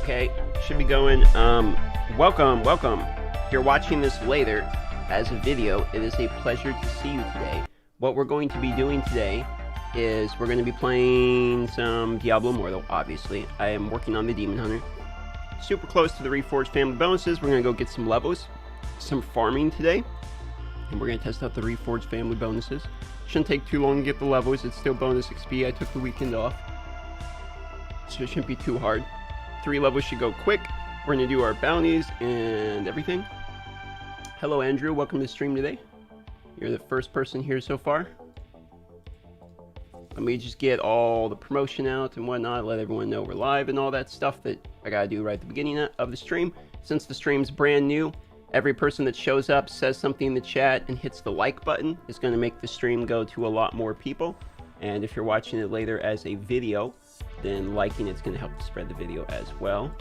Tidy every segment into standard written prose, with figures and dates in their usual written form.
Okay, should be going. Welcome. If you're watching this later as a video, it is a pleasure to see you today. What we're going to be doing today is we're going to be playing some Diablo Immortal, obviously. I am working on the Demon Hunter. Super close to the Reforge family bonuses. We're going to go get some levels, some farming today. And we're going to test out the Reforge family bonuses. Shouldn't take too long to get the levels. It's still bonus XP. I took the weekend off, so it shouldn't be too hard. 3 levels should go quick. We're going to do our bounties and everything. Hello, Andrew. Welcome to the stream today. You're the first person here so far. Let me just get all the promotion out and whatnot. Let everyone know we're live and all that stuff that I got to do right at the beginning of the stream. Since the stream's brand new, every person that shows up, says something in the chat, and hits the like button is going to make the stream go to a lot more people. And if you're watching it later as a video, then liking it's going to help to spread the video as well.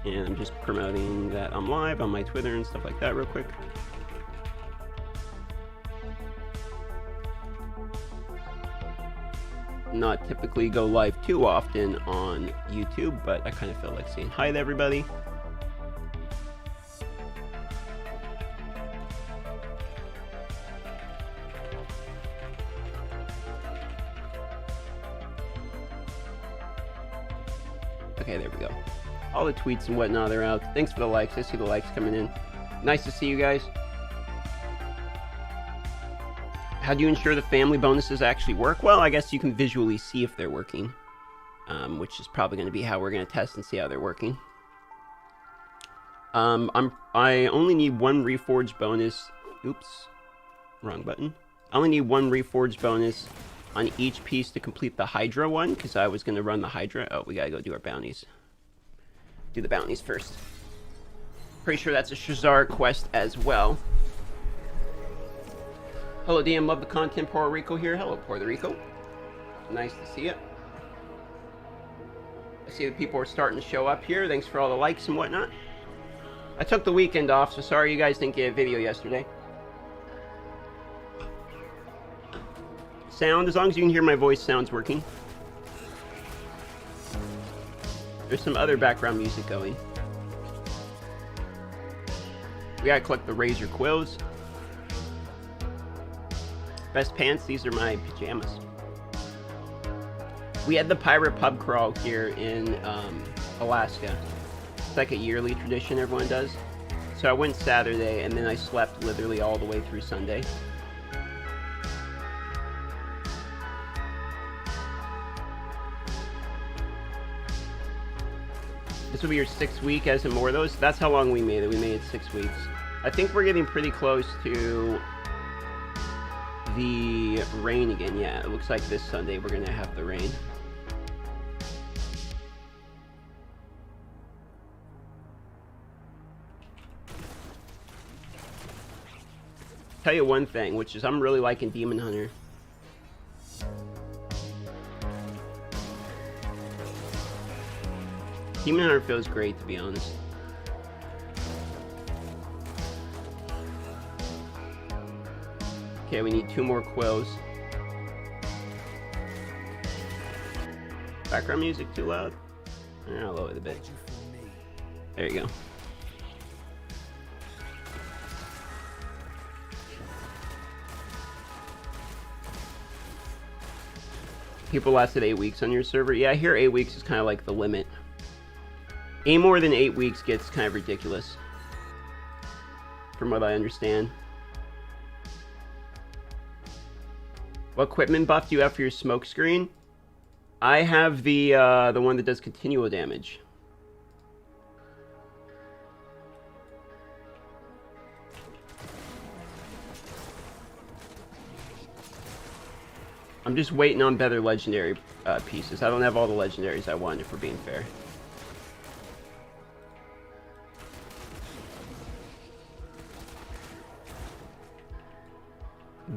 And I'm just promoting that I'm live on my Twitter and stuff like that real quick. Not typically go live too often on YouTube, but I kind of feel like saying hi to everybody. Okay, there we go. All the tweets and whatnot are out. Thanks for the likes. I see the likes coming in. Nice to see you guys. How do you ensure the family bonuses actually work? Well, I guess you can visually see if they're working, which is probably going to be how we're going to test and see how they're working. I only need 1 Reforge bonus. Oops, wrong button. I only need 1 Reforge bonus on each piece to complete the Hydra one, because I was going to run the Hydra. Oh, we got to go do our bounties. Do the bounties first. Pretty sure that's a Shazar quest as well. Hello, DM. Love the content. Puerto Rico here. Hello, Puerto Rico. Nice to see you. I see that people are starting to show up here. Thanks for all the likes and whatnot. I took the weekend off, so sorry you guys didn't get a video yesterday. Sound, as long as you can hear my voice, sound's working. There's some other background music going. We gotta collect the razor quills. Best pants, these are my pajamas. We had the pirate pub crawl here in Alaska. It's like a yearly tradition everyone does. So I went Saturday and then I slept literally all the way through Sunday. This will be your 6th week as Immortals. That's how long we made it. We made it 6 weeks. I think we're getting pretty close to the rain again. Yeah, it looks like this Sunday we're going to have the rain. Tell you one thing, which is I'm really liking Demon Hunter. Demon Hunter feels great, to be honest. Okay, we need 2 more quills. Background music too loud? I'll lower it a bit. There you go. People lasted 8 weeks on your server? Yeah, I hear 8 weeks is kind of like the limit. Any more than 8 weeks gets kind of ridiculous, from what I understand. What equipment buff do you have for your smoke screen? I have the one that does continual damage. I'm just waiting on better legendary pieces. I don't have all the legendaries I want, if we're being fair.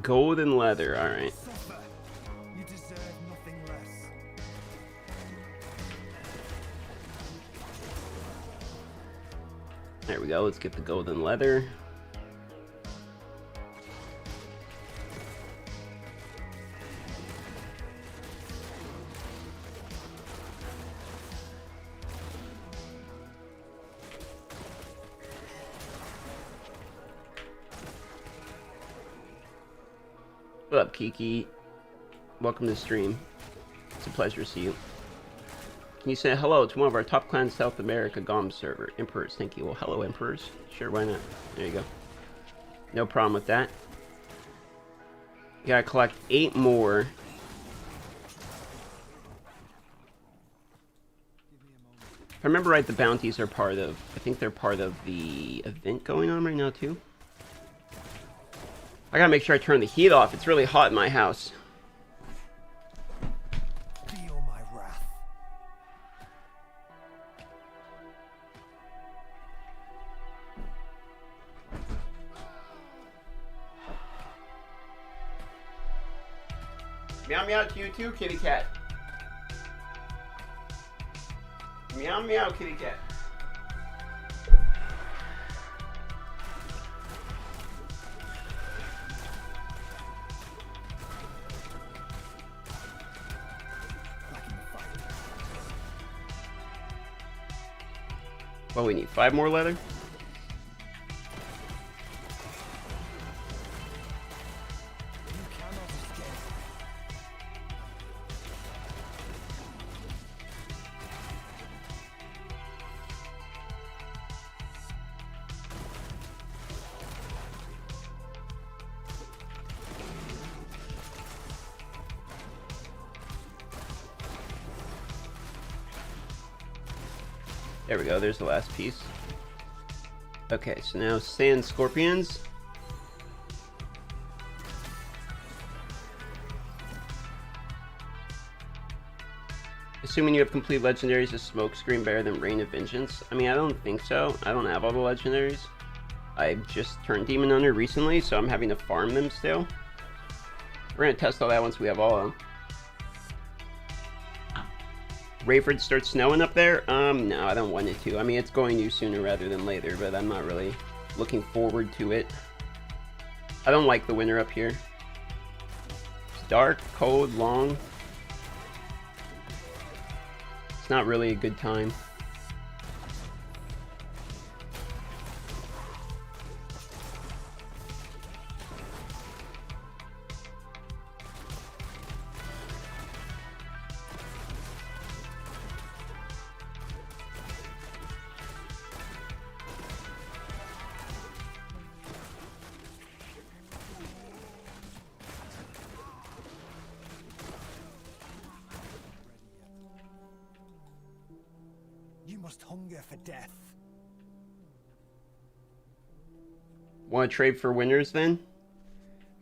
Gold and leather, alright. You deserve nothing less. There we go, let's get the gold and leather. What up, Kiki? Welcome to the stream. It's a pleasure to see you. Can you say hello to one of our top clans South America GOM server? Emperors, thank you. Well, hello, Emperors. Sure, why not? There you go. No problem with that. You gotta collect 8 more. If I remember right, the bounties are part of... I think they're part of the event going on right now, too. I gotta make sure I turn the heat off. It's really hot in my house. Feel my wrath. Meow meow to you too, kitty cat. Meow meow, kitty cat. Well, we need 5 more leather. There we go, there's the last piece. Okay, so now sand scorpions. Assuming you have complete legendaries, is Smokescreen better than Reign of Vengeance? I mean, I don't think so. I don't have all the legendaries. I just turned Demon Hunter recently, so I'm having to farm them still. We're gonna test all that once we have all of them. Rayford starts snowing up there? No, I don't want it to. I mean, it's going to sooner rather than later, but I'm not really looking forward to it. I don't like the winter up here. It's dark, cold, long. It's not really a good time. Hunger for death. Want to trade for winners then?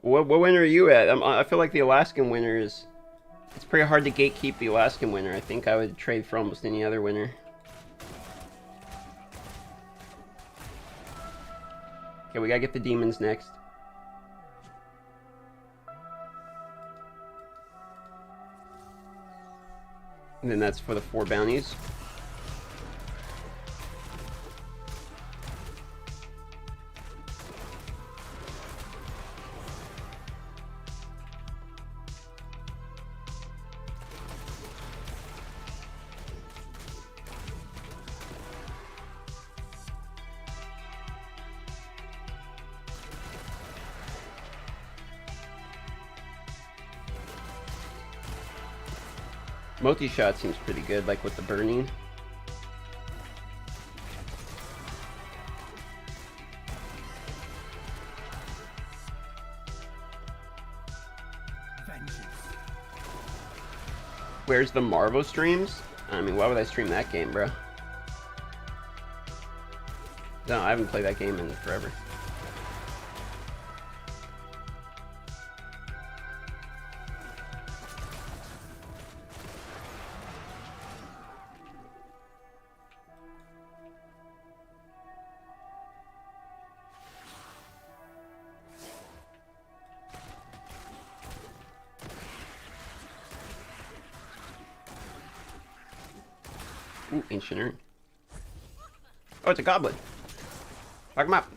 What winner are you at? I feel like the Alaskan winner is... It's pretty hard to gatekeep the Alaskan winner. I think I would trade for almost any other winner. Okay, we gotta get the demons next. And then that's for the 4 bounties. Multi-shot seems pretty good, like with the burning. Vengeance. Where's the Marvel streams? I mean, why would I stream that game, bro? No, I haven't played that game in forever. Ooh, ancient urn. Oh, it's a goblin. Fuck him up.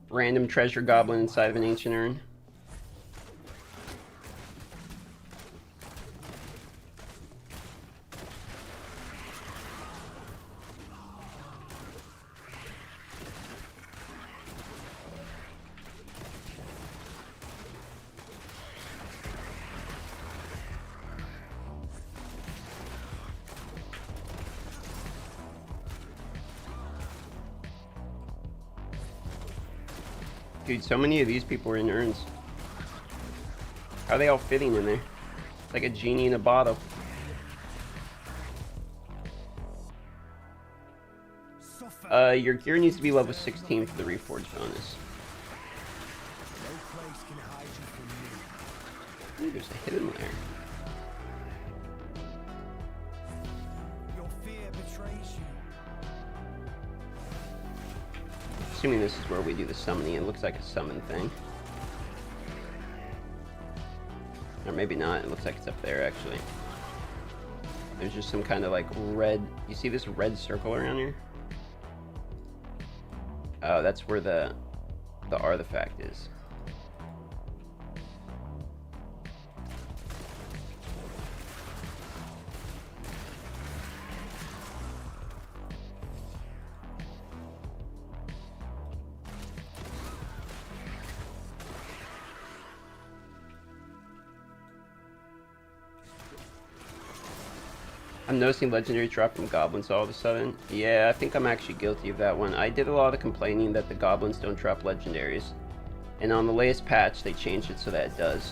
Random treasure goblin inside of an ancient urn. Dude, so many of these people are in urns. How are they all fitting in there? It's like a genie in a bottle. Your gear needs to be level 16 for the Reforge bonus. Ooh, there's a hidden lair. Your fear betrays you. Assuming this is where we do the summoning. It looks like a summon thing. Or maybe not. It looks like it's up there, actually. There's just some kind of like red... You see this red circle around here? Oh, that's where the artifact is. I'm noticing legendary drop from goblins all of a sudden. Yeah, I think I'm actually guilty of that one. I did a lot of complaining that the goblins don't drop legendaries. And on the latest patch, they changed it so that it does.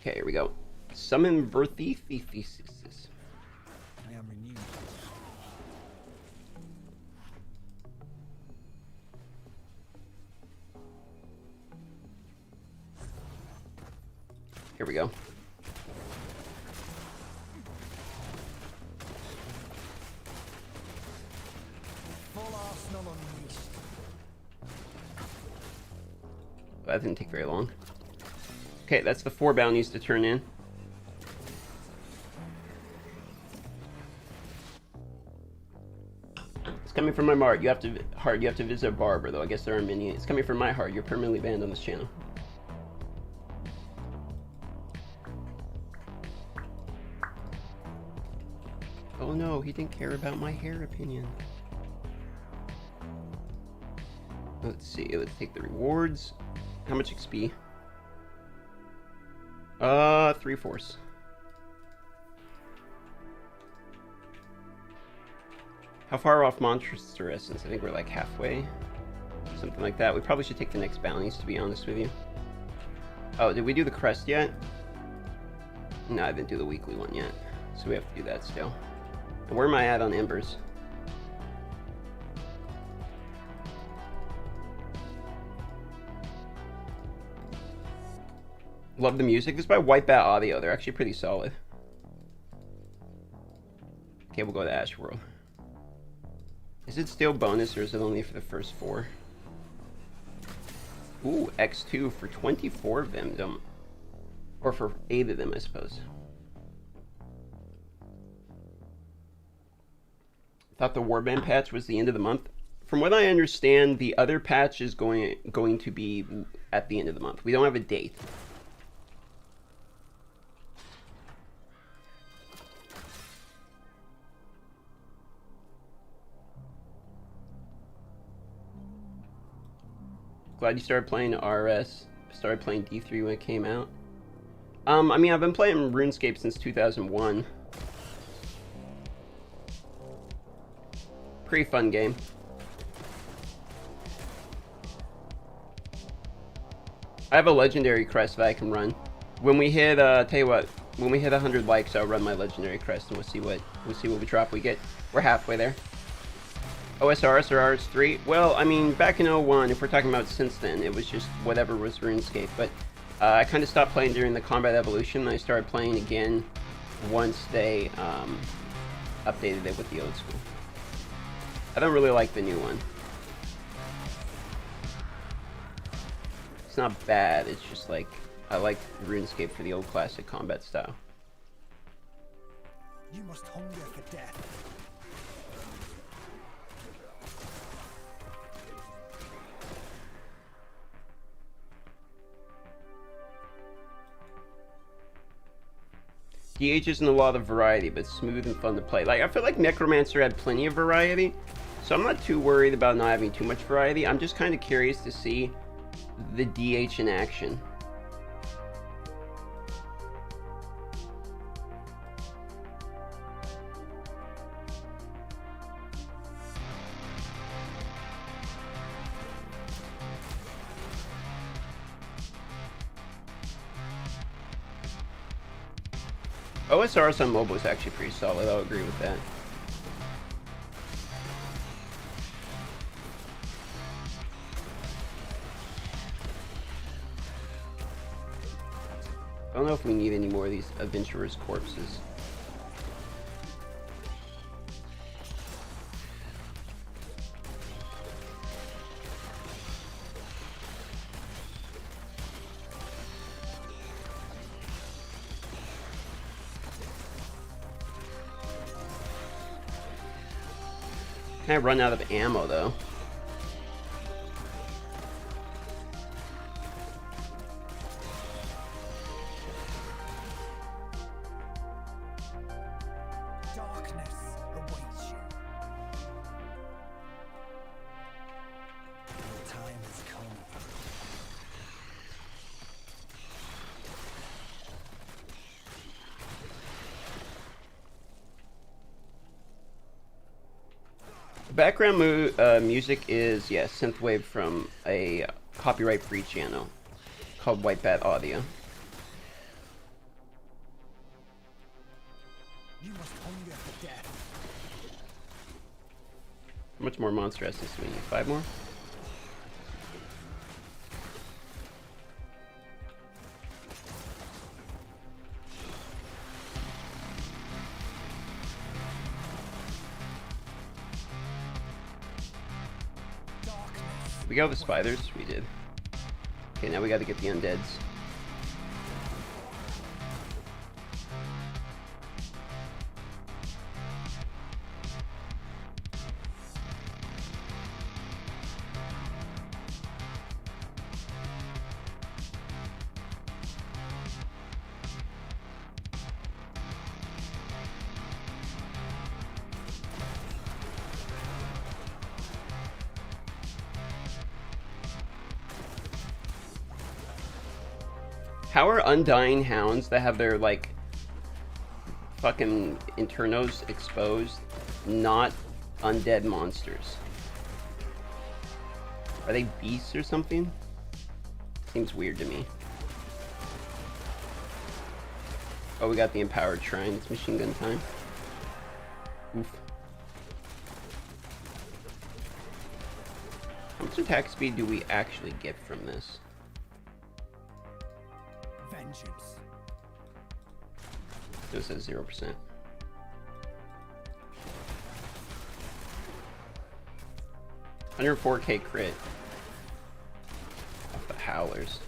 Okay, here we go. Summon Verthethesis. I am renewed. Here we go. Full arsenal unleashed. That didn't take very long. Okay, that's the 4 bounties to turn in. It's coming from my heart. You have to visit a barber, though. I guess there are many. It's coming from my heart. You're permanently banned on this channel. Oh no, he didn't care about my hair opinion. Let's see. Let's take the rewards. How much XP? 3/4. How far off Monster Essence? I think we're like halfway. Something like that. We probably should take the next bounties, to be honest with you. Oh, did we do the Crest yet? No, I didn't do the weekly one yet. So we have to do that still. And where am I at on Embers? Love the music. This is by Wipeout Audio. They're actually pretty solid. Okay, we'll go to Ashwold. Is it still bonus or is it only for the first 4? Ooh, X2 for 24 of them. Or for 8 of them, I suppose. Thought the Warband patch was the end of the month. From what I understand, the other patch is going to be at the end of the month. We don't have a date. Glad you started playing RS. Started playing D3 when it came out. I mean, I've been playing RuneScape since 2001. Pretty fun game. I have a legendary crest that I can run. When we hit, tell you what, when we hit 100 likes, I'll run my legendary crest and we'll see what we drop. We get. We're halfway there. OSRS or RS3? Well, I mean, back in 01, if we're talking about since then, it was just whatever was RuneScape. But I kind of stopped playing during the Combat Evolution, and I started playing again once they updated it with the old school. I don't really like the new one. It's not bad, it's just like, I like RuneScape for the old classic combat style. You must hunger for death. DH isn't a lot of variety, but smooth and fun to play. Like, I feel like Necromancer had plenty of variety, So I'm not too worried about not having too much variety. I'm just kind of curious to see the DH in action. OSRs on mobile is actually pretty solid. I'll agree with that. I don't know if we need any more of these adventurers' corpses. Kind of run out of ammo though. Darkness awaits you. Your time has come. Background music is, yeah, synthwave from a copyright-free channel called White Bat Audio. You must hunger for death. How much more monster essence do we need? 5 more? We got the spiders? We did. Okay, now we gotta get the undeads. How are Undying Hounds that have their, like, fucking internos exposed not undead monsters? Are they beasts or something? Seems weird to me. Oh, we got the Empowered Shrine. It's machine gun time. Oof. How much attack speed do we actually get from this? Vengeance. It says 0%. Under 4K crit. Off the Howlers.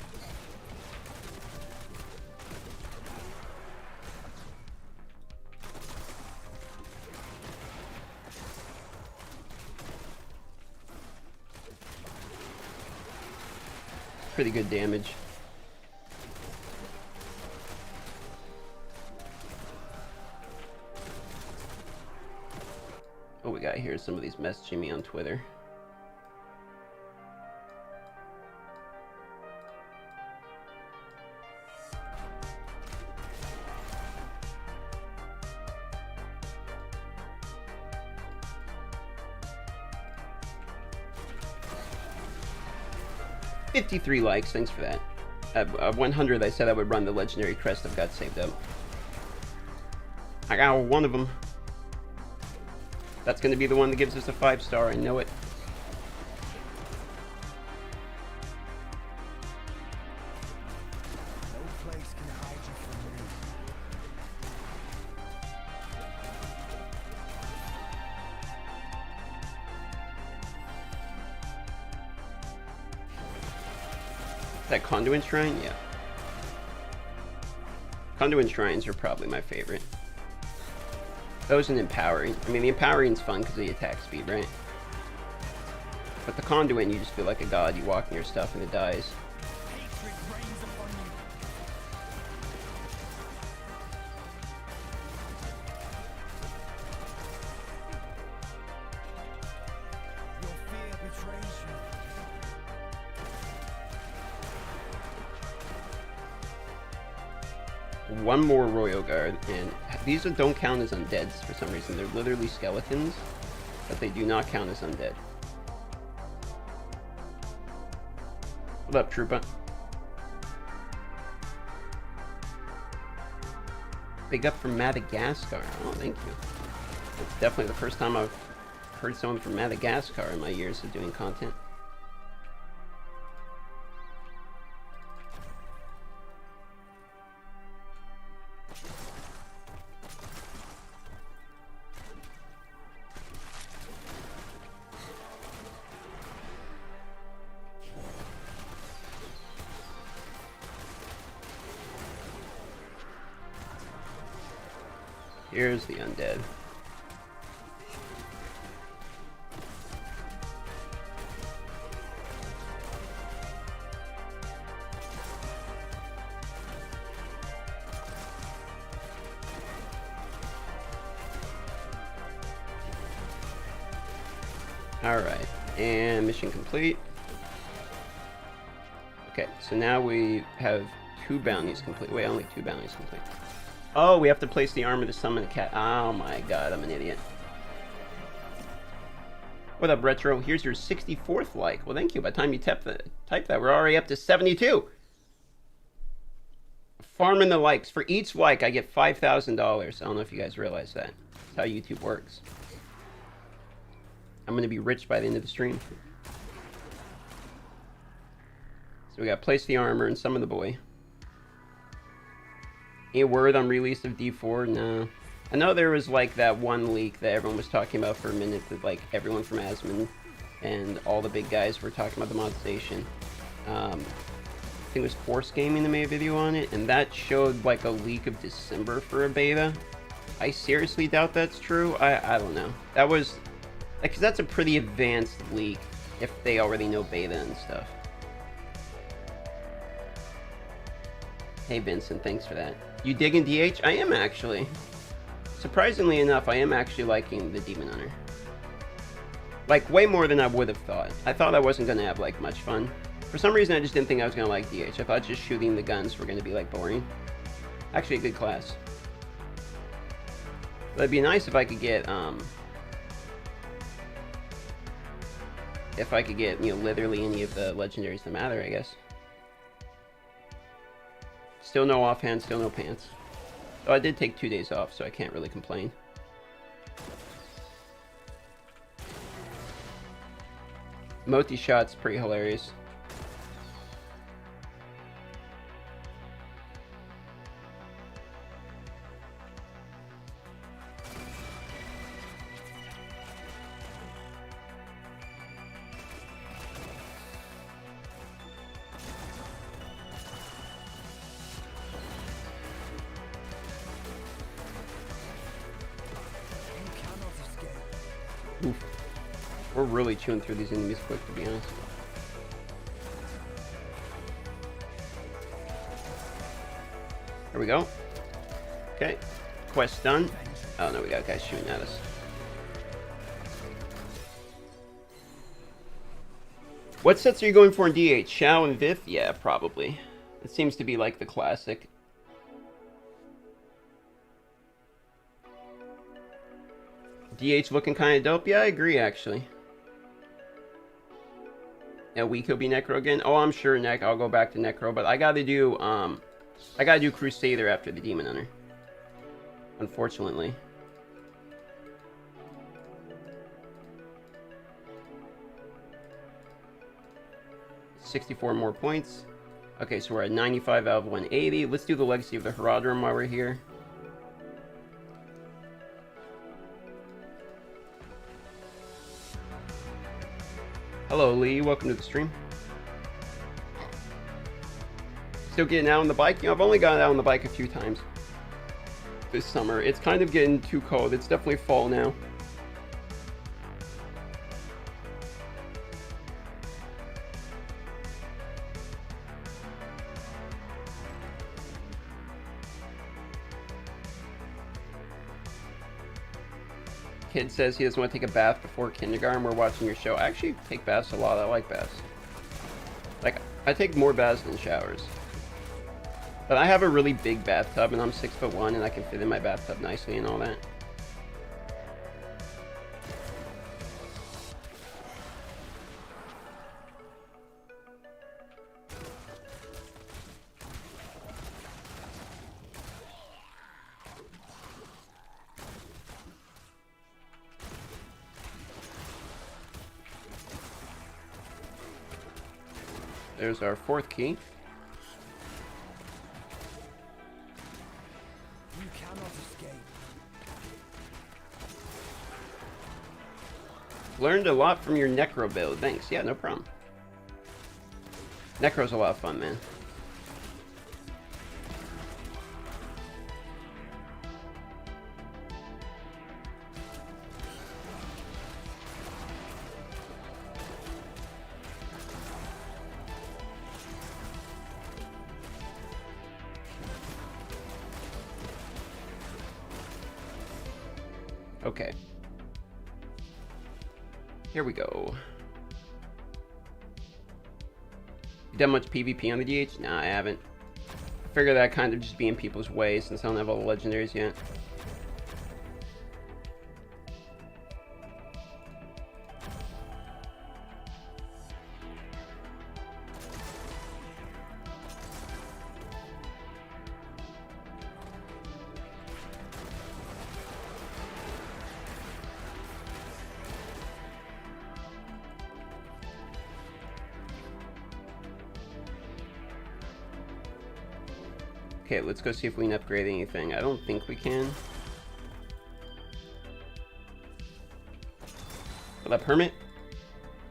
Pretty good damage. What we got here is somebody's messaging me on Twitter. $53 likes, thanks for that. At 100 I said I would run the legendary crest I've got saved up. I got one of them. That's going to be the one that gives us a 5-star, I know it. No place can hide you from me. That Conduit Shrine? Yeah. Conduit Shrines are probably my favorite. Those and Empowering. I mean, the Empowering's fun because of the attack speed, right? But the Conduit, you just feel like a god. You walk in your stuff and it dies. Hatred reigns upon you. one more Royal Guard, and these don't count as undeads for some reason. They're literally skeletons, but they do not count as undead. What up, Troopa? Big up from Madagascar. Oh, thank you. It's definitely the first time I've heard someone from Madagascar in my years of doing content. Here's the undead. Alright, and mission complete. Okay, so now we have 2 bounties complete. Wait, only 2 bounties complete. Oh, we have to place the armor to summon a cat. Oh my god, I'm an idiot. What up, Retro? Here's your 64th like. Well, thank you. By the time you type that, we're already up to 72. Farming the likes. For each like, I get $5,000. I don't know if you guys realize that. That's how YouTube works. I'm going to be rich by the end of the stream. So we got to place the armor and summon the boy. A word on release of D4? No. I know there was like that one leak that everyone was talking about for a minute that like everyone from Asmon and all the big guys were talking about the monetization. I think it was Force Gaming that made a video on it, and that showed like a leak of December for a beta. I seriously doubt that's true. I don't know. That was... because that's a pretty advanced leak if they already know beta and stuff. Hey Vincent, thanks for that. You digging DH? I am actually. Surprisingly enough, I am actually liking the Demon Hunter. Like, way more than I would have thought. I thought I wasn't going to have, like, much fun. For some reason, I just didn't think I was going to like DH. I thought just shooting the guns were going to be, like, boring. Actually, a good class. But it'd be nice if I could get, you know, literally any of the legendaries that matter, I guess. Still no offhand, still no pants. Oh, I did take 2 days off, so I can't really complain. Moti shot's pretty hilarious. Oof. We're really chewing through these enemies quick, to be honest. Here we go. Okay. Quest done. Oh no, we got guys shooting at us. What sets are you going for in DH? Shao and Vith? Yeah, probably. It seems to be like the classic. DH looking kind of dope. Yeah, I agree, actually. Yeah, we could be Necro again. Oh, I'm sure I'll go back to Necro, but I gotta do Crusader after the Demon Hunter. Unfortunately. $64 more points. Okay, so we're at 95 out of 180. Let's do the Legacy of the Herodrum while we're here. Hello, Lee. Welcome to the stream. Still getting out on the bike? You know, I've only gotten out on the bike a few times this summer. It's kind of getting too cold. It's definitely fall now. Kid says he doesn't want to take a bath before kindergarten. We're watching your show. I actually take baths a lot. I like baths. Like, I take more baths than showers. But I have a really big bathtub, and I'm 6'1", and I can fit in my bathtub nicely and all that. There's our 4th key. You cannot escape. Learned a lot from your Necro build. Thanks. Yeah, no problem. Necro's a lot of fun, man. Okay. Here we go. You done much PvP on the DH? Nah, I haven't. I figure that kind of just be in people's way since I don't have all the legendaries yet. Okay, let's go see if we can upgrade anything. I don't think we can. Well, that permit?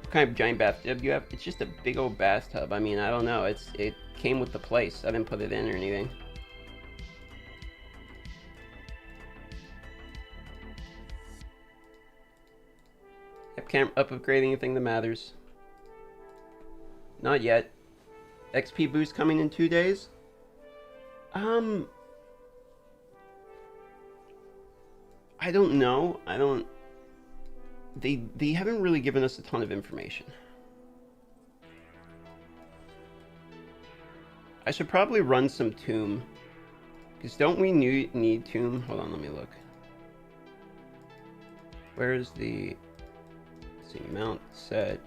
What kind of giant bathtub do you have? It's just a big old bathtub. I mean, I don't know. It came with the place. I didn't put it in or anything. Yep, can't upgrade anything that matters. Not yet. XP boost coming in 2 days? I don't know. They haven't really given us a ton of information. I should probably run some Tomb. Because don't we need Tomb? Hold on, let me look. Where's the... Let's see, mount set.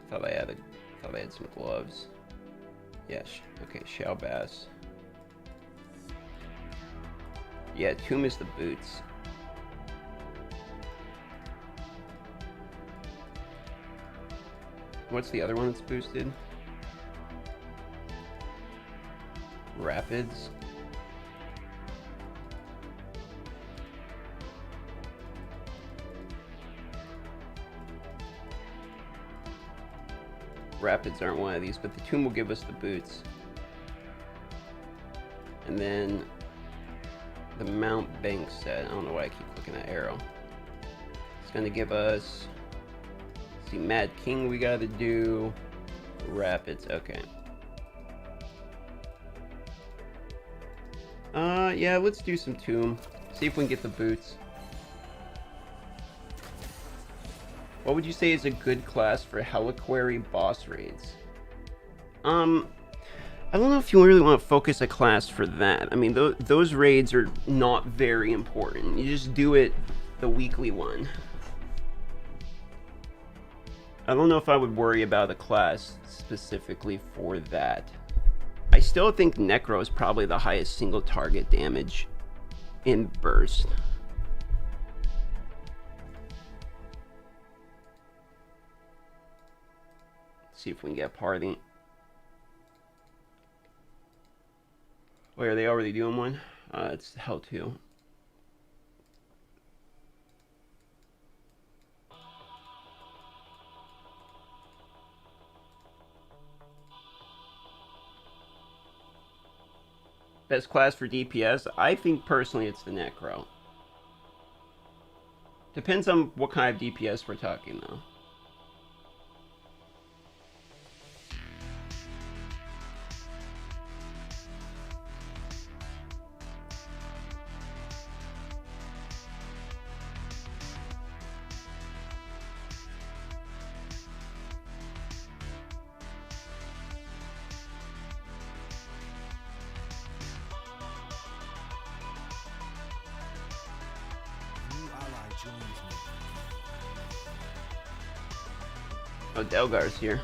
I thought I had some gloves. Yes, okay, Shao Bass. Yeah, Tomb is the boots. What's the other one that's boosted? Rapids. Rapids aren't one of these, but the Tomb will give us the boots. And then the Mount Bank set. I don't know why I keep clicking that arrow. It's gonna give us, let's see, Mad King we gotta do. Rapids, okay. Yeah, let's do some Tomb. See if we can get the boots. What would you say is a good class for Heliquary boss raids? I don't know if you really want to focus a class for that. I mean, those raids are not very important. You just do it the weekly one. I don't know if I would worry about a class specifically for that. I still think Necro is probably the highest single target damage in Burst. Let's see if we can get Party. Wait, are they already doing one? It's Hell 2. Best class for DPS? I think personally it's the Necro. Depends on what kind of DPS we're talking though. Oh, Delgar's here.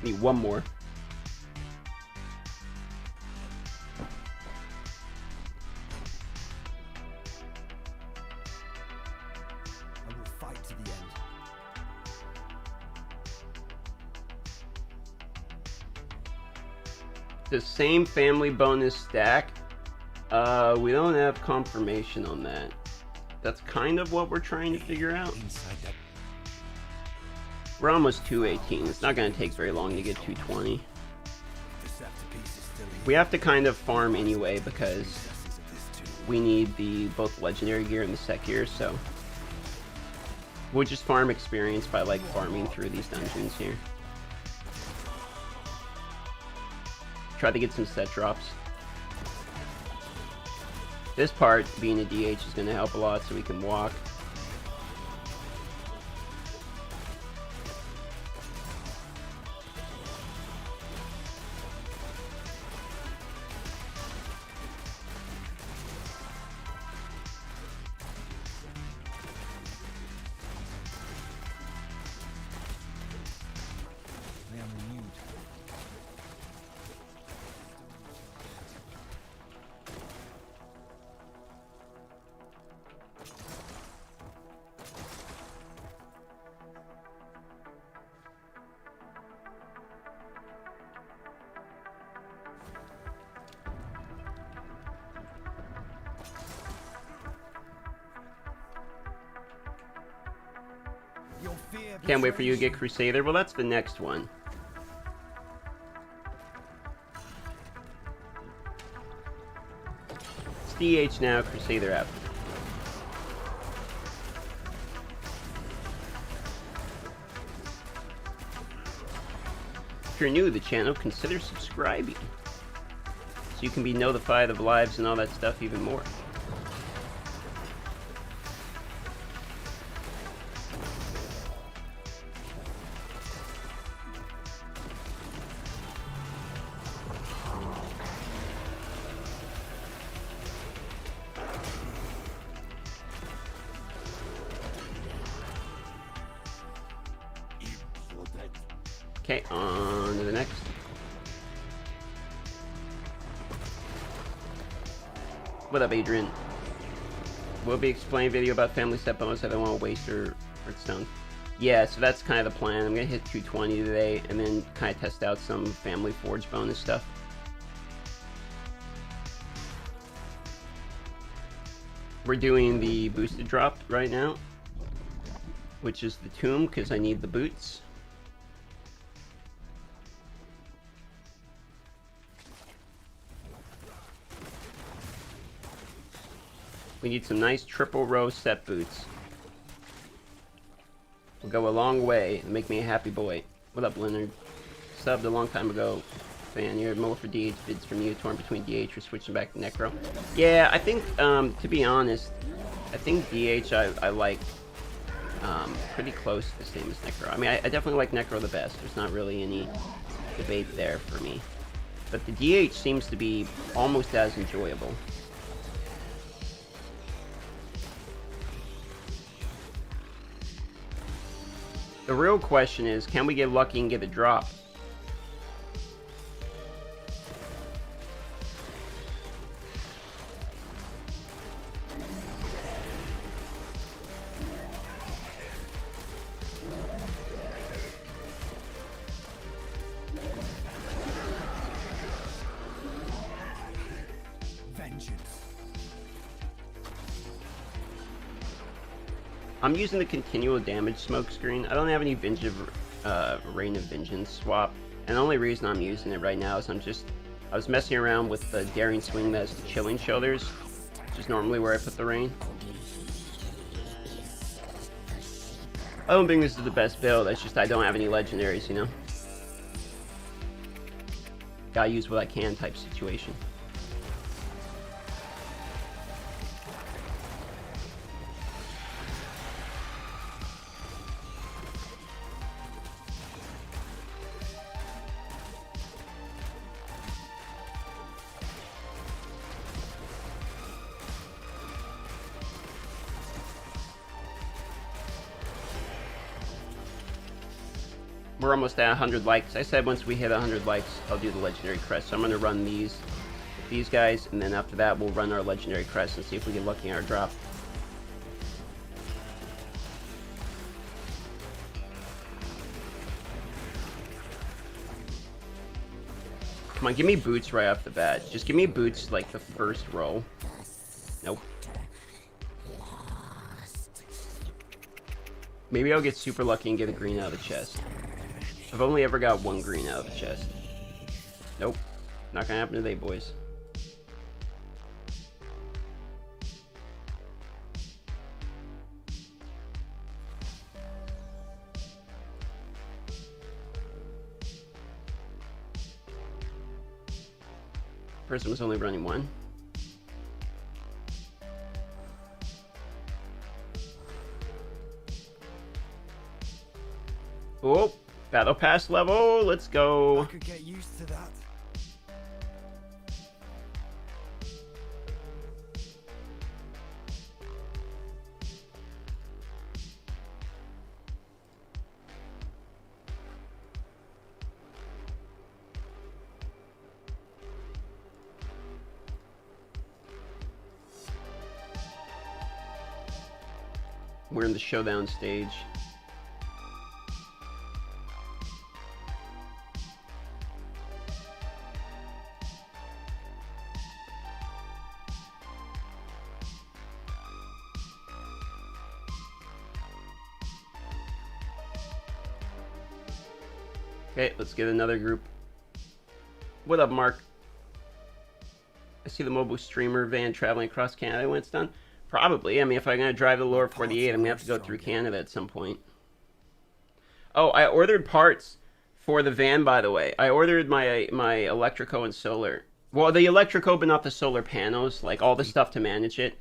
Need one more. I will fight to the end. The same family bonus stack. We don't have confirmation on that. That's kind of what we're trying to figure out. Inside that We're almost 218. It's not going to take very long to get 220. deceptive piece is still here. We have to kind of farm anyway because Possessions of this too. we need the both legendary gear and the sec gear, so we'll just farm experience by like farming through these dungeons here. Try to get some set drops. This part, being a DH, is going to help a lot so we can walk. I am renewed. Your fear Can't wait for you to betrays get Crusader. Well, that's the next one. It's DH now, Crusader after. If you're new to the channel, consider subscribing so you can be notified of lives and all that stuff even more. Okay, on to the next. What up, Adrian? We'll be explaining video about family set bonus. I don't want to waste your Hearthstone. Yeah, so that's kind of the plan. I'm going to hit 220 today and then kind of test out some family forge bonus stuff. We're doing the boosted drop right now, which is the tomb because I need the boots. We need some nice triple row set boots. Will go a long way and make me a happy boy. What up, Leonard? Subbed a long time ago. Fan, you heard more for DH vids from you, torn between DH or switching back to Necro. Yeah, I think, to be honest, I think DH I like pretty close to the same as Necro. I mean, I definitely like Necro the best. There's not really any debate there for me. But the DH seems to be almost as enjoyable. The real question is, can we get lucky and get a drop? vengeance. I'm using the continual damage smoke screen. I don't have any Rain of Vengeance swap. And the only reason I'm using it right now is I was messing around with the Daring Swing that has the Chilling Shoulders, which is normally where I put the Rain. I don't think this is the best build, it's just I don't have any legendaries, you know? Gotta use what I can type situation. We're almost at 100 likes. I said once we hit 100 likes, I'll do the legendary crest. So I'm going to run these guys, and then after that, we'll run our legendary crest and see if we get lucky in our drop. Come on, give me boots right off the bat. Just give me boots like the first roll. Nope. Maybe I'll get super lucky and get a green out of the chest. I've only ever got one green out of the chest. Nope. Not gonna happen today, boys. Person was only running one. Oh, battle pass level. Let's go. I could get used to that. We're in the showdown stage. Okay, let's get another group. What up, Mark? I see the mobile streamer van traveling across Canada when it's done. Probably. I mean, if I'm going to drive the Lower 48, I'm going to have to go through Canada at some point. Oh, I ordered parts for the van, by the way. I ordered my electrico and solar. Well, the electrico, but not the solar panels. Like, all the stuff to manage it.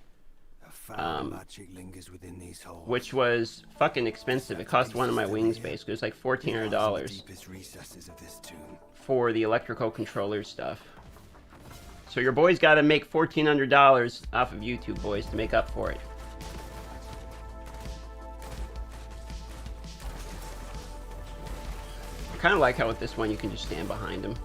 Magic lingers within these holes. Which was fucking expensive. It cost one of my wings, basically. It was like $1,400 for the electrical controller stuff. So your boy's got to make $1,400 off of YouTube, boys, to make up for it. I kind of like how with this one you can just stand behind him.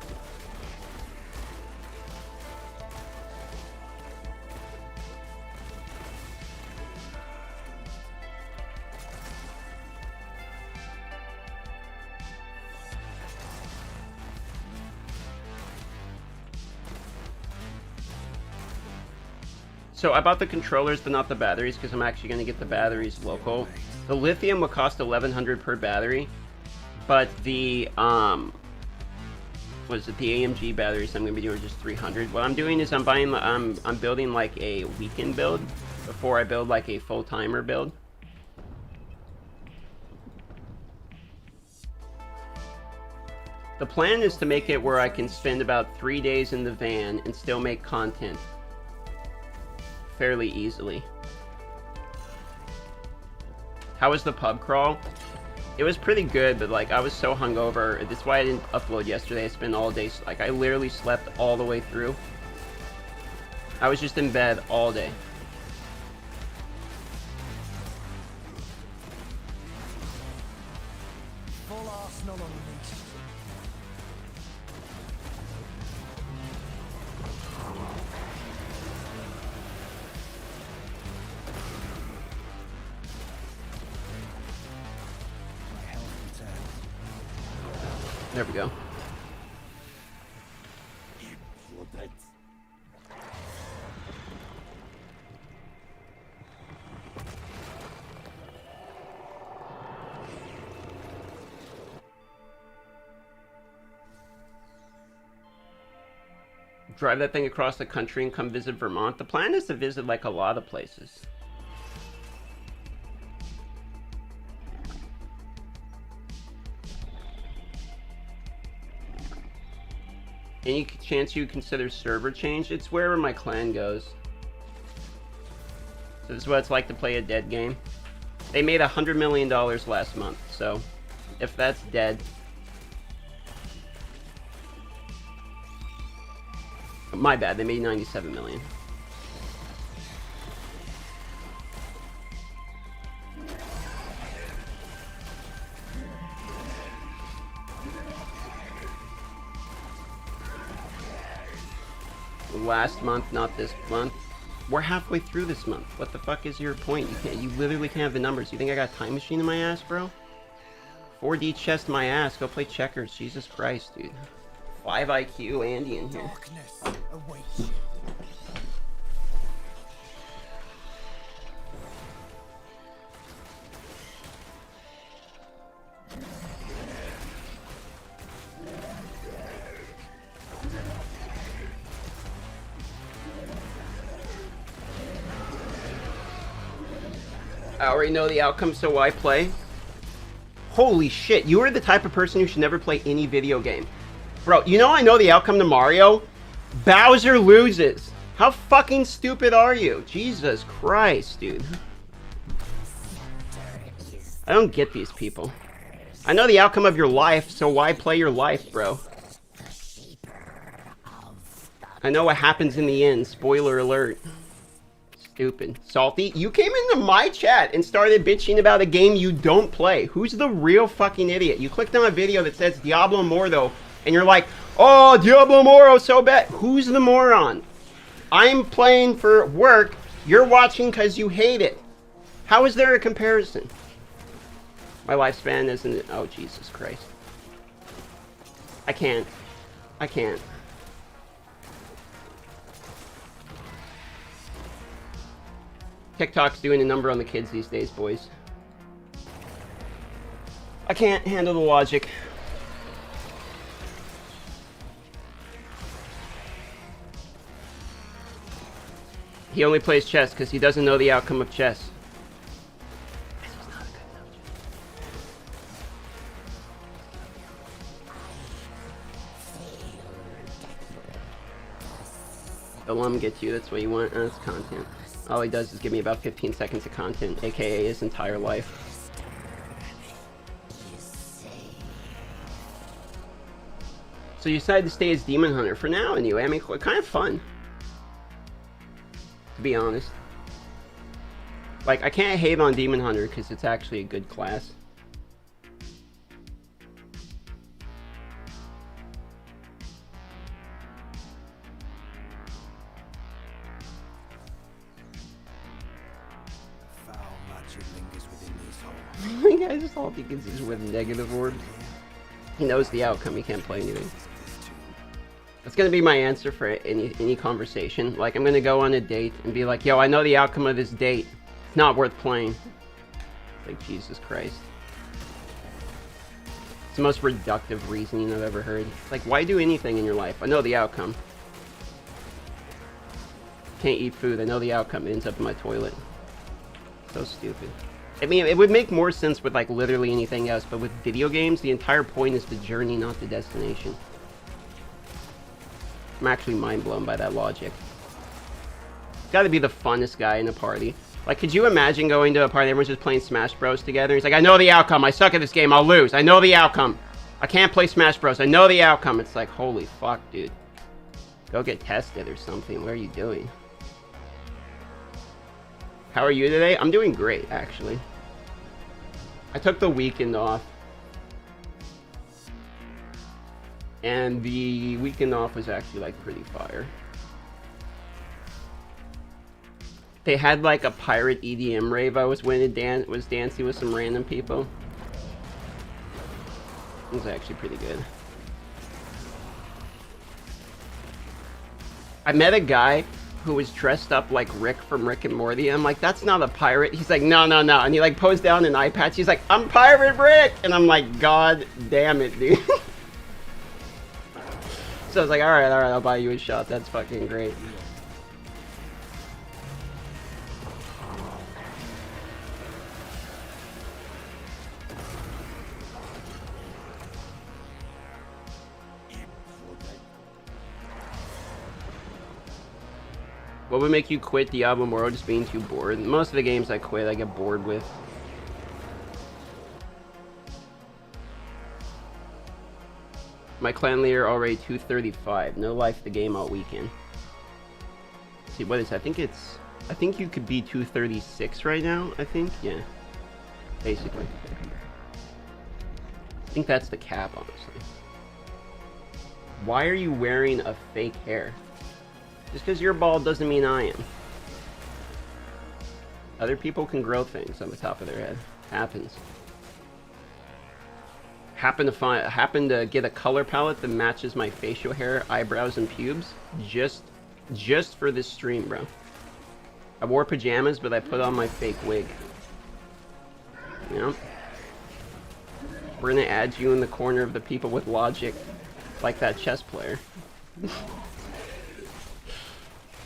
So I bought the controllers, but not the batteries, because I'm actually going to get the batteries local. The lithium will cost $1,100 per battery, but the what is it? The AMG batteries I'm going to be doing just $300. What I'm doing is I'm buying, I'm building like a weekend build before I build like a full timer build. The plan is to make it where I can spend about 3 days in the van and still make content fairly easily. How was the pub crawl? It was pretty good, but like I was so hungover. That's why I didn't upload yesterday. I spent all day, like I literally slept all the way through. I was just in bed all day. Full arsenal unleashed. There we go. Drive that thing across the country and come visit Vermont. The plan is to visit like a lot of places. Any chance you consider server change? It's wherever my clan goes. So this is what it's like to play a dead game. They made $100 million last month, so if that's dead. My bad, they made 97 million. last month, not this month. We're halfway through this month. What the fuck is your point? You literally can't have the numbers. You think I got a time machine in my ass, bro? 4D chest my ass. Go play checkers. Jesus Christ, dude. 5 IQ Andy in here. Darkness awaits you. I already know the outcome, so why play? Holy shit, you are the type of person who should never play any video game. Bro, you know I know the outcome to Mario? Bowser loses. How fucking stupid are you? Jesus Christ, dude. I don't get these people. I know the outcome of your life, so why play your life, bro? I know what happens in the end. Spoiler alert. Stupid. Salty, you came into my chat and started bitching about a game you don't play. Who's the real fucking idiot? You clicked on a video that says Diablo Immortal, and you're like, oh, Diablo Immortal, so bad. Who's the moron? I'm playing for work. You're watching because you hate it. How is there a comparison? My lifespan isn't... Oh, Jesus Christ. I can't. I can't. TikTok's doing a number on the kids these days, boys. I can't handle the logic. He only plays chess because he doesn't know the outcome of chess. This was not a good analogy. The lum gets you, that's what you want. That's content. All he does is give me about 15 seconds of content, aka his entire life. So you decided to stay as Demon Hunter for now anyway. I mean, kind of fun. To be honest. Like, I can't hate on Demon Hunter because it's actually a good class. I just all he gets is with negative orbs. He knows the outcome, he can't play anything. That's gonna be my answer for any conversation. Like, I'm gonna go on a date and be like, yo, I know the outcome of this date. It's not worth playing. Like, Jesus Christ. It's the most reductive reasoning I've ever heard. Like, why do anything in your life? I know the outcome. Can't eat food, I know the outcome. It ends up in my toilet. So stupid. I mean, it would make more sense with, like, literally anything else, but with video games, the entire point is the journey, not the destination. I'm actually mind blown by that logic. Gotta be the funnest guy in a party. Like, could you imagine going to a party, everyone's just playing Smash Bros. Together? He's like, I know the outcome, I suck at this game, I'll lose. I know the outcome. I can't play Smash Bros. I know the outcome. It's like, holy fuck, dude. Go get tested or something. What are you doing? How are you today? I'm doing great, actually. I took the weekend off. And the weekend off was actually, like, pretty fire. They had, like, a pirate EDM rave I was dancing with some random people. It was actually pretty good. I met a guy who was dressed up like Rick from Rick and Morty. I'm like, that's not a pirate. He's like, no, no, no. And he, like, posed down an eye patch. He's like, I'm Pirate Rick. And I'm like, God damn it, dude. So I was like, all right, I'll buy you a shot. That's fucking great. What would make you quit Diablo Immortal? Just being too bored. Most of the games I quit, I get bored with. My clan leader already 235. No life the game all weekend. Let's see, what is that? I think you could be 236 right now, I think. Yeah. Basically. I think that's the cap, honestly. Why are you wearing a fake hair? Just because you're bald doesn't mean I am. Other people can grow things on the top of their head. Happens. Happen to get a color palette that matches my facial hair, eyebrows, and pubes. Just for this stream, bro. I wore pajamas, but I put on my fake wig. You know? We're gonna add you in the corner of the people with logic, like that chess player.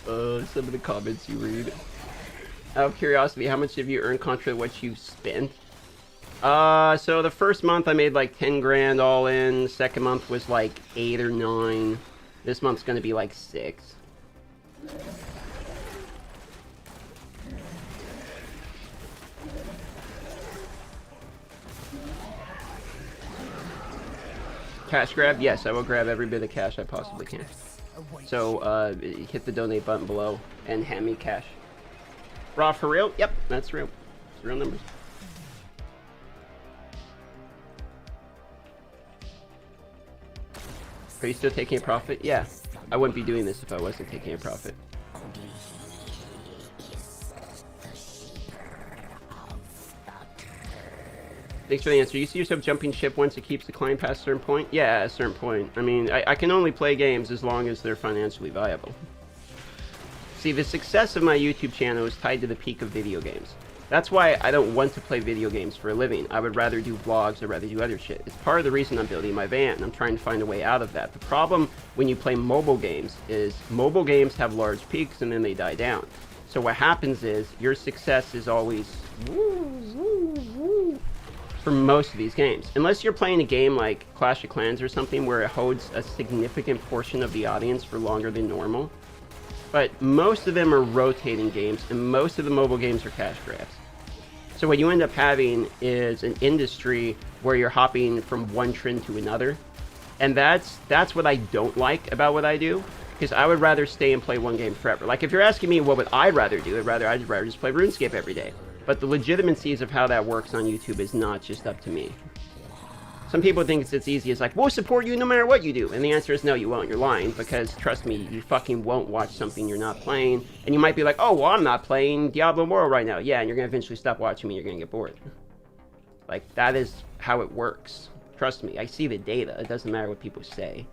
Some of the comments you read. Out of curiosity, how much have you earned contra what you've spent? So the first month I made like 10 grand all in. The second month was like 8 or 9. This month's gonna be like 6. Cash grab? Yes, I will grab every bit of cash I possibly can. So, hit the donate button below and hand me cash. Raw for real? Yep, that's real. It's real numbers. Are you still taking a profit? Yeah. I wouldn't be doing this if I wasn't taking a profit. Thanks for the answer. You see yourself jumping ship once it keeps declining past a certain point? Yeah, at a certain point. I mean, I can only play games as long as they're financially viable. See, the success of my YouTube channel is tied to the peak of video games. That's why I don't want to play video games for a living. I would rather do vlogs, I'd rather do other shit. It's part of the reason I'm building my van, and I'm trying to find a way out of that. The problem when you play mobile games is mobile games have large peaks and then they die down. So what happens is your success is always for most of these games. Unless you're playing a game like Clash of Clans or something where it holds a significant portion of the audience for longer than normal. But most of them are rotating games, and most of the mobile games are cash grabs. So what you end up having is an industry where you're hopping from one trend to another. And that's what I don't like about what I do, because I would rather stay and play one game forever. Like, if you're asking me what would I rather do, I'd rather just play RuneScape every day. But the legitimacies of how that works on YouTube is not just up to me. Some people think it's easy. It's like, we'll support you no matter what you do. And the answer is no, you won't. You're lying, because trust me, you fucking won't watch something you're not playing. And you might be like, oh, well, I'm not playing Diablo Immortal right now. Yeah, and you're going to eventually stop watching me. You're going to get bored. Like, that is how it works. Trust me, I see the data. It doesn't matter what people say.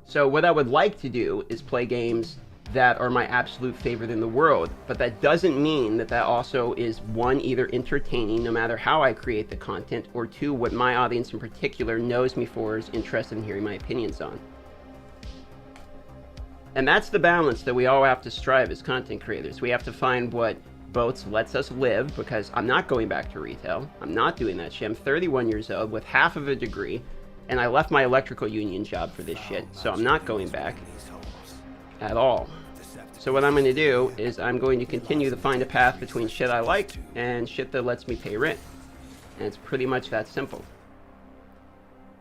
So what I would like to do is play games that are my absolute favorite in the world, but that doesn't mean that also is, one, either entertaining no matter how I create the content, or two, what my audience in particular knows me for, is interested in hearing my opinions on. And that's the balance that we all have to strive as content creators. We have to find what both lets us live, because I'm not going back to retail. I'm not doing that shit. I'm 31 years old with half of a degree, and I left my electrical union job for this shit, so I'm not going back at all. So what I'm going to do is I'm going to continue to find a path between shit I like and shit that lets me pay rent. And it's pretty much that simple.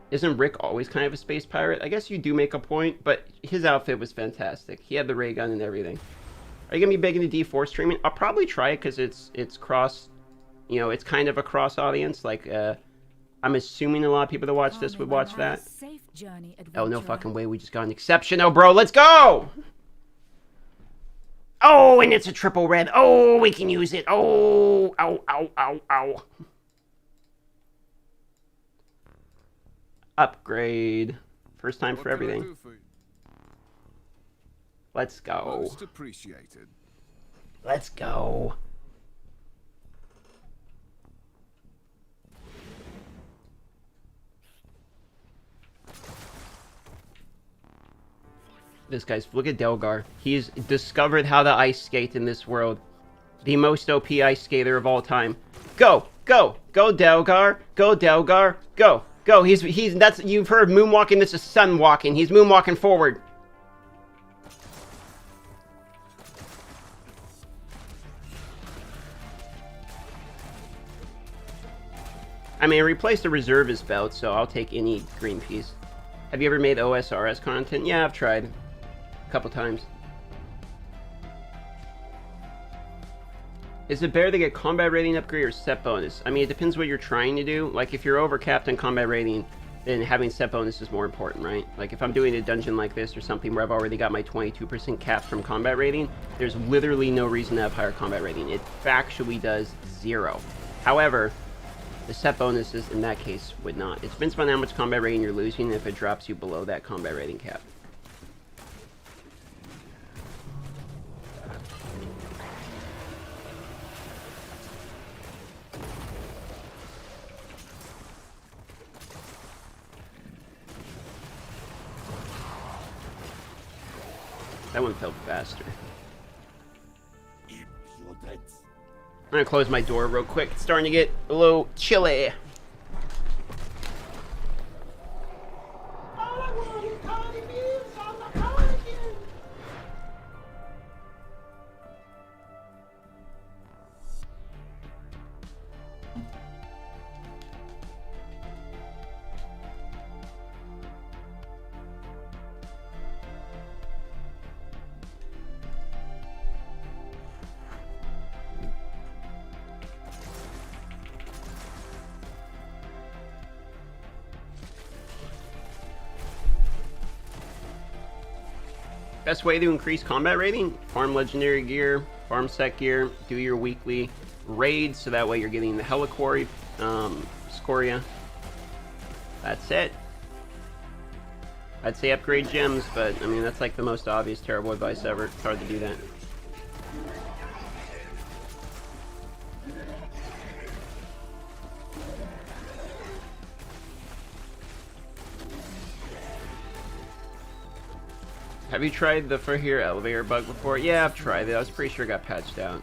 Isn't Rick always kind of a space pirate? I guess you do make a point, but his outfit was fantastic. He had the ray gun and everything. Are you going to be big into D4 streaming? I'll probably try it because it's cross, you know, it's kind of a cross audience. Like, I'm assuming a lot of people that watch this would watch that. Oh, no fucking way. We just got an exception. Oh, bro, let's go! Oh, and it's a triple red. Oh, we can use it. Oh, ow, ow, ow, ow. Upgrade. First time for everything. Let's go. Most appreciated. Let's go. This guy's, look at Delgar. He's discovered how to ice skate in this world. The most OP ice skater of all time. Go, go, go Delgar, go Delgar, go, go. That's, you've heard moonwalking, this is sun walking. He's moonwalking forward. I mean, I replaced the reservist belt, so I'll take any green piece. Have you ever made OSRS content? Yeah, I've tried. A couple times. Is it better to get combat rating upgrade or set bonus? I mean, it depends what you're trying to do. Like, if you're overcapped on combat rating, then having set bonus is more important, right? Like if I'm doing a dungeon like this or something where I've already got my 22% cap from combat rating, there's literally no reason to have higher combat rating. It factually does 0. However, the set bonuses in that case would not. It depends on how much combat rating you're losing if it drops you below that combat rating cap. That one felt faster. I'm gonna close my door real quick. It's starting to get a little chilly. Best way to increase combat rating? Farm legendary gear, farm set gear, do your weekly raids, so that way you're getting the Heliquarry Scoria. That's it. I'd say upgrade gems, but I mean that's like the most obvious terrible advice ever. It's hard to do that. Have you tried the For Here elevator bug before? Yeah, I've tried it. I was pretty sure it got patched out.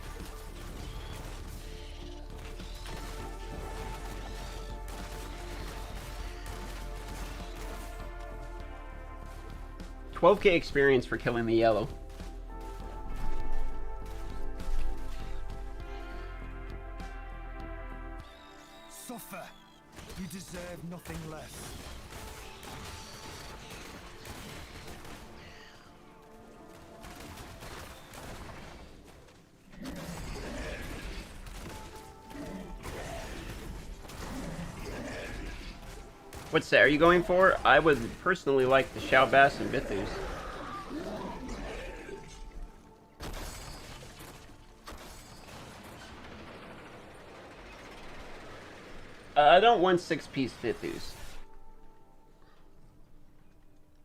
$12K experience for killing the yellow. Suffer. You deserve nothing less. What's that? Are you going for? I would personally like the Shao Bass and Bithus. I don't want 6-piece Bithus.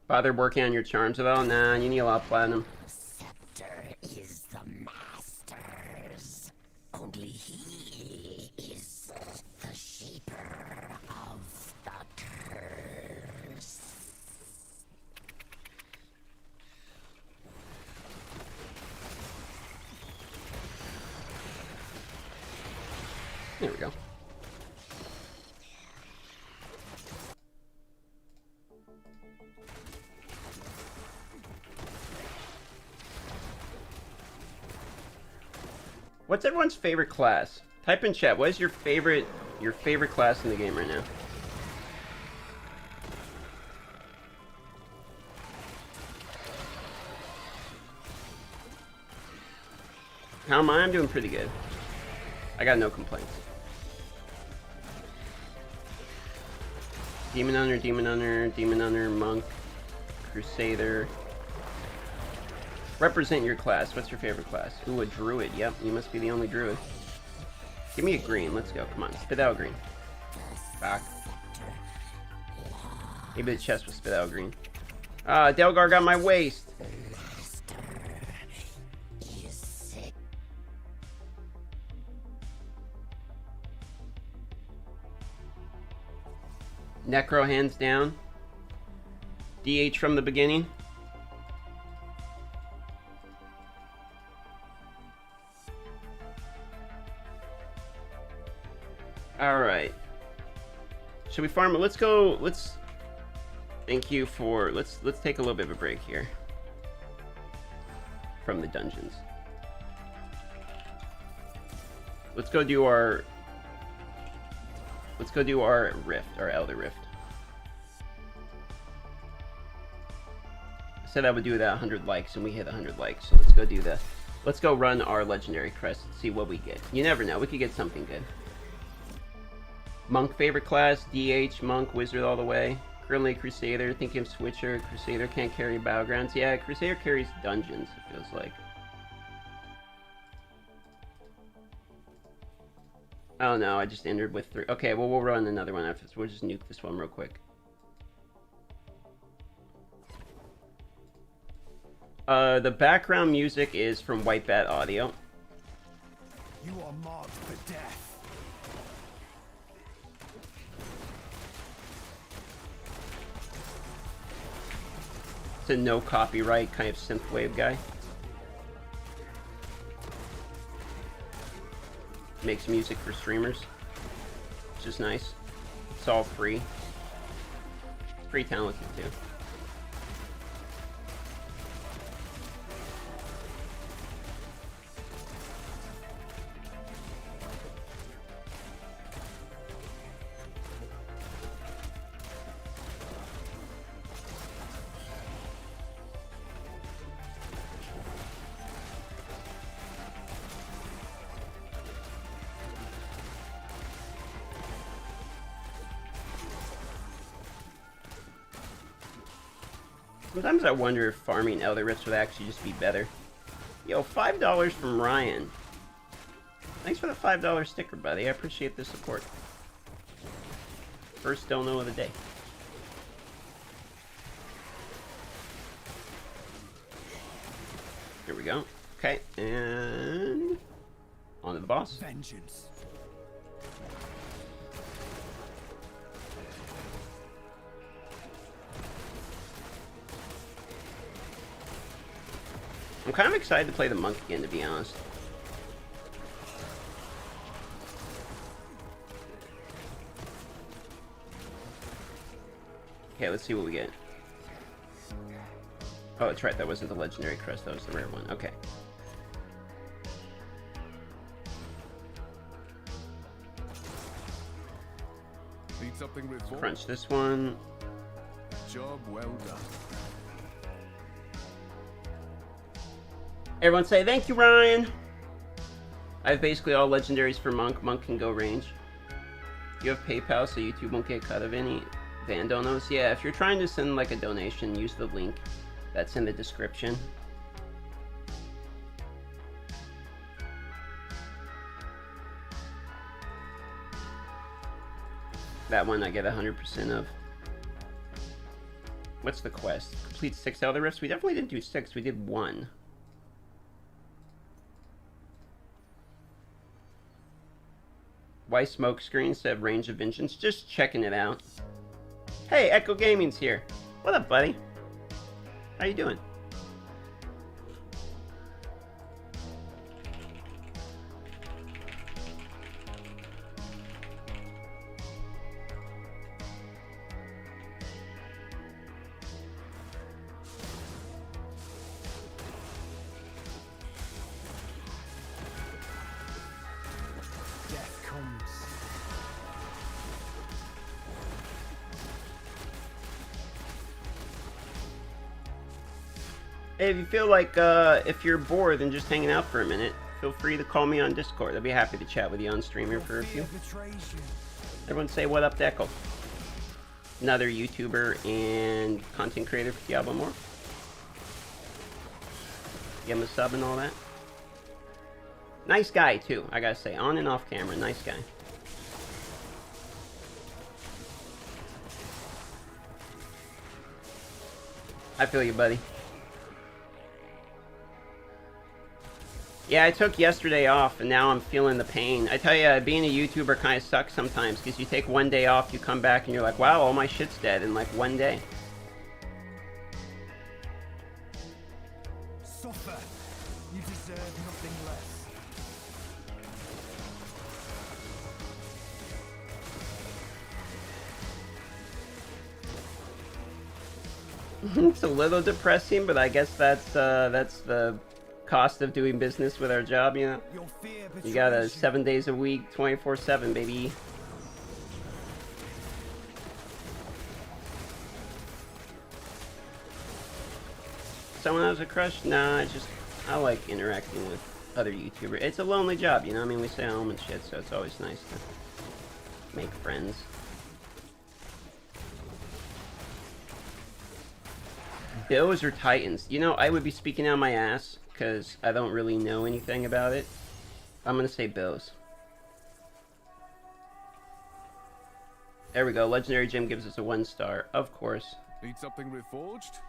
Bother working on your charms at all? Nah, you need a lot of platinum. Scepter is the master's. Only he is the shaper of the curse. There we go. What's everyone's favorite class? Type in chat. What is your favorite class in the game right now? How am I? I'm doing pretty good. I got no complaints. Demon Hunter, Demon Hunter, Demon Hunter, Monk, Crusader. Represent your class. What's your favorite class? Ooh, a Druid. Yep, you must be the only Druid. Give me a green. Let's go. Come on. Spit out green. Back. Maybe the chest will spit out green. Ah, Delgar got my waist. Necro hands down. DH from the beginning. Alright. Should we farm? Let's go. Thank you for. Let's take a little bit of a break here. From the dungeons. Let's go do our rift, our Elder Rift. I said I would do that 100 likes, and we hit 100 likes. So let's go do that. Let's go run our legendary crest and see what we get. You never know. We could get something good. Monk favorite class, DH, Monk, Wizard all the way. Currently Crusader, thinking of Switcher. Crusader can't carry Battlegrounds. Yeah, Crusader carries Dungeons, it feels like. Oh no, I just entered with 3. Okay, well we'll run another one after this. We'll just nuke this one real quick. The background music is from White Bat Audio. You are marked for death. It's a no copyright kind of synthwave guy. Makes music for streamers, which is nice. It's all free. Pretty talented too. Sometimes I wonder if farming Elder Rifts would actually just be better. Yo, $5 from Ryan. Thanks for the $5 sticker, buddy. I appreciate the support. First dono of the day. Here we go. Okay, and on to the boss. Vengeance. I'm kind of excited to play the monk again, to be honest. Okay, let's see what we get. Oh, that's right, that wasn't the legendary crest, that was the rare one. Okay. Need something with Crunch this one. Job well done. Everyone say thank you, Ryan. I have basically all legendaries for Monk. Monk can go range. You have PayPal so YouTube won't get cut of any van donos. Yeah, if you're trying to send like a donation, use the link that's in the description. That one I get 100% of. What's the quest? Complete 6 Elder Rifts? We definitely didn't do 6, we did 1. Why smoke screen instead of range of vengeance? Just checking it out. Hey, Echo Gaming's here. What up, buddy? How you doing? Hey, if you feel like, if you're bored and just hanging out for a minute, feel free to call me on Discord. I'd be happy to chat with you on streamer for a few. Everyone say what up to Echo. Another YouTuber and content creator for Diablo Immortal. Give him a sub and all that. Nice guy, too, I gotta say. On and off camera, nice guy. I feel you, buddy. Yeah, I took yesterday off, and now I'm feeling the pain. I tell you, being a YouTuber kind of sucks sometimes, because you take one day off, you come back, and you're like, wow, all my shit's dead in, like, one day. Suffer. You deserve nothing less. It's a little depressing, but I guess that's the cost of doing business with our job, you know? You got 7 days a week, 24/7, baby. Someone has a crush? Nah, I like interacting with other YouTubers. It's a lonely job, you know? I mean, we stay home and shit, so it's always nice to make friends. Bills or Titans? You know, I would be speaking out of my ass because I don't really know anything about it. I'm going to say Bills. There we go. Legendary Gem gives us a 1-star. Of course. Need something reforged?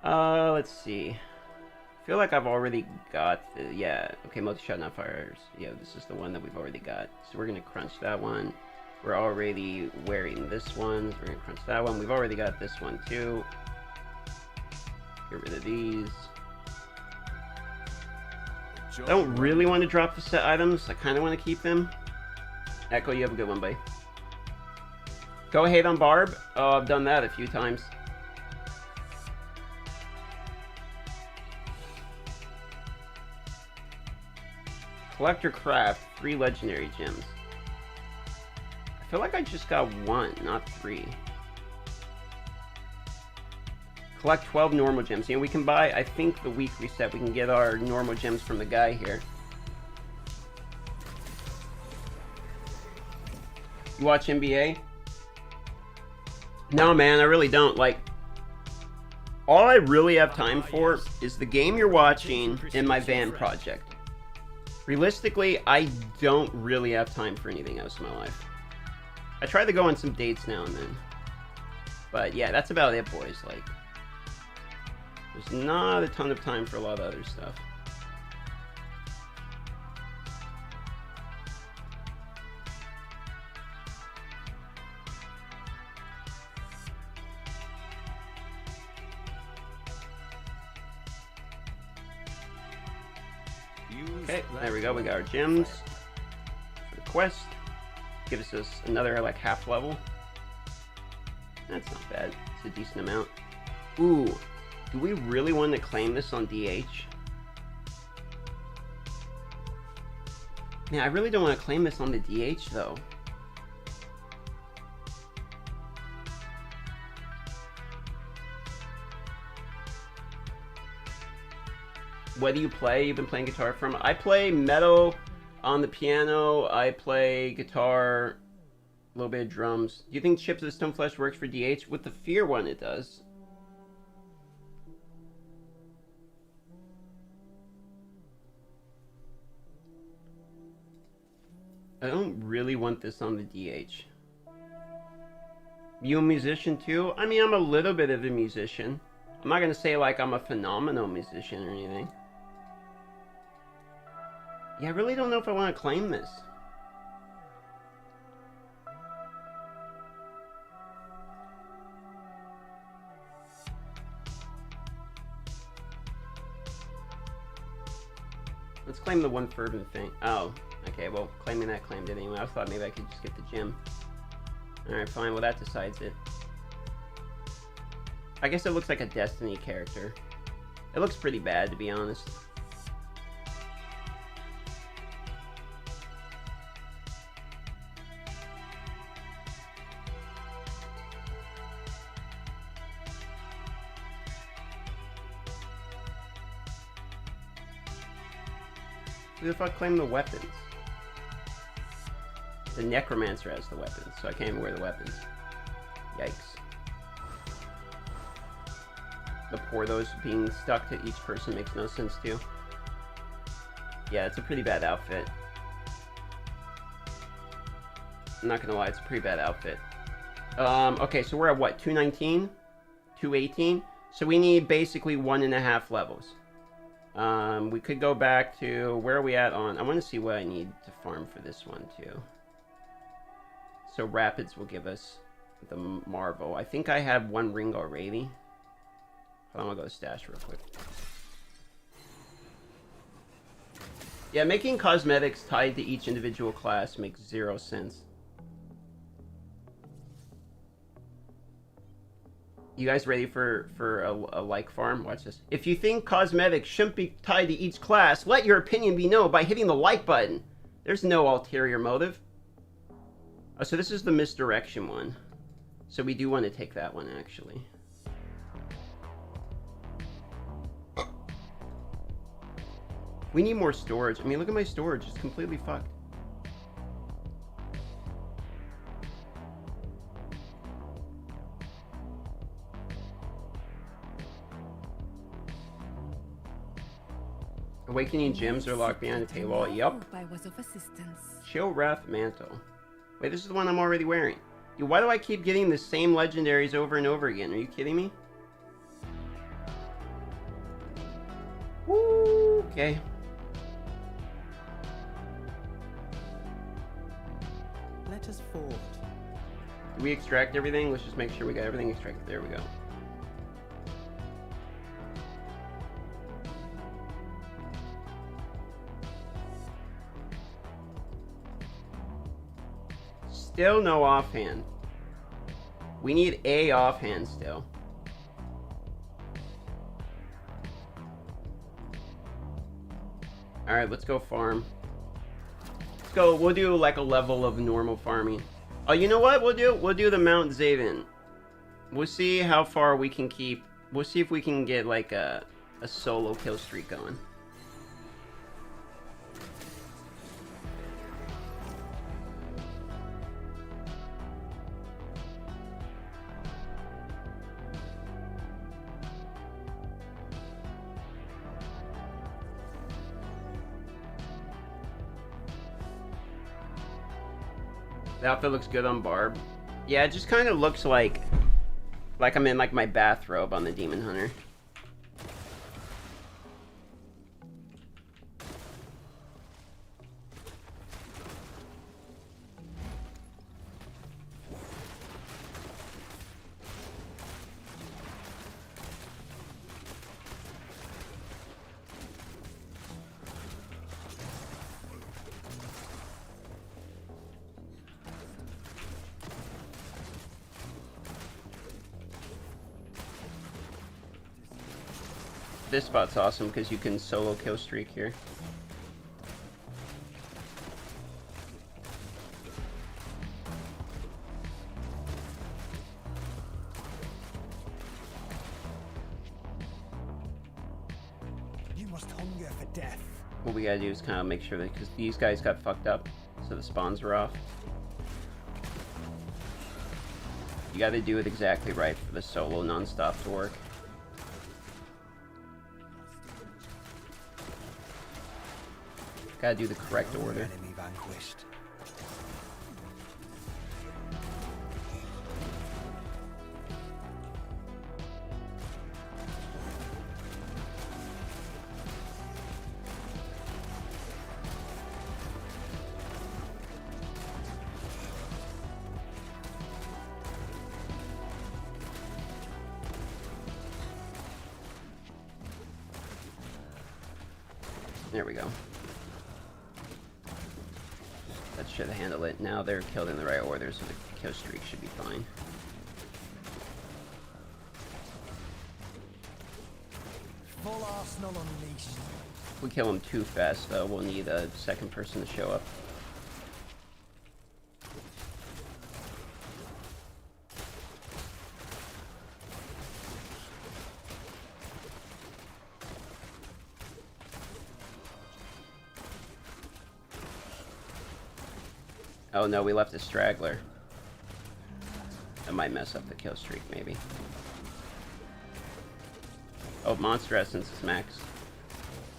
Let's see. I feel like I've already got the... Yeah. Okay, multi-shot, not fires. Yeah, this is the one that we've already got. So we're going to crunch that one. We're already wearing this one. So we're going to crunch that one. We've already got this one, too. Get rid of these. I don't really want to drop the set items. I kind of want to keep them. Echo, you have a good one, buddy. Go ahead on Barb. Oh, I've done that a few times. Collector Craft, 3 legendary gems. I feel like I just got 1, not 3. Collect 12 normal gems. You know, we can buy, I think the week reset, we can get our normal gems from the guy here. You watch NBA? No, man, I really don't. Like, all I really have time for is the game you're watching and my van project. Realistically, I don't really have time for anything else in my life. I try to go on some dates now and then. But yeah, that's about it, boys. Like, there's not a ton of time for a lot of other stuff. Okay, there we go. We got our gems for the quest. Gives us another like half level. That's not bad. It's a decent amount. Ooh, do we really want to claim this on DH? Man, I really don't want to claim this on the DH though. What do you play? You've been playing guitar from? I play metal on the piano. I play guitar, a little bit of drums. Do you think Chips of the Stoneflesh works for DH? With the Fear one, it does. I don't really want this on the DH. You a musician too? I mean, I'm a little bit of a musician. I'm not going to say like I'm a phenomenal musician or anything. Yeah, I really don't know if I want to claim this. Let's claim the one fervent thing. Oh, okay, well, claiming that claimed it anyway. I thought maybe I could just get the gem. Alright, fine, well that decides it. I guess it looks like a Destiny character. It looks pretty bad, to be honest. Who the fuck claimed the weapons? The Necromancer has the weapons, so I can't even wear the weapons. Yikes. The Porthos being stuck to each person makes no sense too. Yeah, it's a pretty bad outfit. I'm not gonna lie, it's a pretty bad outfit. Okay, so we're at what, 219? 218? So we need basically 1.5 levels. We could go back to, where are we at on, I want to see what I need to farm for this one too. So Rapids will give us the Marvel. I think I have 1 ring already. Hold on, I'll go to stash real quick. Yeah, making cosmetics tied to each individual class makes 0 sense. You guys ready for a like farm? Watch this. If you think cosmetics shouldn't be tied to each class, let your opinion be known by hitting the like button. There's no ulterior motive. Oh, so this is the misdirection one. So we do want to take that one, actually. We need more storage. I mean, look at my storage. It's completely fucked. Awakening gems are locked behind a paywall. Yup. I was of assistance. Chill Wrath Mantle. Wait, this is the one I'm already wearing. Dude, why do I keep getting the same legendaries over and over again? Are you kidding me? Woo, okay. Let us forward. Did we extract everything? Let's just make sure we got everything extracted. There we go. Still no offhand. We need a offhand still. Alright, let's go farm. Let's go. We'll do like a level of normal farming. Oh, you know what we'll do? We'll do the Mount Zaven. We'll see how far we can keep. We'll see if we can get like a solo kill streak going. The outfit looks good on Barb. Yeah, it just kind of looks like I'm in like my bathrobe on the Demon Hunter. This spot's awesome because you can solo kill streak here. You must hunger for death. What we gotta do is kind of make sure that, because these guys got fucked up, so the spawns are off. You gotta do it exactly right for the solo non-stop to work. Gotta do the correct order. Enemy vanquished. There we go. That should handle it. Now they're killed in the right order, so the kill streak should be fine. Full arsenal unleashed. If we kill them too fast, though, we'll need a second person to show up. Oh no, we left a straggler. That might mess up the kill streak, maybe. Oh, Monster Essence is maxed.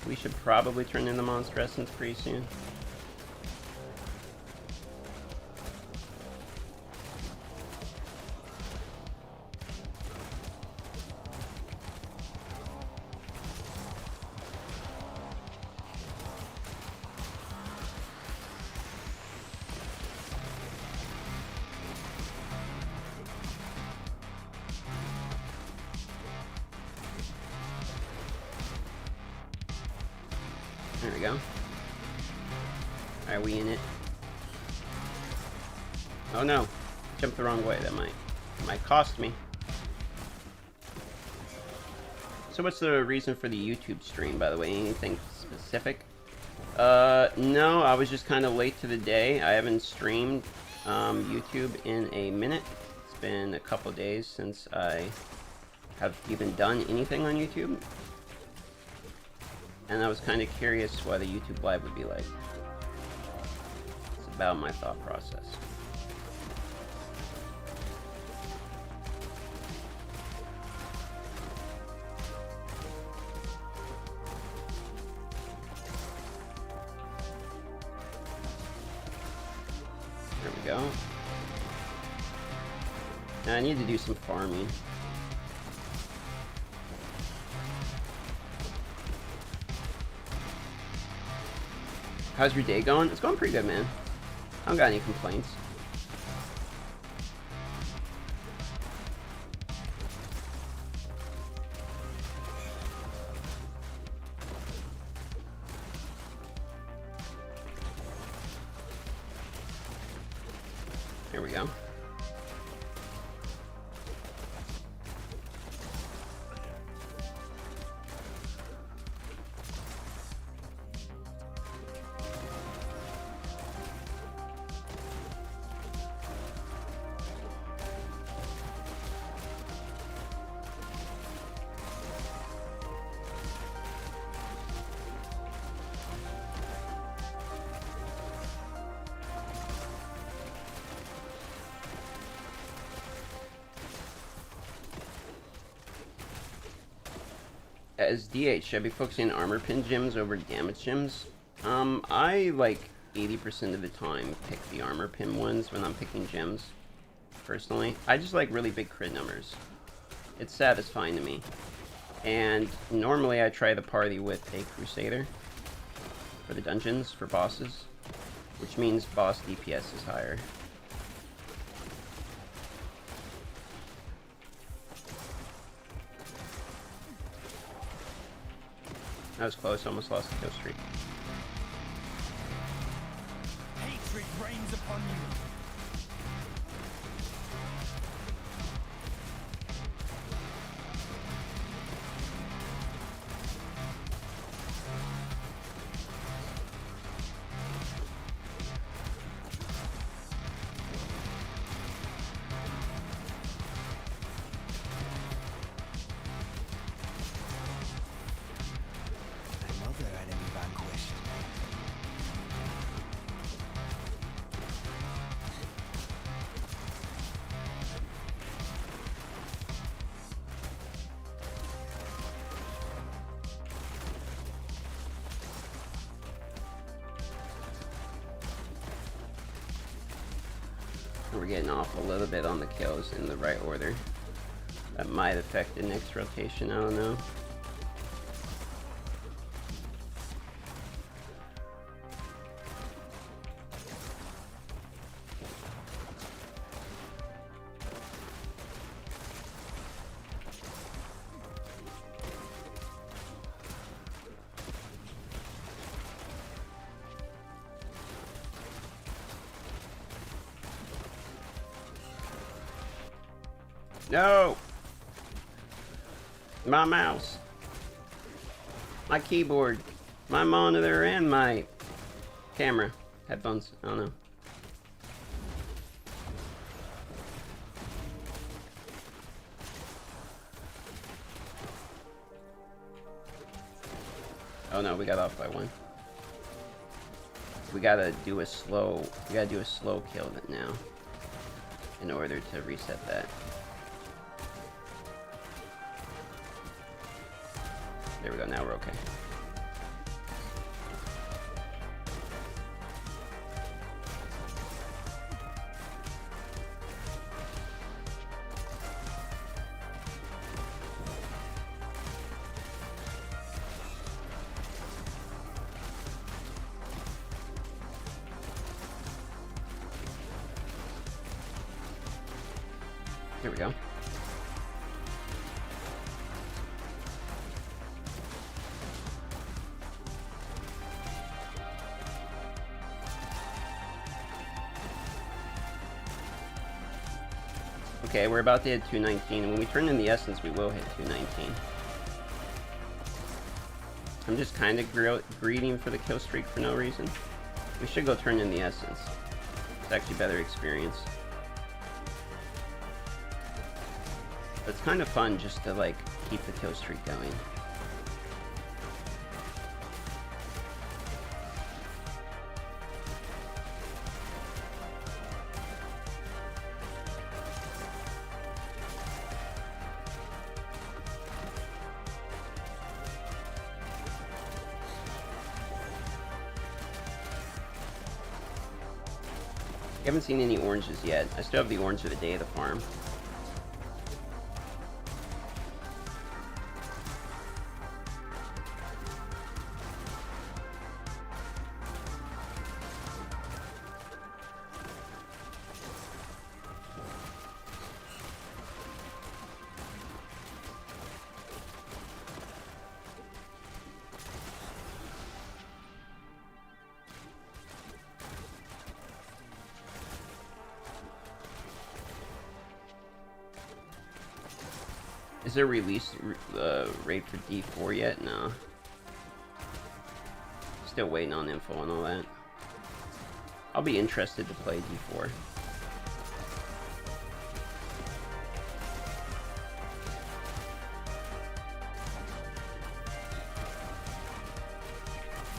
We should probably turn in the Monster Essence pretty soon. There we go. Alright, we in it. Oh no. Jumped the wrong way. That might cost me. So what's the reason for the YouTube stream, by the way? Anything specific? No, I was just kind of late to the day. I haven't streamed YouTube in a minute. It's been a couple days since I have even done anything on YouTube. And I was kind of curious what a YouTube Live would be like. It's about my thought process. go. Now I need to do some farming. How's your day going? It's going pretty good, man. I don't got any complaints. Here we go. As DH, should I be focusing on armor pin gems over damage gems? I like 80% of the time pick the armor pin ones when I'm picking gems. Personally, I just like really big crit numbers. It's satisfying to me. And normally I try the party with a Crusader for the dungeons, for bosses, which means boss DPS is higher. That was close, almost lost the kill streak. Hatred reigns upon you. Another enemy vanquished. We're getting off a little bit on the kills in the right order. That might affect the next rotation, I don't know. No! My mouse. My keyboard. My monitor and my camera. Headphones. I don't know. Oh no, we got off by one. We gotta do a slow kill now in order to reset that. There we go, now we're okay. Here we go. Okay, we're about to hit 219. When we turn in the essence, we will hit 219. I'm just kind of greeting for the kill streak for no reason. We should go turn in the essence. It's actually better experience. But it's kind of fun just to, like, keep the kill streak going. Haven't seen any oranges yet. I still have the orange of the day of the farm. Is there a release rate for D4 yet? No. Still waiting on info and all that. I'll be interested to play D4.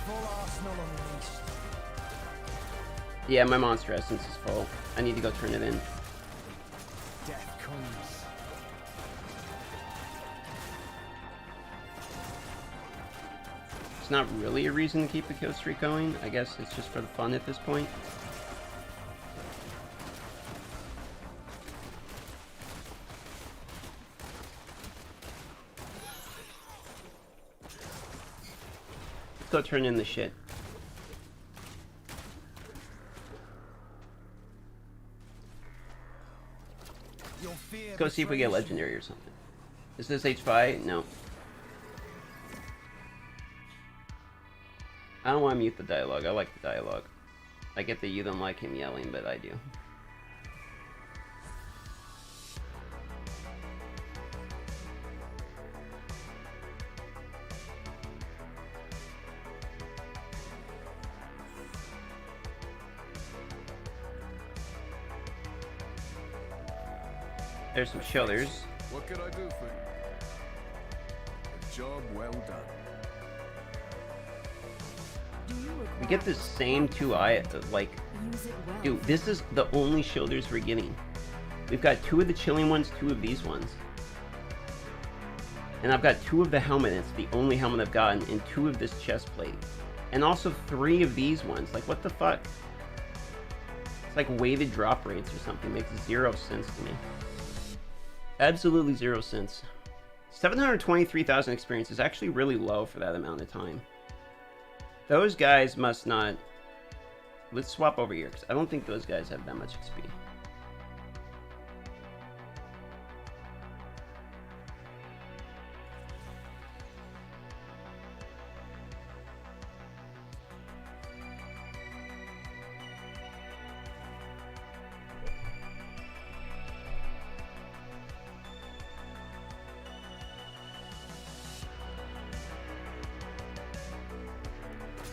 Full arsenal unleashed. Yeah, my monster essence is full. I need to go turn it in. Death comes. It's not really a reason to keep the kill streak going. I guess it's just for the fun at this point. Let's go turn in the shit. Let's go see if we get legendary or something. Is this H5? No. I don't want to mute the dialogue. I like the dialogue. I get that you don't like him yelling, but I do. There's some shoulders. What can I do for you? A job well done. We get the same two like, dude, this is the only shoulders we're getting. We've got two of the chilling ones, two of these ones. And I've got two of the helmet, it's the only helmet I've gotten, and two of this chest plate. And also three of these ones. Like, what the fuck? It's like weighted drop rates or something. Makes 0 sense to me. Absolutely 0 sense. 723,000 experience is actually really low for that amount of time. Those guys must not... Let's swap over here, because I don't think those guys have that much XP.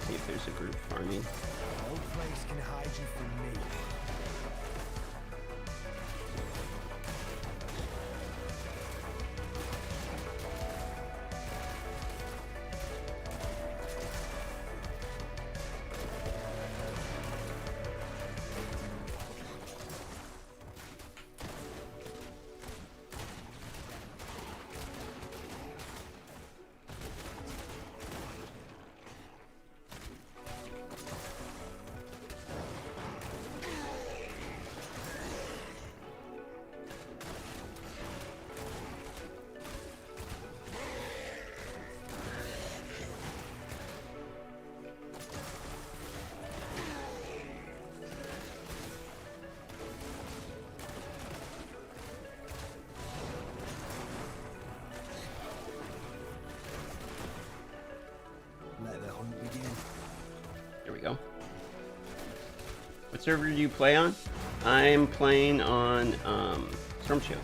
See if there's a group farming. No place can hide you from me. Let the hunt begin. There we go. What server do you play on? I'm playing on Storm Shield.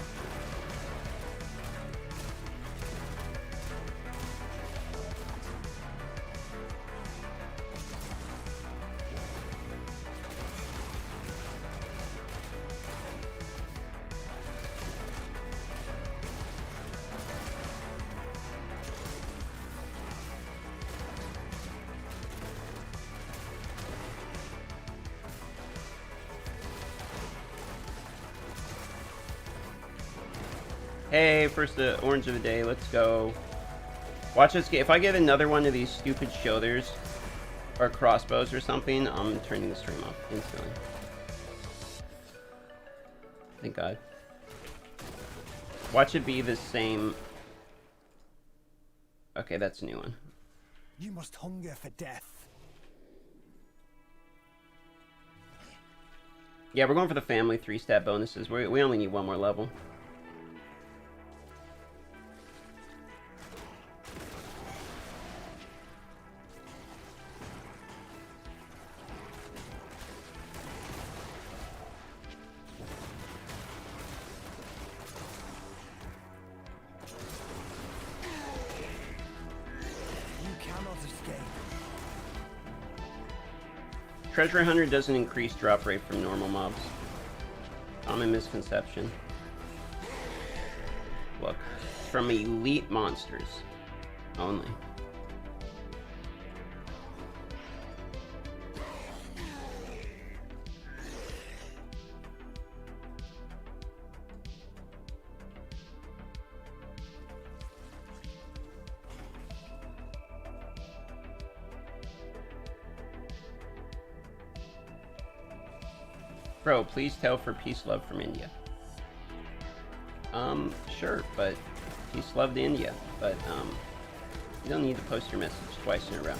Hey, first the orange of the day, let's go. Watch this get. If I get another one of these stupid shoulders or crossbows or something, I'm turning the stream off instantly. Thank God. Watch it be the same. Okay, that's a new one. You must hunger for death. Yeah, we're going for the family 3-stat bonuses. We only need one more level. Treasure Hunter doesn't increase drop rate from normal mobs. Common misconception. Look, it's from elite monsters only. Bro, please tell for peace love from India. Sure, but peace love to India. But, you don't need to post your message twice in a row.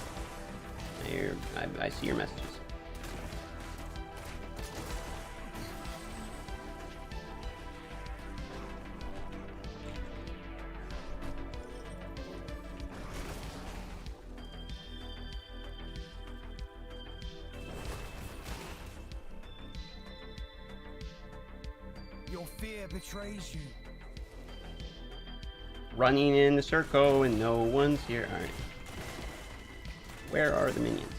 I see your messages. Your fear betrays you. Running in the circle and no one's here. Alright. Where are the minions?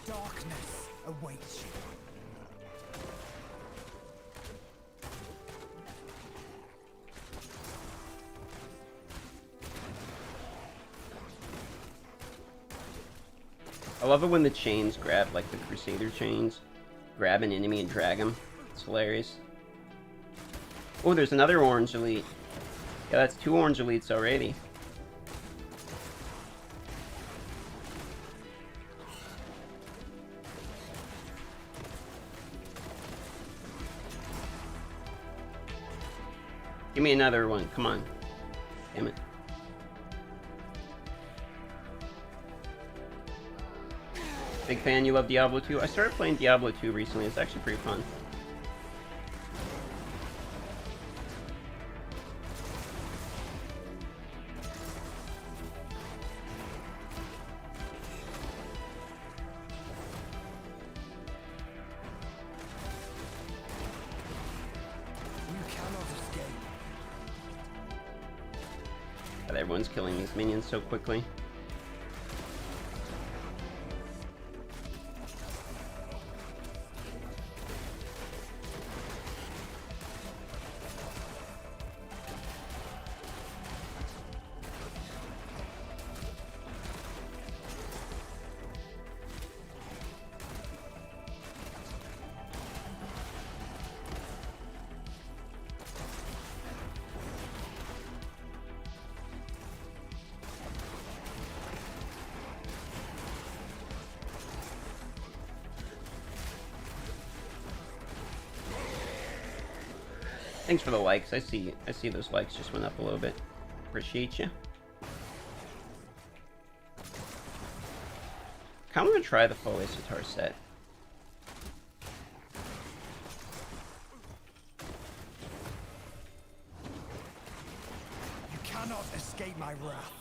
Darkness awaits you. I love it when the chains grab, like the Crusader chains, grab an enemy and drag him. It's hilarious. Oh, there's another orange elite. Yeah, that's 2 orange elites already. Give me another one, come on. Damn it. Big fan, you love Diablo 2? I started playing Diablo 2 recently, it's actually pretty fun. You cannot escape. God, everyone's killing these minions so quickly. Thanks for the likes. I see those likes just went up a little bit. Appreciate you. Kinda wanna try the full Isitar set. You cannot escape my wrath.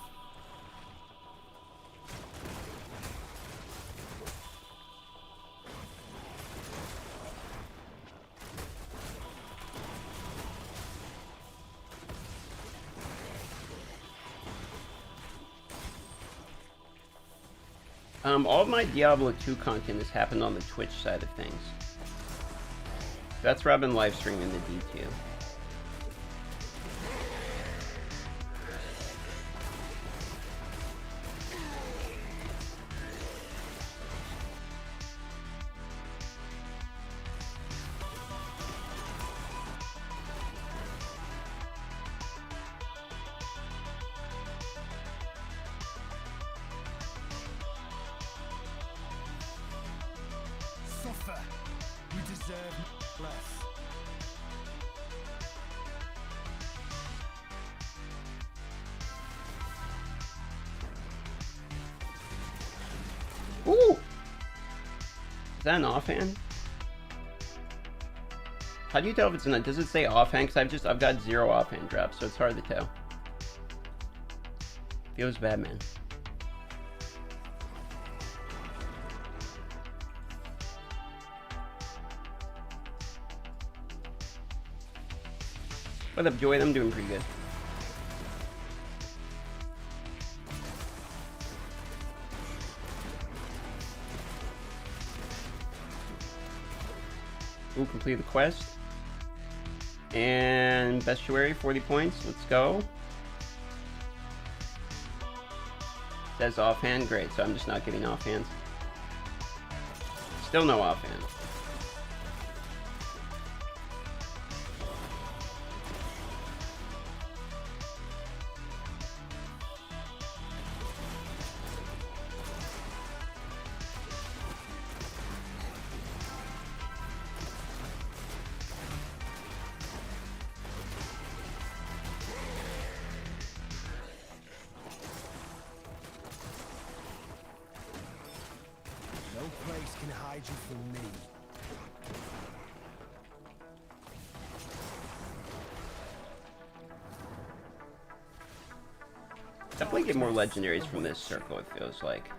All of my Diablo 2 content has happened on the Twitch side of things. That's where I've been live streaming the D2. Suffer. You deserve less. Ooh! Is that an offhand? How do you tell if it's does it say offhand? Because I've got 0 offhand drops, so it's hard to tell. Feels bad, man. What up, Joy? I'm doing pretty good. Ooh, complete the quest. And Bestiary, 40 points. Let's go. Says offhand. Great, so I'm just not getting offhands. Still no offhand. No place can hide you from me. Definitely get more legendaries from this circle, it feels like.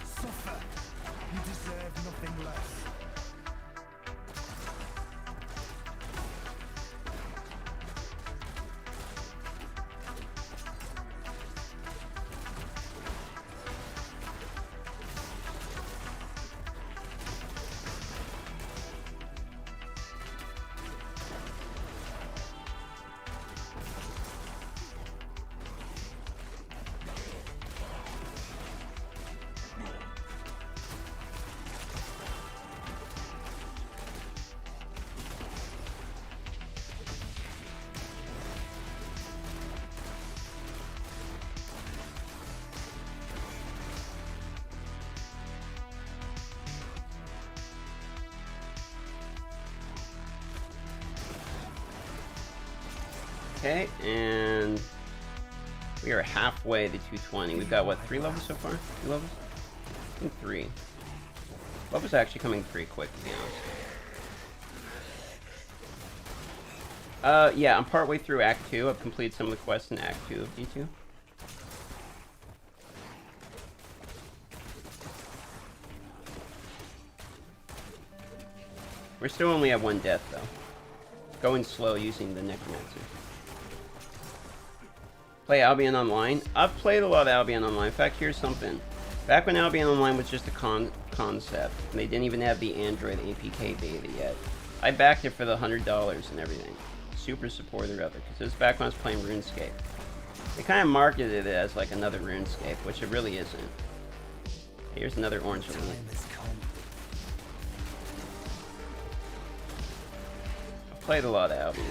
Suffer. You deserve nothing less. Okay, and we are halfway to 220. We've got, what, 3 levels so far? 2 levels? I think 3. Levels actually coming pretty quick, to be honest. Yeah, I'm partway through Act 2. I've completed some of the quests in Act 2 of D2. We're still only at 1 death, though. Going slow using the Necromancer. Play Albion Online? I've played a lot of Albion Online. In fact, here's something. Back when Albion Online was just a concept, and they didn't even have the Android APK beta yet, I backed it for the $100 and everything. Super supporter of it, because it was back when I was playing RuneScape. They kind of marketed it as like another RuneScape, which it really isn't. Here's another orange one. I've played a lot of Albion.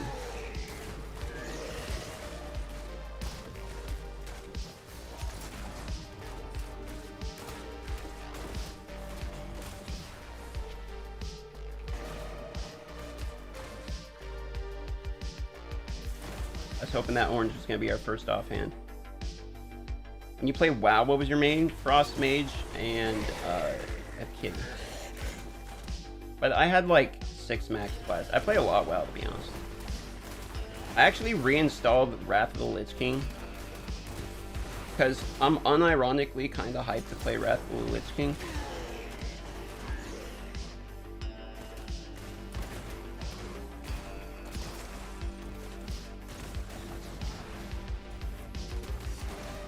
I was hoping that orange was going to be our first offhand. When you play WoW, what was your main? Frost Mage and a Kitty. But I had like 6 max class. I play a lot WoW, to be honest. I actually reinstalled Wrath of the Lich King because I'm unironically kind of hyped to play Wrath of the Lich King.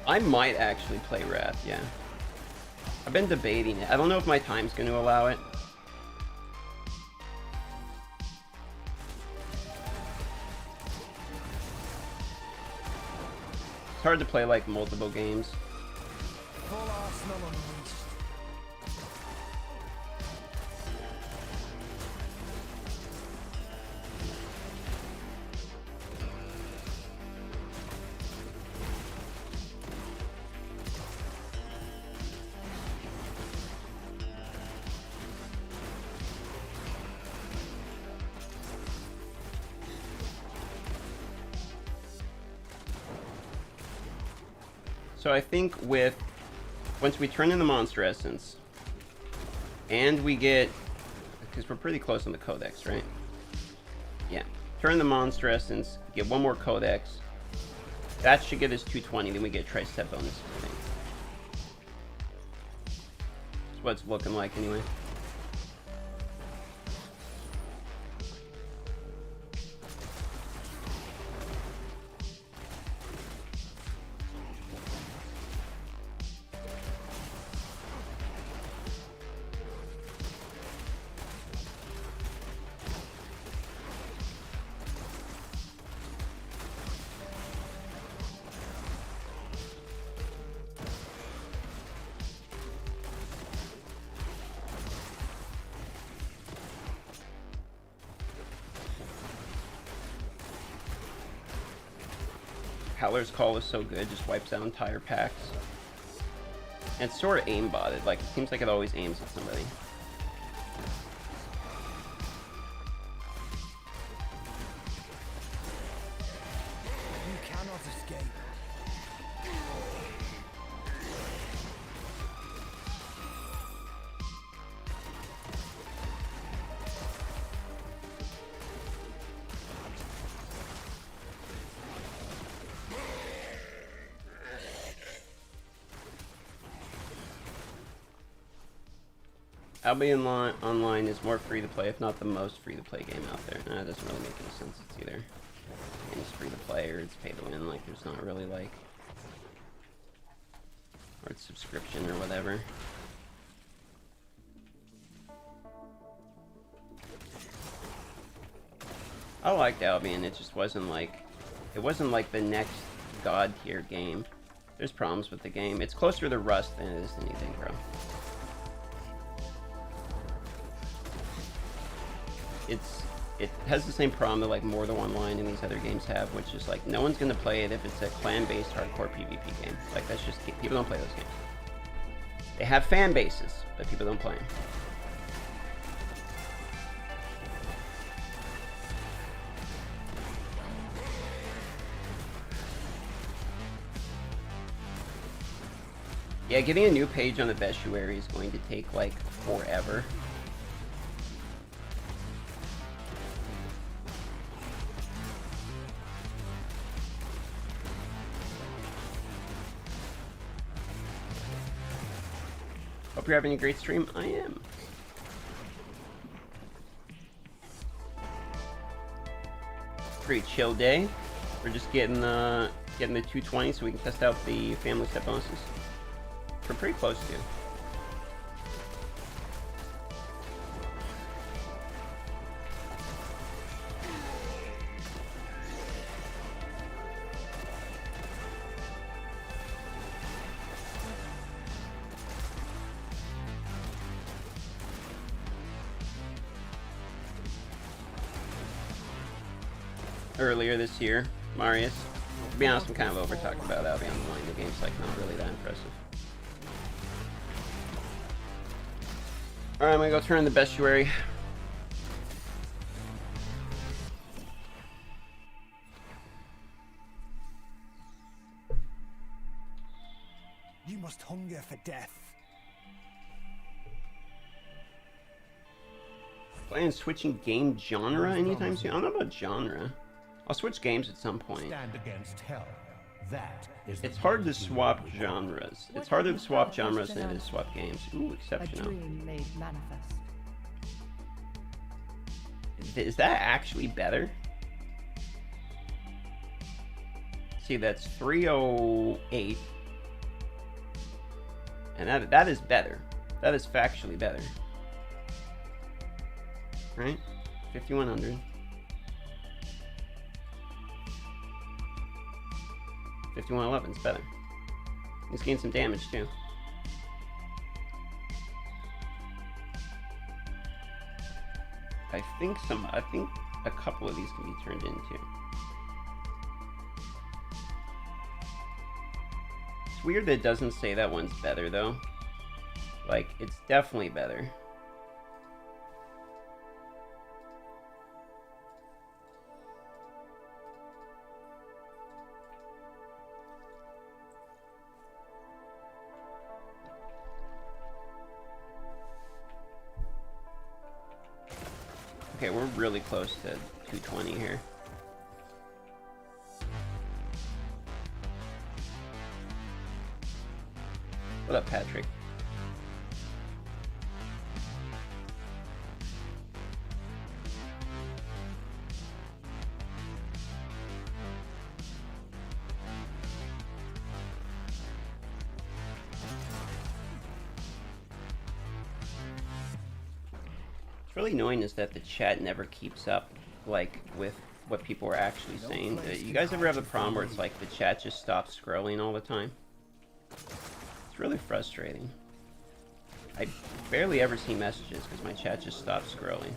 I might actually play Wrath, yeah. I've been debating it. I don't know if my time's going to allow it. It's hard to play like multiple games. Full arsenal unleashed. So I think once we turn in the monster essence, and we get, because we're pretty close on the codex, right? Yeah. Turn the monster essence, get one more codex. That should get us 220, then we get tri-step bonus, I think. That's what it's looking like anyway. Howler's Call is so good, just wipes out entire packs. And it's sort of aimbotted, like, it seems like it always aims at somebody. You cannot escape. Albion Online is more free to play, if not the most free to play game out there. That doesn't really make any sense. It's either it's free to play or it's pay to win. Like, there's not really like, or it's subscription or whatever. I liked Albion. It just wasn't like, it wasn't like the next god tier game. There's problems with the game. It's closer to Rust than it is to anything, bro. It has the same problem that like more than one line and these other games have, which is like no one's gonna play it if it's a clan-based hardcore PvP game. Like, that's just, people don't play those games. They have fan bases, but people don't play them. Yeah, getting a new page on the Bestiary is going to take like forever. Hope you're having a great stream. I am. Pretty chill day. We're just getting the 220 so we can test out the family step bonuses. We're pretty close to. Earlier this year, Marius. To be honest, I'm kind of over talking about Albion Online. The game's like not really that impressive. Alright, I'm gonna go turn in the Bestiary. You must hunger for death. Playing switching game genre anytime soon? I don't know about genre. I'll switch games at some point. Stand against hell. That is It's hard to swap genres. It's harder to swap genres than it is to swap games. Ooh, A exceptional. dream made manifest. Is that actually better? See, that's 308. And that is better. That is factually better. Right? 5100. 5111 is better. He's gained some damage too. I think a couple of these can be turned into. It's weird that it doesn't say that one's better though. Like, it's definitely better. Okay, we're really close to 220 here. What up, Patrick? What's really annoying is that the chat never keeps up, like, with what people are actually saying. You guys ever have a problem where it's like the chat just stops scrolling all the time? It's really frustrating. I barely ever see messages because my chat just stops scrolling.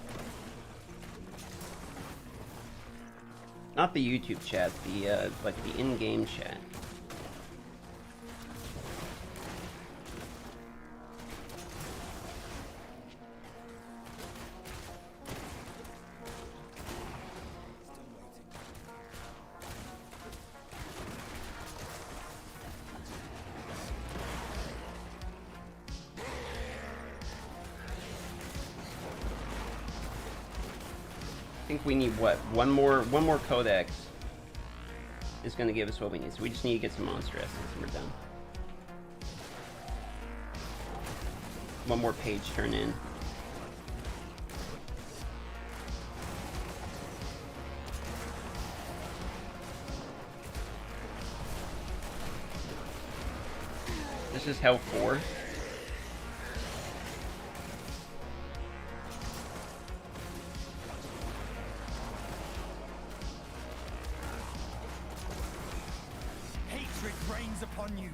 Not the YouTube chat, the like the in-game chat. I think we need what? One more codex is going to give us what we need. So we just need to get some monster essence and we're done. One more page turn in. This is Hell 4. Upon you.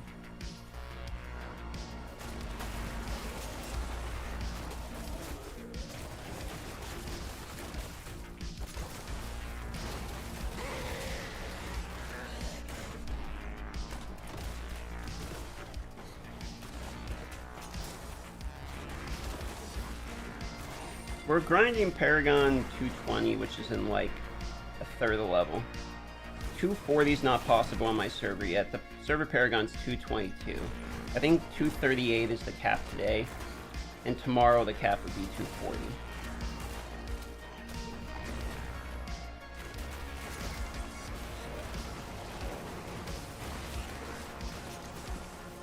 We're grinding Paragon 220, which is in like a third of the level. 240 is not possible on my server yet. The server Paragon's 222. I think 238 is the cap today, and tomorrow the cap would be 240.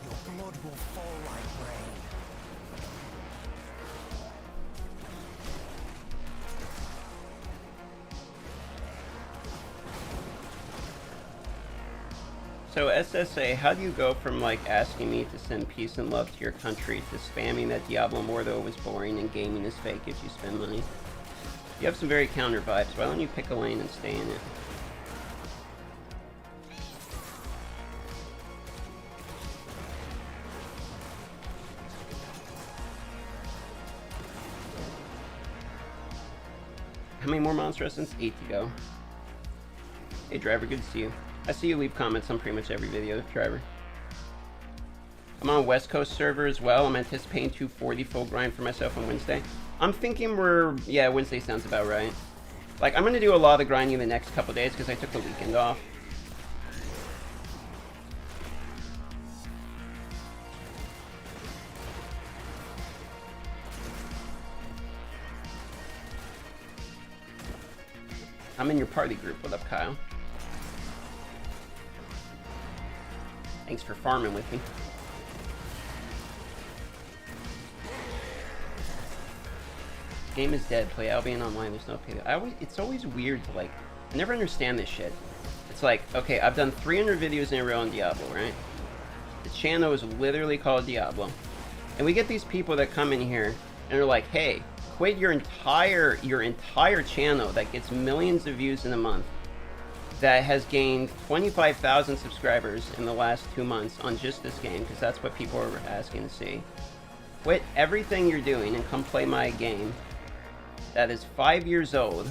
Your blood will fall like rain. So SSA, how do you go from like asking me to send peace and love to your country to spamming that Diablo Immortal was boring and gaming is fake if you spend money? You have some very counter vibes. Why don't you pick a lane and stay in it? How many more monster essence? 8 to go. Hey driver, good to see you. I see you leave comments on pretty much every video, driver. I'm on West Coast server as well. I'm anticipating 240 full grind for myself on Wednesday. I'm thinking yeah, Wednesday sounds about right. Like, I'm going to do a lot of grinding the next couple days because I took the weekend off. I'm in your party group. What up, Kyle? Thanks for farming with me. Game is dead. Play Albion online. There's no pay. It's always weird to like. I never understand this shit. It's like, okay, I've done 300 videos in a row on Diablo, right? The channel is literally called Diablo, and we get these people that come in here and are like, "Hey, quit your entire channel that gets millions of views in a month, that has gained 25,000 subscribers in the last 2 months on just this game," because that's what people are asking to see. Quit everything you're doing and come play my game that is 5 years old.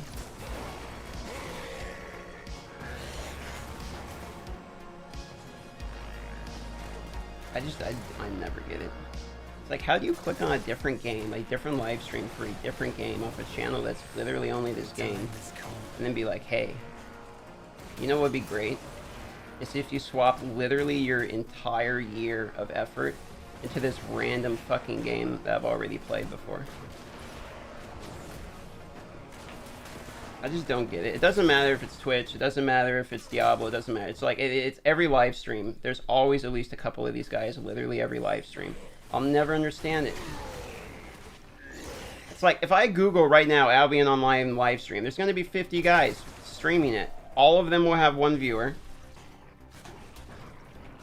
I never get it. It's like, how do you click on a different game, a different live stream for a different game off a channel that's literally only this game, and then be like, hey, you know what would be great? Is if you swap literally your entire year of effort into this random fucking game that I've already played before. I just don't get it. It doesn't matter if it's Twitch. It doesn't matter if it's Diablo. It doesn't matter. It's like, it's every live stream. There's always at least a couple of these guys, literally every live stream. I'll never understand it. It's like, if I Google right now Albion Online live stream, there's going to be 50 guys streaming it. All of them will have one viewer.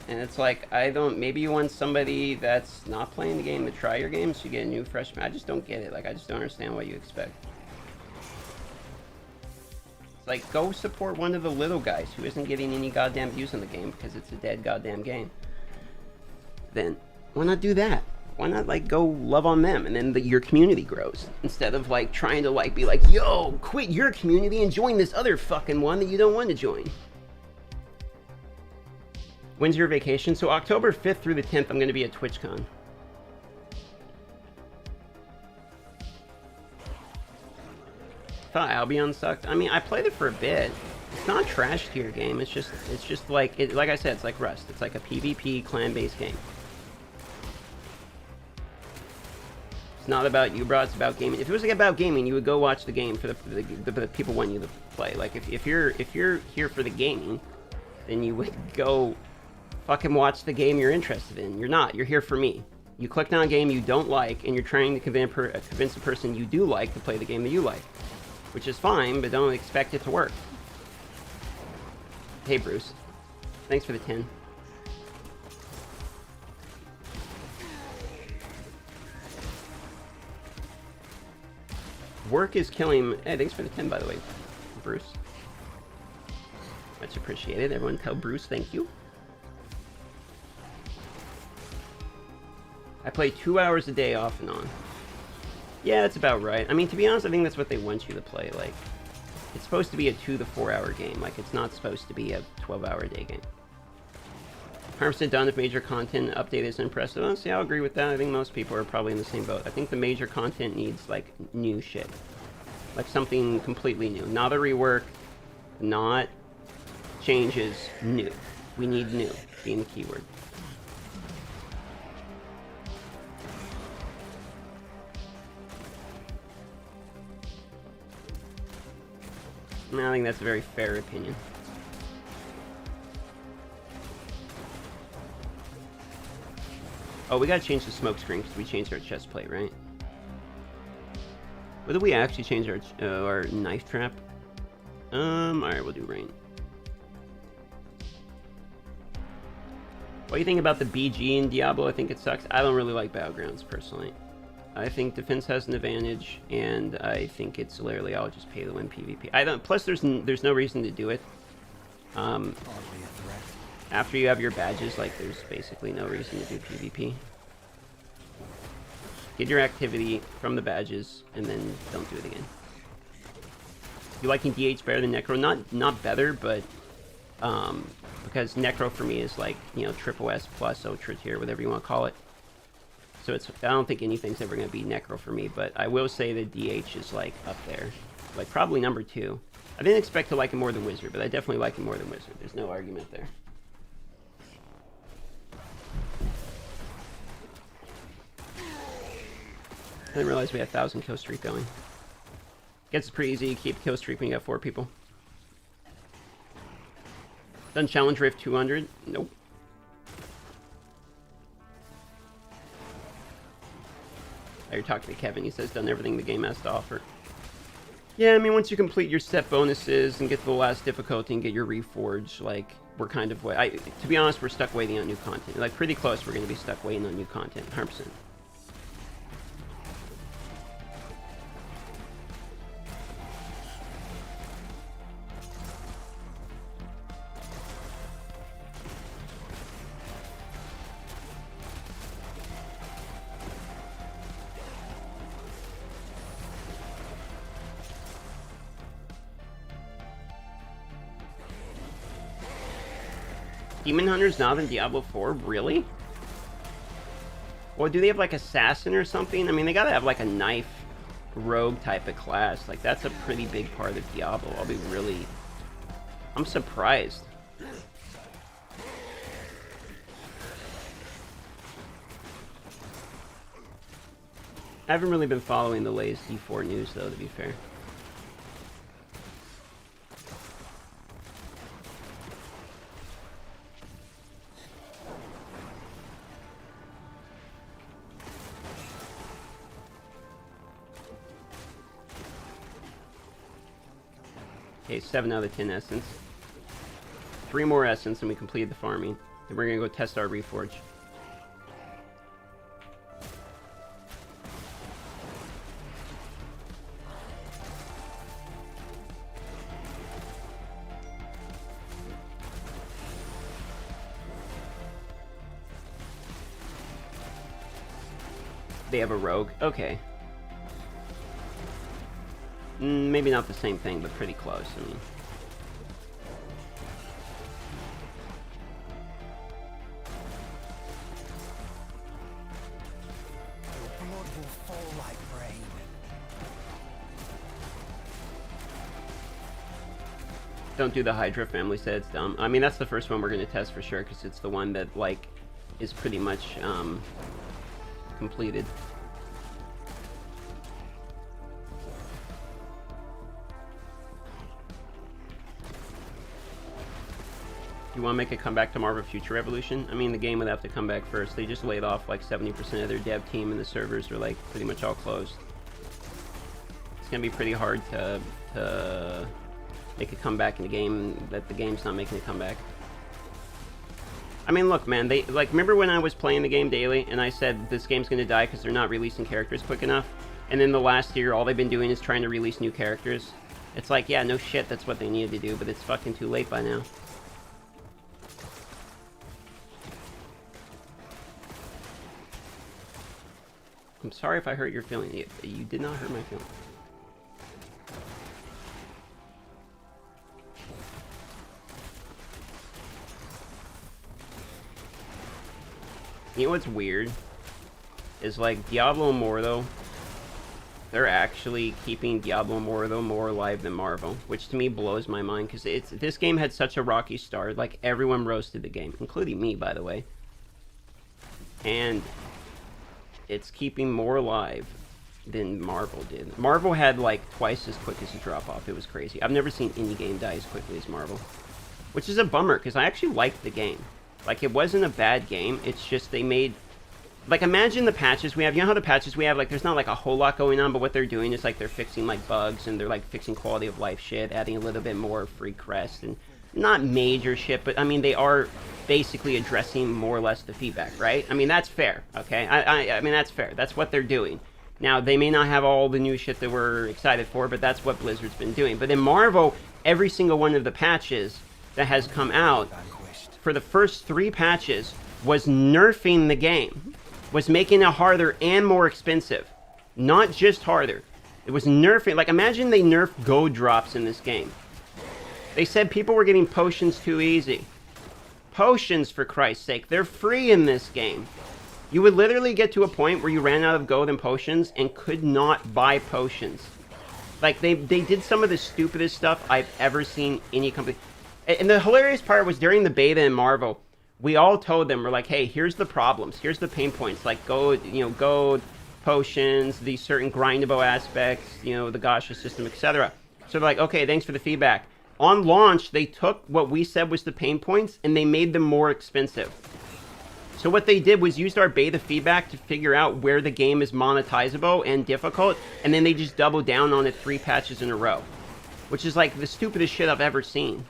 And it's like, maybe you want somebody that's not playing the game to try your game, so you get a new freshman. I just don't get it. Like, I just don't understand what you expect. It's like, go support one of the little guys who isn't getting any goddamn views in the game because it's a dead goddamn game. Then, why not do that? Why not, like, go love on them, and then your community grows, instead of, like, trying to, like, be like, yo, quit your community and join this other fucking one that you don't want to join. When's your vacation? So October 5th through the 10th, I'm going to be at TwitchCon. Thought Albion sucked. I mean, I played it for a bit. It's not a trash tier game. It's just like, like I said, it's like Rust. It's like a PvP clan-based game. It's not about you, bro. It's about gaming. If it was like about gaming, you would go watch the game for the people want you to play. Like if you're here for the gaming, then you would go fucking watch the game you're interested in. You're not. You're here for me. You clicked on a game you don't like, and you're trying to convince the person you do like to play the game that you like, which is fine, but don't expect it to work. Hey, Bruce. Thanks for the 10. Work is killing... Hey, thanks for the 10, by the way, Bruce. Much appreciated. Everyone tell Bruce thank you. I play 2 hours a day off and on. Yeah, that's about right. I mean, to be honest, I think that's what they want you to play. Like, it's supposed to be a 2 to 4 hour game. Like, it's not supposed to be a 12-hour a day game. 100% done if major content update is impressive. Honestly, I'll agree with that. I think most people are probably in the same boat. I think the major content needs, like, new shit. Like, something completely new. Not a rework, not changes, new. We need new, being the keyword. I think that's a very fair opinion. Oh, we gotta change the smoke screen because we changed our chest plate, right? What did we actually change our knife trap? Alright, we'll do rain. What do you think about the BG in Diablo? I think it sucks. I don't really like Battlegrounds, personally. I think defense has an advantage, and I think it's literally all just pay to win PvP. Plus, there's no reason to do it. After you have your badges, like, there's basically no reason to do PvP. Get your activity from the badges, and then don't do it again. You liking DH better than Necro? Not better, but because Necro for me is like, you know, triple S plus Ultra tier, whatever you want to call it. So I don't think anything's ever going to be Necro for me, but I will say that DH is, like, up there. Like, probably number 2. I didn't expect to like him more than Wizard, but I definitely like him more than Wizard. There's no argument there. I didn't realize we had a 1,000 kill streak going. Gets pretty easy to keep kill streak when you got 4 people. Done challenge Rift 200? Nope. Oh, you're talking to Kevin. He says done everything the game has to offer. Yeah, I mean, once you complete your set bonuses and get to the last difficulty and get your Reforge, like, we're kind of... to be honest, we're stuck waiting on new content. Like, pretty close, we're going to be stuck waiting on new content. 100%. Demon Hunters now than Diablo 4? Really? Well, do they have like Assassin or something? I mean, they gotta have like a knife rogue type of class. Like, that's a pretty big part of Diablo. I'm surprised. I haven't really been following the latest D4 news, though, to be fair. Okay, 7 out of 10 essence. 3 more essence and we completed the farming. Then we're gonna go test our Reforge. They have a rogue? Okay. Maybe not the same thing, but pretty close, I mean. Your blood will fall like rain. Don't do the Hydra, family said it's dumb. I mean, that's the first one we're going to test for sure, because it's the one that, like, is pretty much, completed. You want to make a comeback to Marvel Future Revolution? I mean, the game would have to come back first. They just laid off like 70% of their dev team, and the servers are like pretty much all closed. It's gonna be pretty hard to make a comeback in a game that the game's not making a comeback. I mean, look, man, they like, remember when I was playing the game daily and I said this game's gonna die because they're not releasing characters quick enough? And then the last year, all they've been doing is trying to release new characters. It's like, yeah, no shit, that's what they needed to do, but it's fucking too late by now. I'm sorry if I hurt your feeling. You did not hurt my feeling. You know what's weird? Is like Diablo Immortal, they're actually keeping Diablo Immortal more alive than Marvel, which to me blows my mind, because this game had such a rocky start. Like, everyone roasted the game, including me, by the way. And it's keeping more alive than Marvel did. Marvel had like twice as quick as a drop off. It was crazy. I've never seen any game die as quickly as Marvel, which is a bummer because I actually liked the game. Like, it wasn't a bad game. It's just they made, like, imagine the patches we have. You know how the patches we have, like, there's not like a whole lot going on, but what they're doing is like they're fixing like bugs and they're like fixing quality of life shit, adding a little bit more free Crest, and not major shit, but I mean, they are basically addressing more or less the feedback, right? I mean, that's fair, okay? I mean, that's fair. That's what they're doing. Now, they may not have all the new shit that we're excited for, but that's what Blizzard's been doing. But in Marvel, every single one of the patches that has come out, for the first 3 patches, was nerfing the game. Was making it harder and more expensive. Not just harder. It was nerfing. Like, imagine they nerf gold drops in this game. They said people were getting potions too easy. Potions, for Christ's sake. They're free in this game. You would literally get to a point where you ran out of gold and potions and could not buy potions. Like, they did some of the stupidest stuff I've ever seen any company. And the hilarious part was during the beta in Marvel, we all told them, we're like, hey, here's the problems. Here's the pain points. Like, gold, you know, gold, potions, these certain grindable aspects, you know, the gacha system, etc. So they're like, okay, thanks for the feedback. On launch, they took what we said was the pain points and they made them more expensive. So what they did was used our beta feedback to figure out where the game is monetizable and difficult, and then they just doubled down on it 3 patches in a row, which is like the stupidest shit I've ever seen.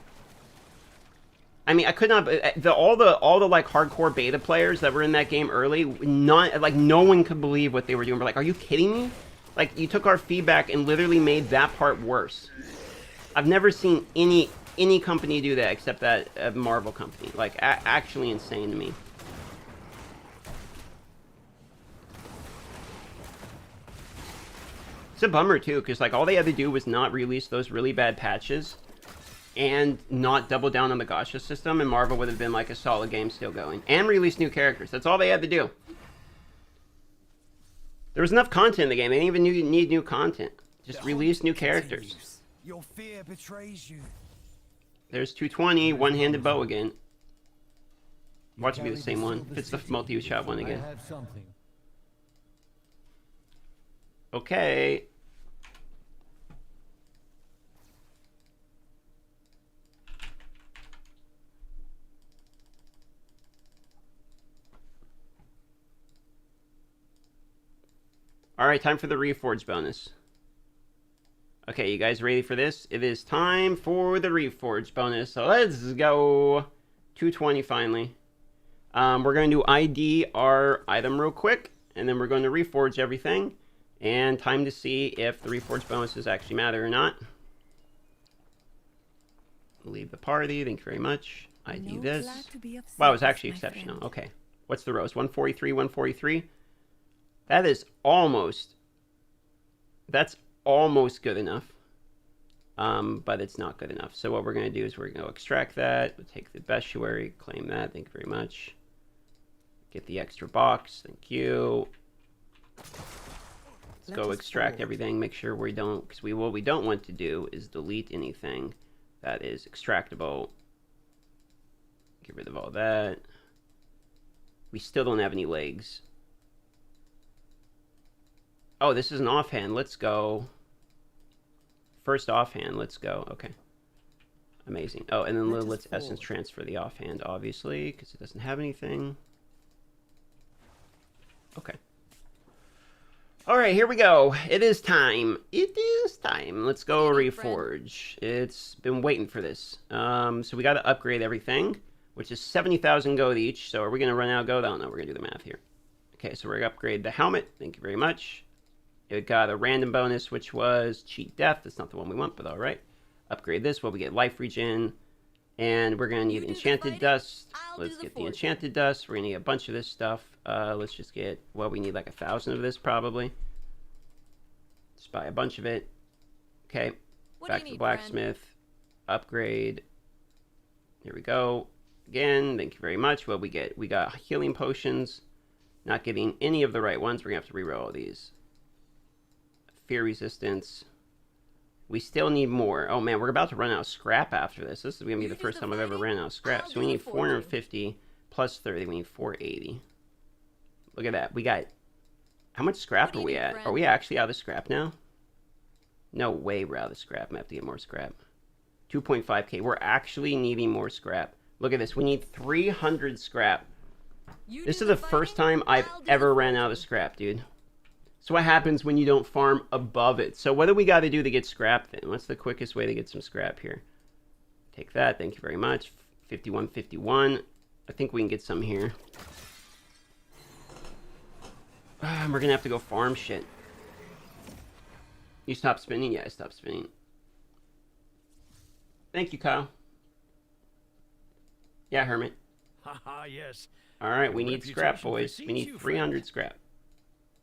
I mean, I could not. All the like hardcore beta players that were in that game early, no one could believe what they were doing. We're like, are you kidding me? Like, you took our feedback and literally made that part worse. I've never seen any company do that except that Marvel company. Like, actually insane to me. It's a bummer too, because like all they had to do was not release those really bad patches, and not double down on the gacha system, and Marvel would have been like a solid game still going. And release new characters. That's all they had to do. There was enough content in the game. They didn't even need new content. Just release new characters. Your fear betrays you. There's 220, one-handed bow again. Watch it be the same one. If it's the multi-use shot one again. I have something. Okay. Alright, time for the Reforge bonus. Okay, you guys ready for this? It is time for the Reforge bonus. So let's go. 220 finally. We're going to do ID our item real quick, and then we're going to Reforge everything. And time to see if the Reforge bonuses actually matter or not. Leave the party, thank you very much. ID this. Wow, it's actually exceptional. Okay. What's the rose? 143, 143. That is almost... That's almost good enough. But it's not good enough. So what we're going to do is we're going to extract that. We'll take the Bestiary, claim that. Thank you very much. Get the extra box. Thank you. Let's go extract everything. Make sure we don't... Because what we don't want to do is delete anything that is extractable. Get rid of all that. We still don't have any legs. Oh, this is an offhand. Let's go. First offhand. Let's go. Okay. Amazing. Oh, and then let's essence transfer the offhand, obviously, because it doesn't have anything. Okay. All right, here we go. It is time. It is time. Let's go Reforge. It's been waiting for this. So we got to upgrade everything, which is 70,000 gold each. So are we going to run out of gold? I don't know. We're going to do the math here. Okay, so we're going to upgrade the helmet. Thank you very much. It got a random bonus, which was cheat death. That's not the one we want, but all right. Upgrade this. Well, we get life regen. And we're going to need enchanted dust. Let's get the enchanted dust. We're going to need a bunch of this stuff. Let's just get, well, we need like 1,000 of this probably. Just buy a bunch of it. Okay. Back to the blacksmith. Upgrade. Here we go. Again, thank you very much. Well, we got healing potions. Not getting any of the right ones. We're going to have to reroll all these. Fear resistance. We still need more. Oh man, we're about to run out of scrap after this. This is going to be the first time I've ever ran out of scrap. So we need 450 plus 30. We need 480. Look at that. We got... How much scrap are we at? Are we actually out of scrap now? No way we're out of scrap. I'm going to have to get more scrap. 2.5k. We're actually needing more scrap. Look at this. We need 300 scrap. This is the first time I've ever ran out of scrap, dude. So what happens when you don't farm above it? So what do we got to do to get scrap then? What's the quickest way to get some scrap here? Take that. Thank you very much. 5151. I think we can get some here. We're going to have to go farm shit. You stop spinning? Yeah, I stopped spinning. Thank you, Kyle. Yeah, Hermit. Haha, yes. Alright, we need scrap, boys. We need 300 scrap.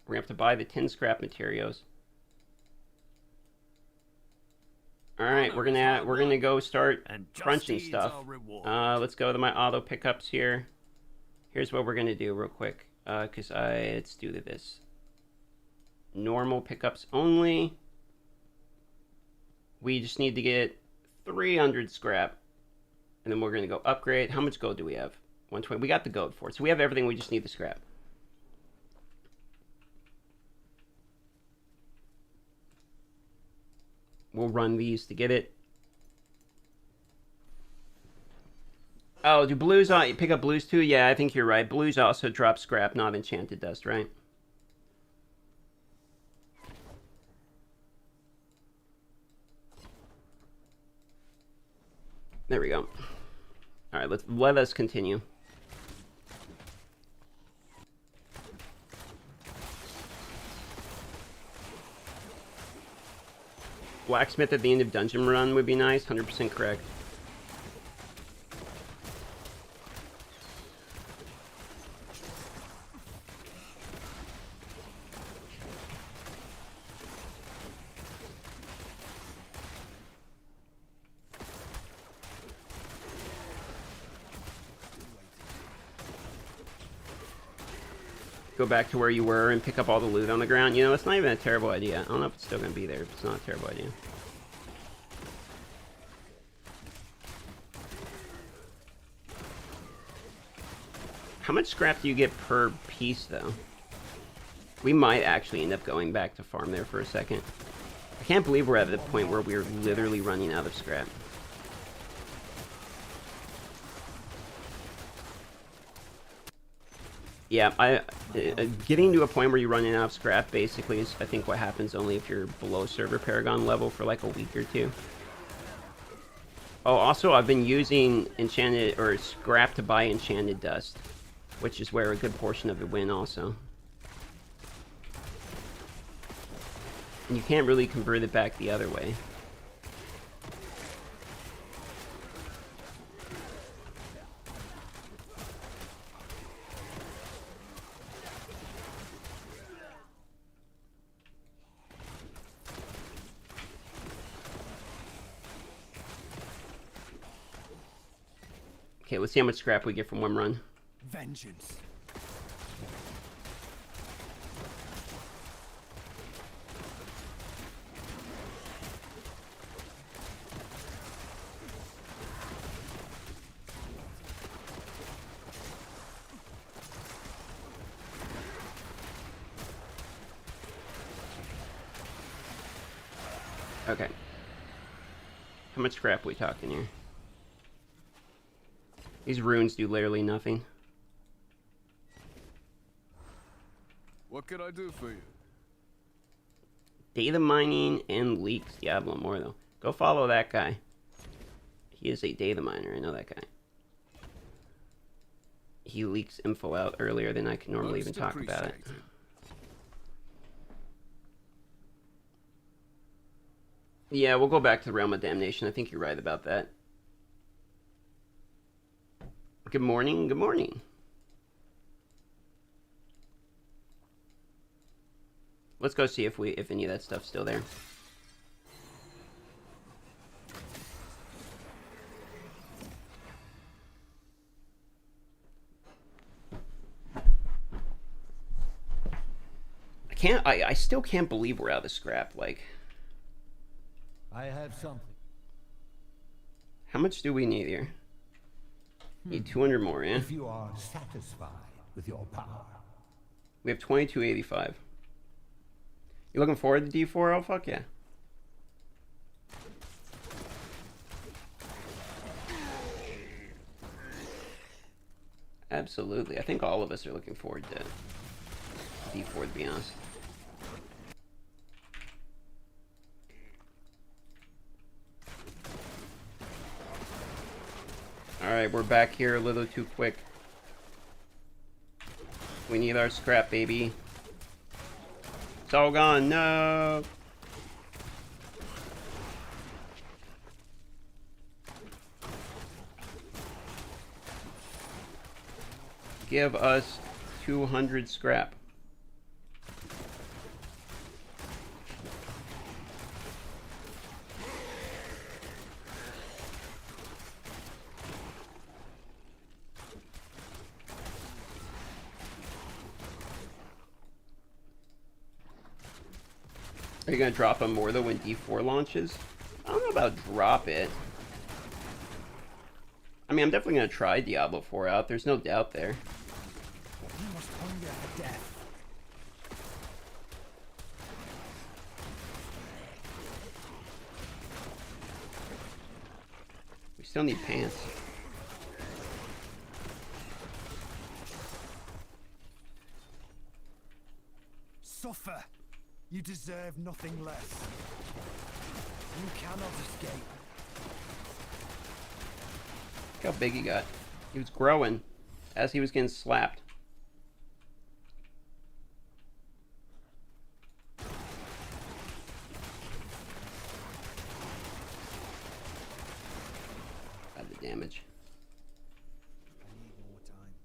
We're going to have to buy the 10 scrap materials. Alright, we're gonna go start crunching stuff. Let's go to my auto pickups here. Here's what we're going to do real quick. Let's do this. Normal pickups only. We just need to get 300 scrap. And then we're going to go upgrade. How much gold do we have? 120. We got the gold for it. So we have everything. We just need the scrap. We'll run these to get it. Oh, do blues pick up blues too? Yeah, I think you're right. Blues also drop scrap, not enchanted dust, right? There we go. All right, let us continue. Blacksmith at the end of dungeon run would be nice. 100% correct. go back to where you were and pick up all the loot on the ground. You know, it's not even a terrible idea. I don't know if it's still going to be there, but it's not a terrible idea. How much scrap do you get per piece, though? We might actually end up going back to farm there for a second. I can't believe we're at the point where we're literally running out of scrap. Yeah, getting to a point where you're running out of scrap basically is, I think, what happens only if you're below server paragon level for like a week or two. Oh, also, I've been using enchanted or scrap to buy enchanted dust, which is where a good portion of it went also. And you can't really convert it back the other way. Okay, let's see how much scrap we get from one run. Vengeance. Okay. How much scrap are we talking here? These runes do literally nothing. What can I do for you? Data mining and leaks Diablo Immortal. Go follow that guy. He is a data miner, I know that guy. He leaks info out earlier than I can normally even talk about it. Yeah, we'll go back to the Realm of Damnation. I think you're right about that. Good morning, good morning. Let's go see if any of that stuff's still there. I still can't believe we're out of scrap, like. I have something. How much do we need here? Need 200 more, yeah? If you are satisfied with your power. We have 2285. You looking forward to D4? Oh, fuck yeah. Absolutely. I think all of us are looking forward to D4, to be honest. Alright, we're back here a little too quick. We need our scrap, baby. It's all gone, no! Give us 200 scrap. Are you going to drop them more, though, when D4 launches? I don't know about drop it. I mean, I'm definitely going to try Diablo 4 out. There's no doubt there. You must hunger for death. We still need pants. Suffer. You deserve nothing less. You cannot escape. Look how big he got. He was growing as he was getting slapped. Got the damage. I need more time.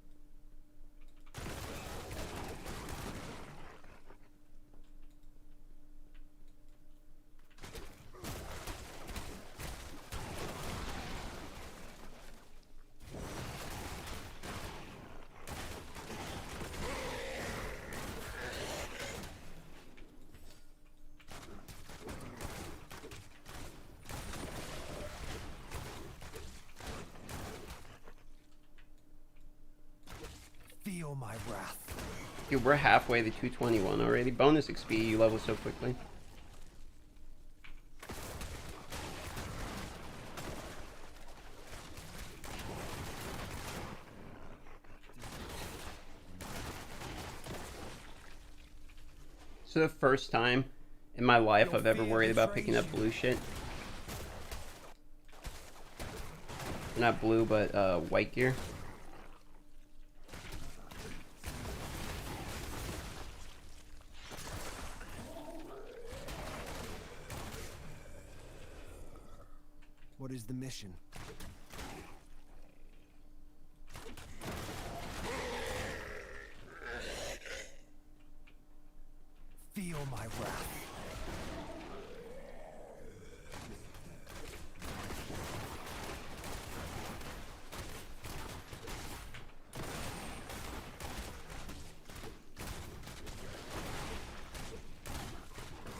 wrath. Dude, we're halfway to 221 already. Bonus XP, you level so quickly. So the first time in my life I've ever worried about picking up blue shit. Not blue, but white gear. What is the mission? Feel my wrath.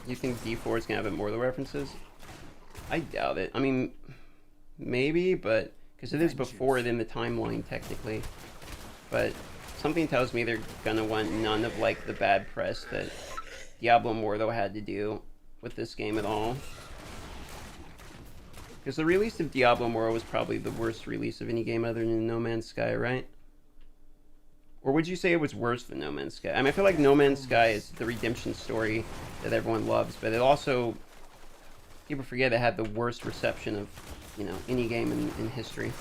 You think D4 is gonna have more of the references? I doubt it. I mean, maybe, but because it is before it in the timeline technically. But something tells me they're gonna want none of like the bad press that Diablo Immortal had to do with this game at all. Because the release of Diablo Immortal was probably the worst release of any game other than No Man's Sky, right? Or would you say it was worse than No Man's Sky? I mean, I feel like No Man's Sky is the redemption story that everyone loves, but it also, people forget, it had the worst reception of, you know, any game in history.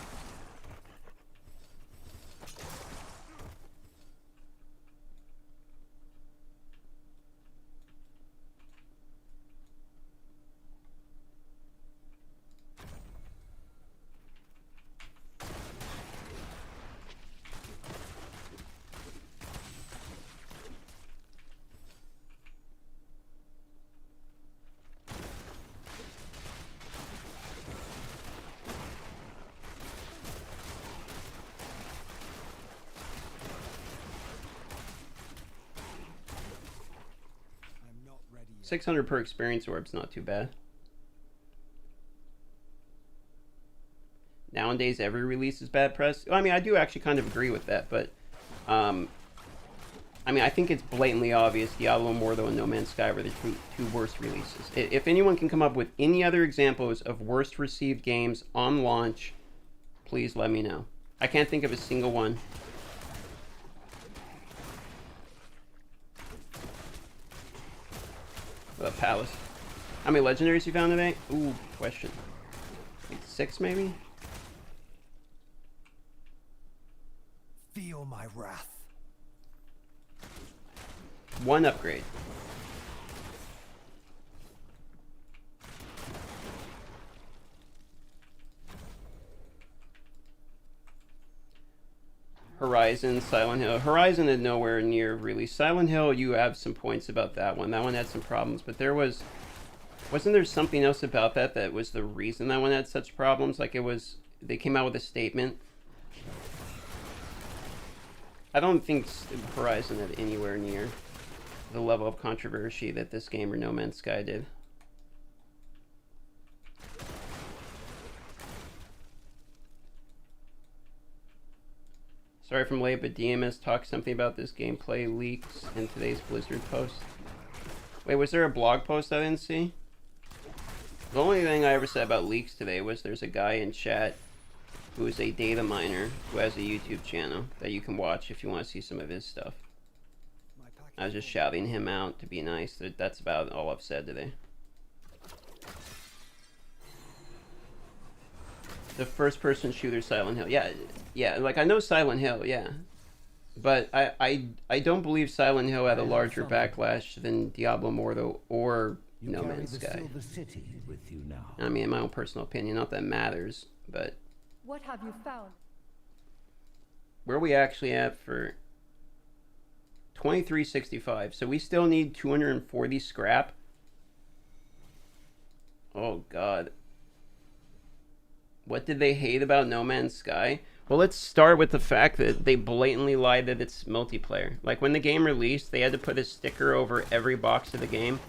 I'm not ready yet. 600 per experience orb's not too bad. Nowadays, every release is bad press. I mean, I do actually kind of agree with that, but I mean, I think it's blatantly obvious Diablo Immortal and No Man's Sky were the two worst releases. If anyone can come up with any other examples of worst received games on launch, please let me know. I can't think of a single one. The Palace. How many legendaries you found today? Ooh, question. Like 6 maybe? Feel my wrath. 1 upgrade. Horizon, Silent Hill. Horizon is nowhere near release. Silent Hill, you have some points about that one. That one had some problems, but there wasn't there something else about that was the reason that one had such problems? Like they came out with a statement. I don't think Horizon had anywhere near the level of controversy that this game or No Man's Sky did. Sorry if I'm late, but DMS talked something about this gameplay leaks in today's Blizzard post. Wait, was there a blog post I didn't see? The only thing I ever said about leaks today was there's a guy in chat who is a data miner who has a YouTube channel that you can watch if you want to see some of his stuff. I was just shouting him out to be nice. That's about all I've said today. The first-person shooter Silent Hill. Yeah, like I know Silent Hill, yeah. But I don't believe Silent Hill had a larger backlash than Diablo Immortal or No Man's Sky. City with you now. I mean, in my own personal opinion, not that it matters, but... What have you found? Where are we actually at for 2365? So we still need 240 scrap. Oh god. What did they hate about No Man's Sky? Well, let's start with the fact that they blatantly lied that it's multiplayer. Like when the game released, they had to put a sticker over every box of the game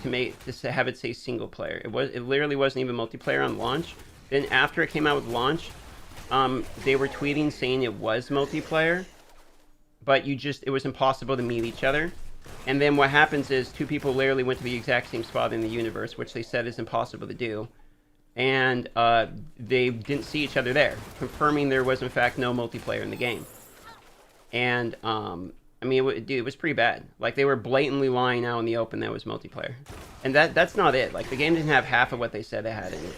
to have it say single player. It literally wasn't even multiplayer on launch. Then after it came out with launch, they were tweeting saying it was multiplayer, but it was impossible to meet each other. And then what happens is two people literally went to the exact same spot in the universe, which they said is impossible to do. And they didn't see each other there, confirming there was in fact no multiplayer in the game. And I mean, it was pretty bad. Like, they were blatantly lying out in the open that it was multiplayer. And that's not it. Like, the game didn't have half of what they said it had in it.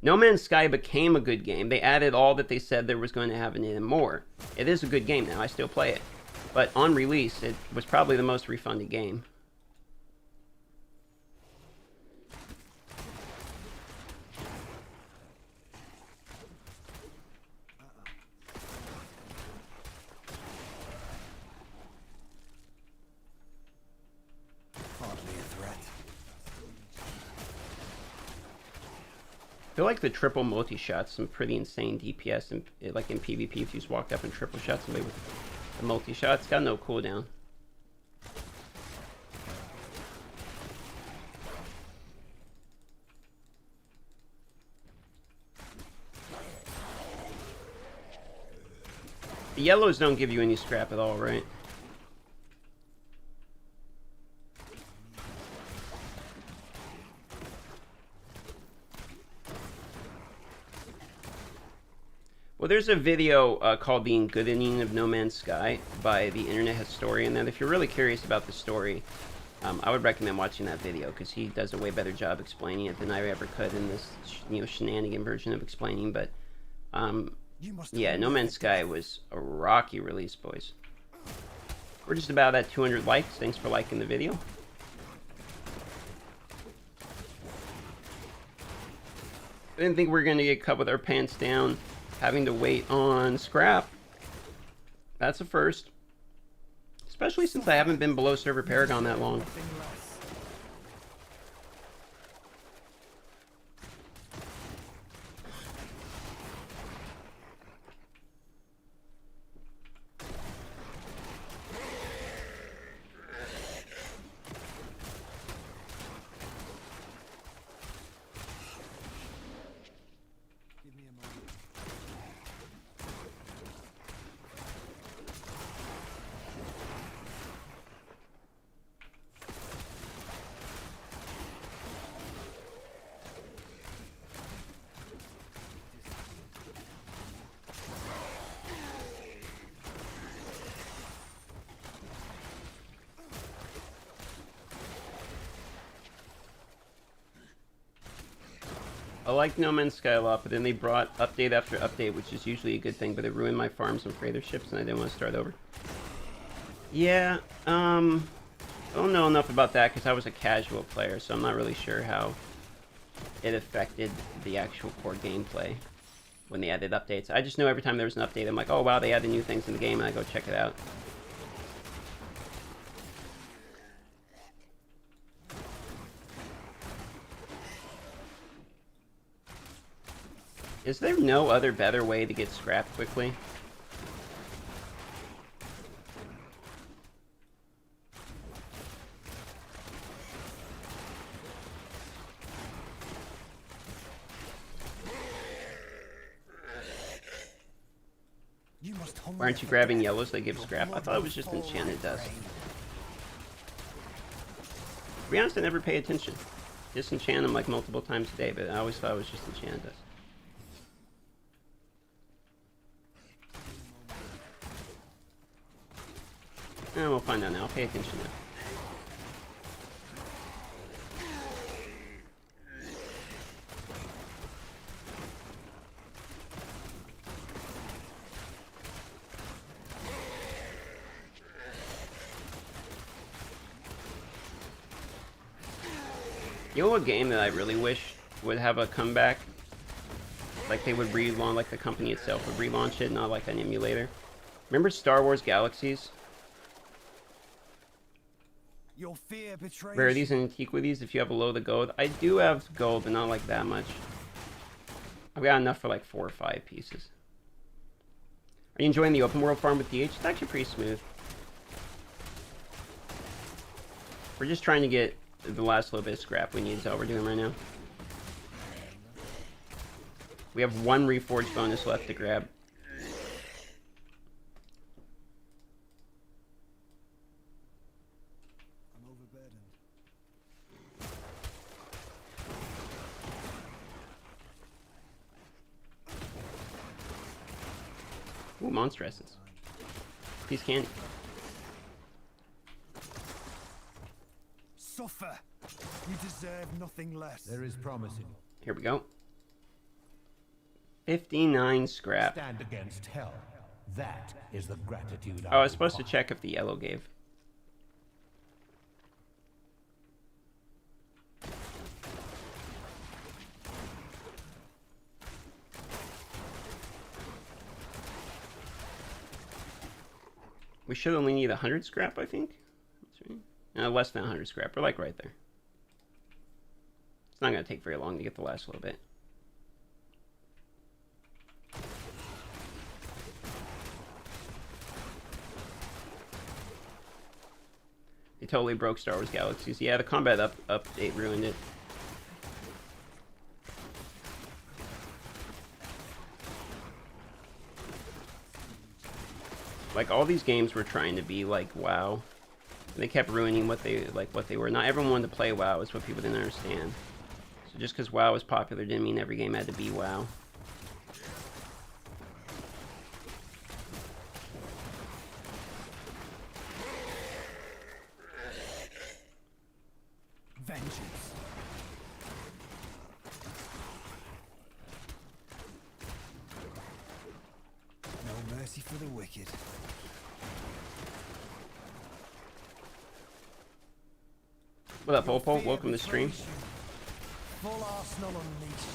No Man's Sky became a good game. They added all that they said there was going to have in it and more. It is a good game now. I still play it. But on release, it was probably the most refunded game. Hardly a threat. I feel like the triple multi-shots, some pretty insane DPS, and like in PvP, if you just walked up and triple shot somebody with the multi-shots, got no cooldown. The yellows don't give you any scrap at all, right? Well, there's a video called The Engoodening of No Man's Sky by the internet historian, and if you're really curious about the story, I would recommend watching that video, because he does a way better job explaining it than I ever could in this shenanigan version of explaining. But yeah, No Man's Sky was a rocky release, boys. We're just about at 200 likes. Thanks for liking the video. I didn't think we were going to get cut with our pants down, having to wait on scrap. That's a first. Especially since I haven't been below server Paragon that long. I like No Man's Sky a lot, but then they brought update after update, which is usually a good thing, but it ruined my farms on freighter ships, and I didn't want to start over. Yeah, I don't know enough about that, because I was a casual player, so I'm not really sure how it affected the actual core gameplay when they added updates. I just know every time there was an update, I'm like, oh wow, they added new things in the game, and I go check it out. Is there no other better way to get scrap quickly? Why aren't you grabbing yellows that give scrap? I thought it was just enchanted dust. To be honest, I never pay attention. Disenchant them like multiple times a day, but I always thought it was just enchanted dust. Eh, we'll find out now. I'll pay attention now. You know what game that I really wish would have a comeback? Like they would relaunch, like the company itself would relaunch it, not like an emulator. Remember Star Wars Galaxies? Your fear betrays. Rarities and antiquities if you have below the gold. I do have gold, but not like that much. I've got enough for like 4 or 5 pieces. Are you enjoying the open world farm with DH? It's actually pretty smooth. We're just trying to get the last little bit of scrap we need, is all we're doing right now. We have 1 Reforge bonus left to grab. burden. Ooh, monster essence. Piece of candy. Suffer! You deserve nothing less. There is promise in you. Here we go. 59 scrap. Stand against hell. That is the gratitude Oh, I was supposed to check if the yellow gave. We should only need 100 scrap, I think. That's right. No, less than 100 scrap. We're like right there. It's not going to take very long to get the last little bit. They totally broke Star Wars Galaxies. Yeah, the combat update ruined it. Like, all these games were trying to be like WoW. And they kept ruining what they were. Not everyone wanted to play WoW, is what people didn't understand. So just because WoW was popular didn't mean every game had to be WoW. Vengeance. No mercy for the wicked. What up, Opal? Welcome to the stream. Full arsenal unleashed.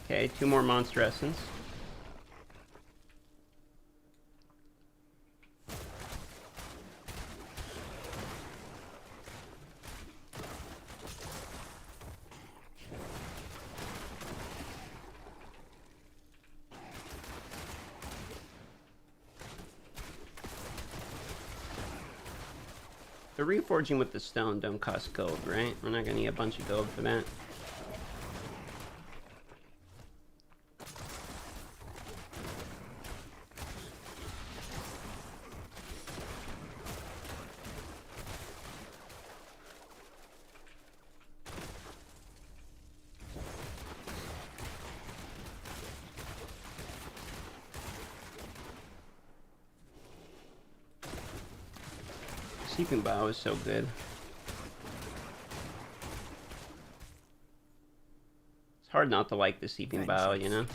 Okay, 2 more monster essence. The reforging with the stone don't cost gold, right? We're not gonna need a bunch of gold for that. Seeping Bow is so good. It's hard not to like the Seeping Bow, you know?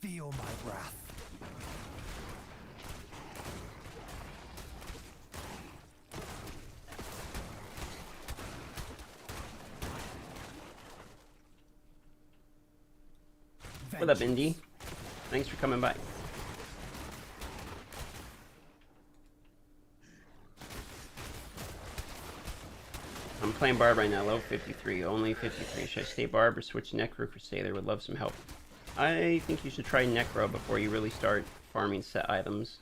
Feel my wrath. What up, Indy? Thanks for coming by. I'm playing Barb right now, level 53, only 53. Should I stay Barb or switch Necro Crusader? Would love some help. I think you should try Necro before you really start farming set items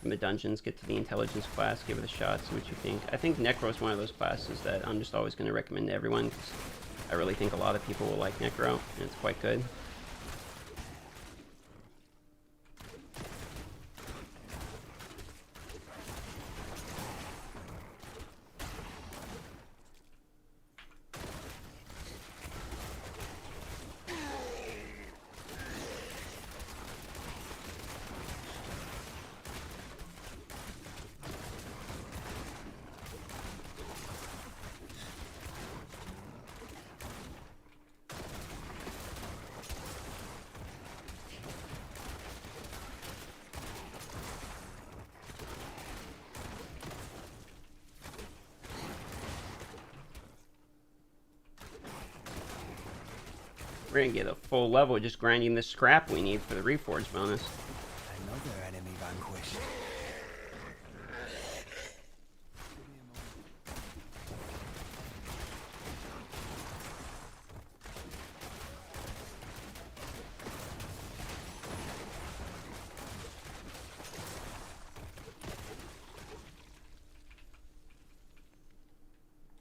from the dungeons. Get to the intelligence class, give it a shot, see what you think. I think Necro is one of those classes that I'm just always going to recommend to everyone, because I really think a lot of people will like Necro, and it's quite good. We're gonna get a full level just grinding the scrap we need for the Reforge bonus. Another enemy vanquished.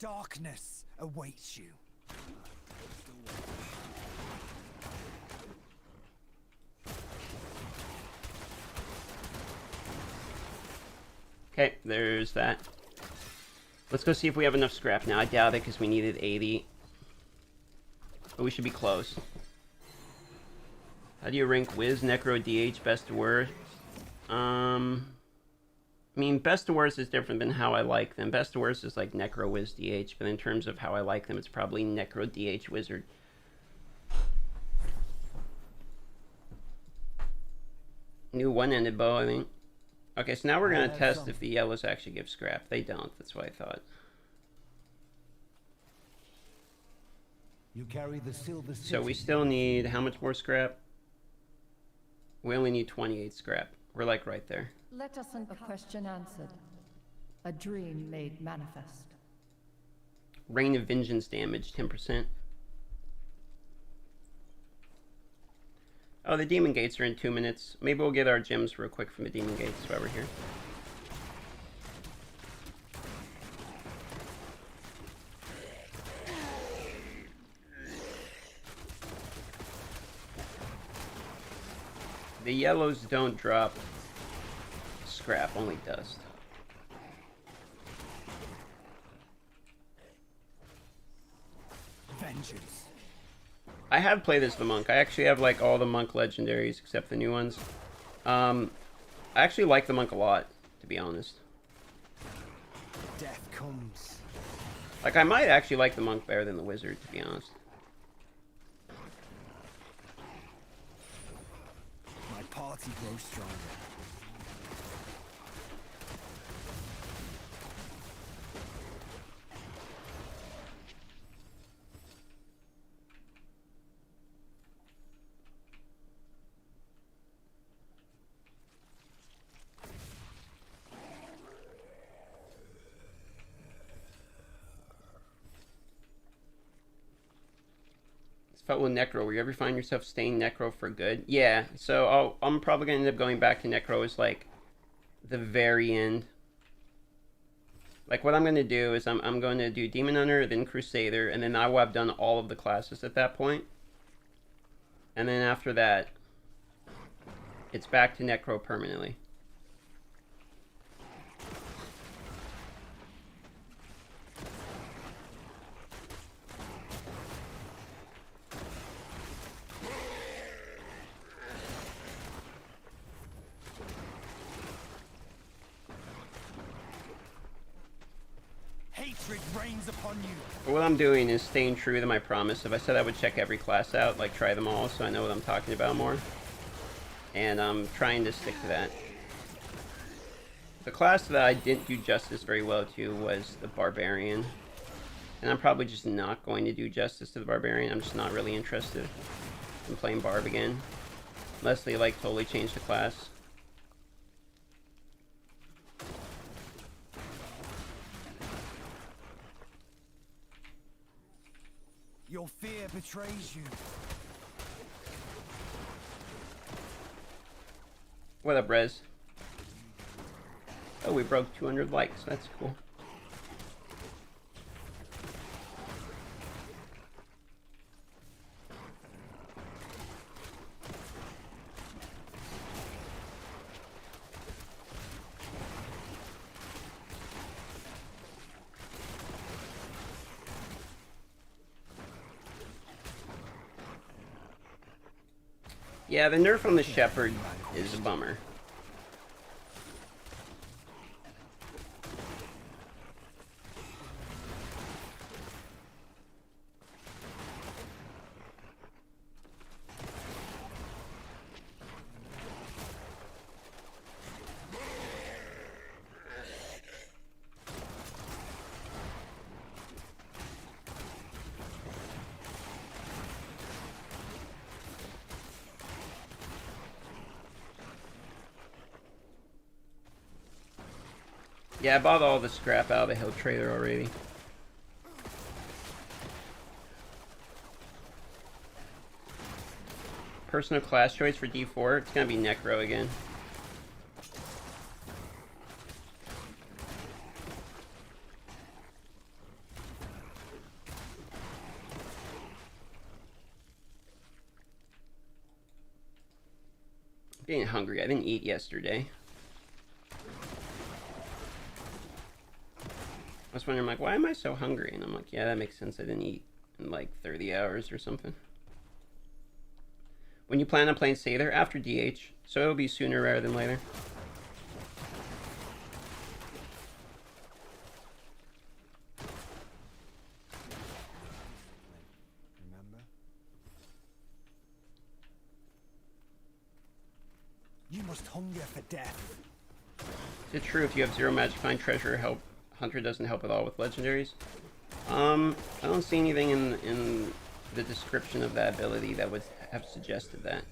Darkness awaits you. Okay, there's that. Let's go see if we have enough scrap now. I doubt it because we needed 80. But we should be close. How do you rank Wiz, Necro, DH, best to worst? I mean, best to worst is different than how I like them. Best to worst is like Necro, Wiz, DH, but in terms of how I like them, it's probably Necro, DH, Wizard. New one-ended bow, I think. Okay, so now we're going to test if the yellows actually give scrap. They don't, that's what I thought. You carry the silver So we still need, how much more scrap? We only need 28 scrap. We're like right there. Let us a question answered. A dream made manifest. Rain of Vengeance damage, 10%. Oh, the Demon Gates are in 2 minutes. Maybe we'll get our gems real quick from the Demon Gates while we're here. The yellows don't drop scrap, only dust. Vengeance. I have played as the monk. I actually have like all the monk legendaries except the new ones. I actually like the monk a lot, to be honest. Death comes. Like, I might actually like the monk better than the wizard, to be honest. My party grows stronger. Felt with Necro. Will you ever find yourself staying Necro for good? Yeah, so I'm probably going to end up going back to Necro as, like, the very end. Like, what I'm going to do is I'm going to do Demon Hunter, then Crusader, and then I will have done all of the classes at that point. And then after that, it's back to Necro permanently. Hatred reigns upon you. But what I'm doing is staying true to my promise. If I said I would check every class out, like try them all so I know what I'm talking about more. And I'm trying to stick to that. The class that I didn't do justice very well to was the Barbarian. And I'm probably just not going to do justice to the Barbarian. I'm just not really interested in playing Barb again. Unless they like totally change the class. Your fear betrays you. What up, Rez? Oh, we broke 200 likes. That's cool. Yeah, the nerf on the Shepherd is a bummer. Yeah, I bought all the scrap out of the Hill Trader already. Personal class choice for D4, it's gonna be Necro again. Getting hungry. I didn't eat yesterday. I was wondering, like, why am I so hungry? And I'm like, yeah, that makes sense. I didn't eat in like 30 hours or something. When you plan on playing Sather? After DH. So it'll be sooner rather than later. Remember? You must hunger for death. Is it true if you have 0 magic, find treasure, help Hunter doesn't help at all with legendaries? I don't see anything in the description of that ability that would have suggested that.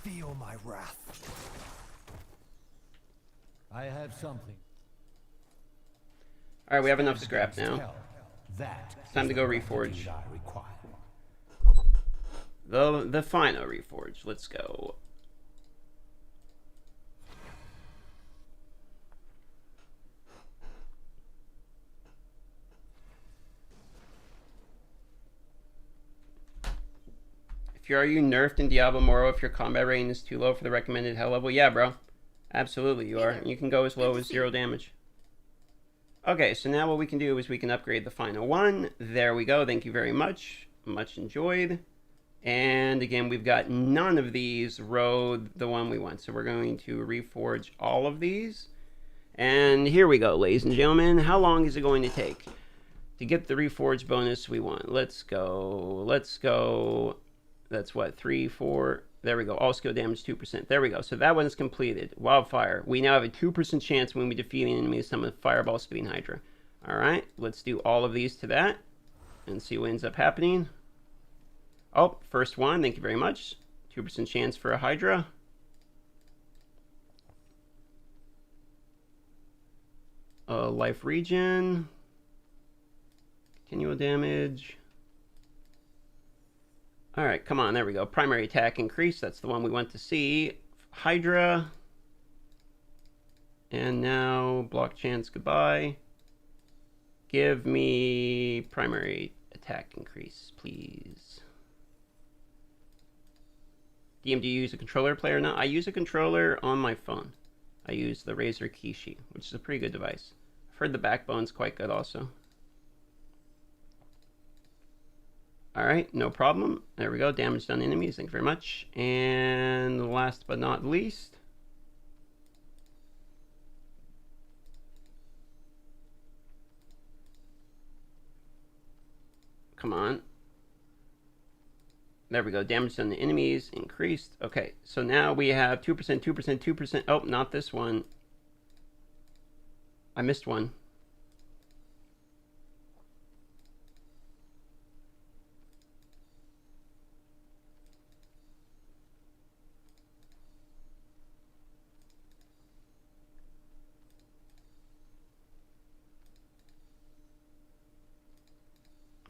Feel my wrath. I have something. Alright, we have enough scrap now. Hell, that It's time to go reforge. is I require. The final reforge. Let's go. Are you nerfed in Diablo Immortal if your combat rating is too low for the recommended hell level? Yeah, bro. Absolutely, you are. You can go as low as 0 damage. Okay, so now what we can do is we can upgrade the final one. There we go. Thank you very much. Much enjoyed. And again, we've got none of these rode the one we want. So we're going to reforge all of these. And here we go, ladies and gentlemen. How long is it going to take to get the reforge bonus we want? Let's go. Let's go. That's what, 3, 4, there we go. All skill damage 2%. There we go. So that one's completed. Wildfire. We now have a 2% chance when we defeat an enemy to summon Fireball Spitting Hydra. Alright, let's do all of these to that and see what ends up happening. Oh, first one, thank you very much. 2% chance for a Hydra. Life regen. Continual damage. Alright, come on, there we go. Primary attack increase, that's the one we want to see. Hydra. And now, block chance, goodbye. Give me primary attack increase, please. DM, do you use a controller player? No, I use a controller on my phone. I use the Razer Kishi, which is a pretty good device. I've heard the Backbone's quite good also. Alright, no problem. There we go. Damage done to enemies. Thank you very much. And last but not least. Come on. There we go. Damage done to enemies increased. Okay, so now we have 2%, 2%, 2%. Oh, not this one. I missed one.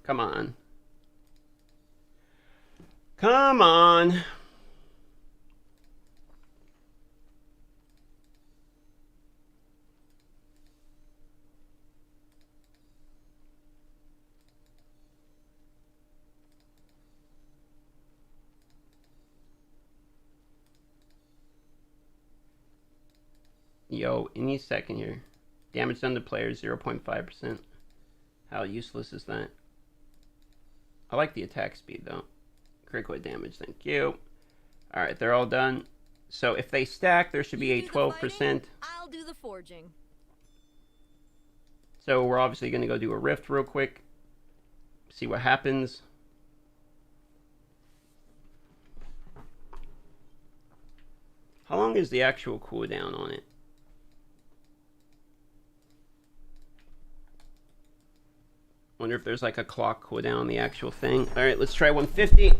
Come on. Come on. Yo, any second here. Damage done to players 0.5%. How useless is that? I like the attack speed though. Critical damage, thank you. Alright, they're all done. So if they stack, there should be a 12%. I'll do the forging. So we're obviously going to go do a rift real quick. See what happens. How long is the actual cooldown on it? Wonder if there's like a clock cooldown on the actual thing. Alright, let's try 150.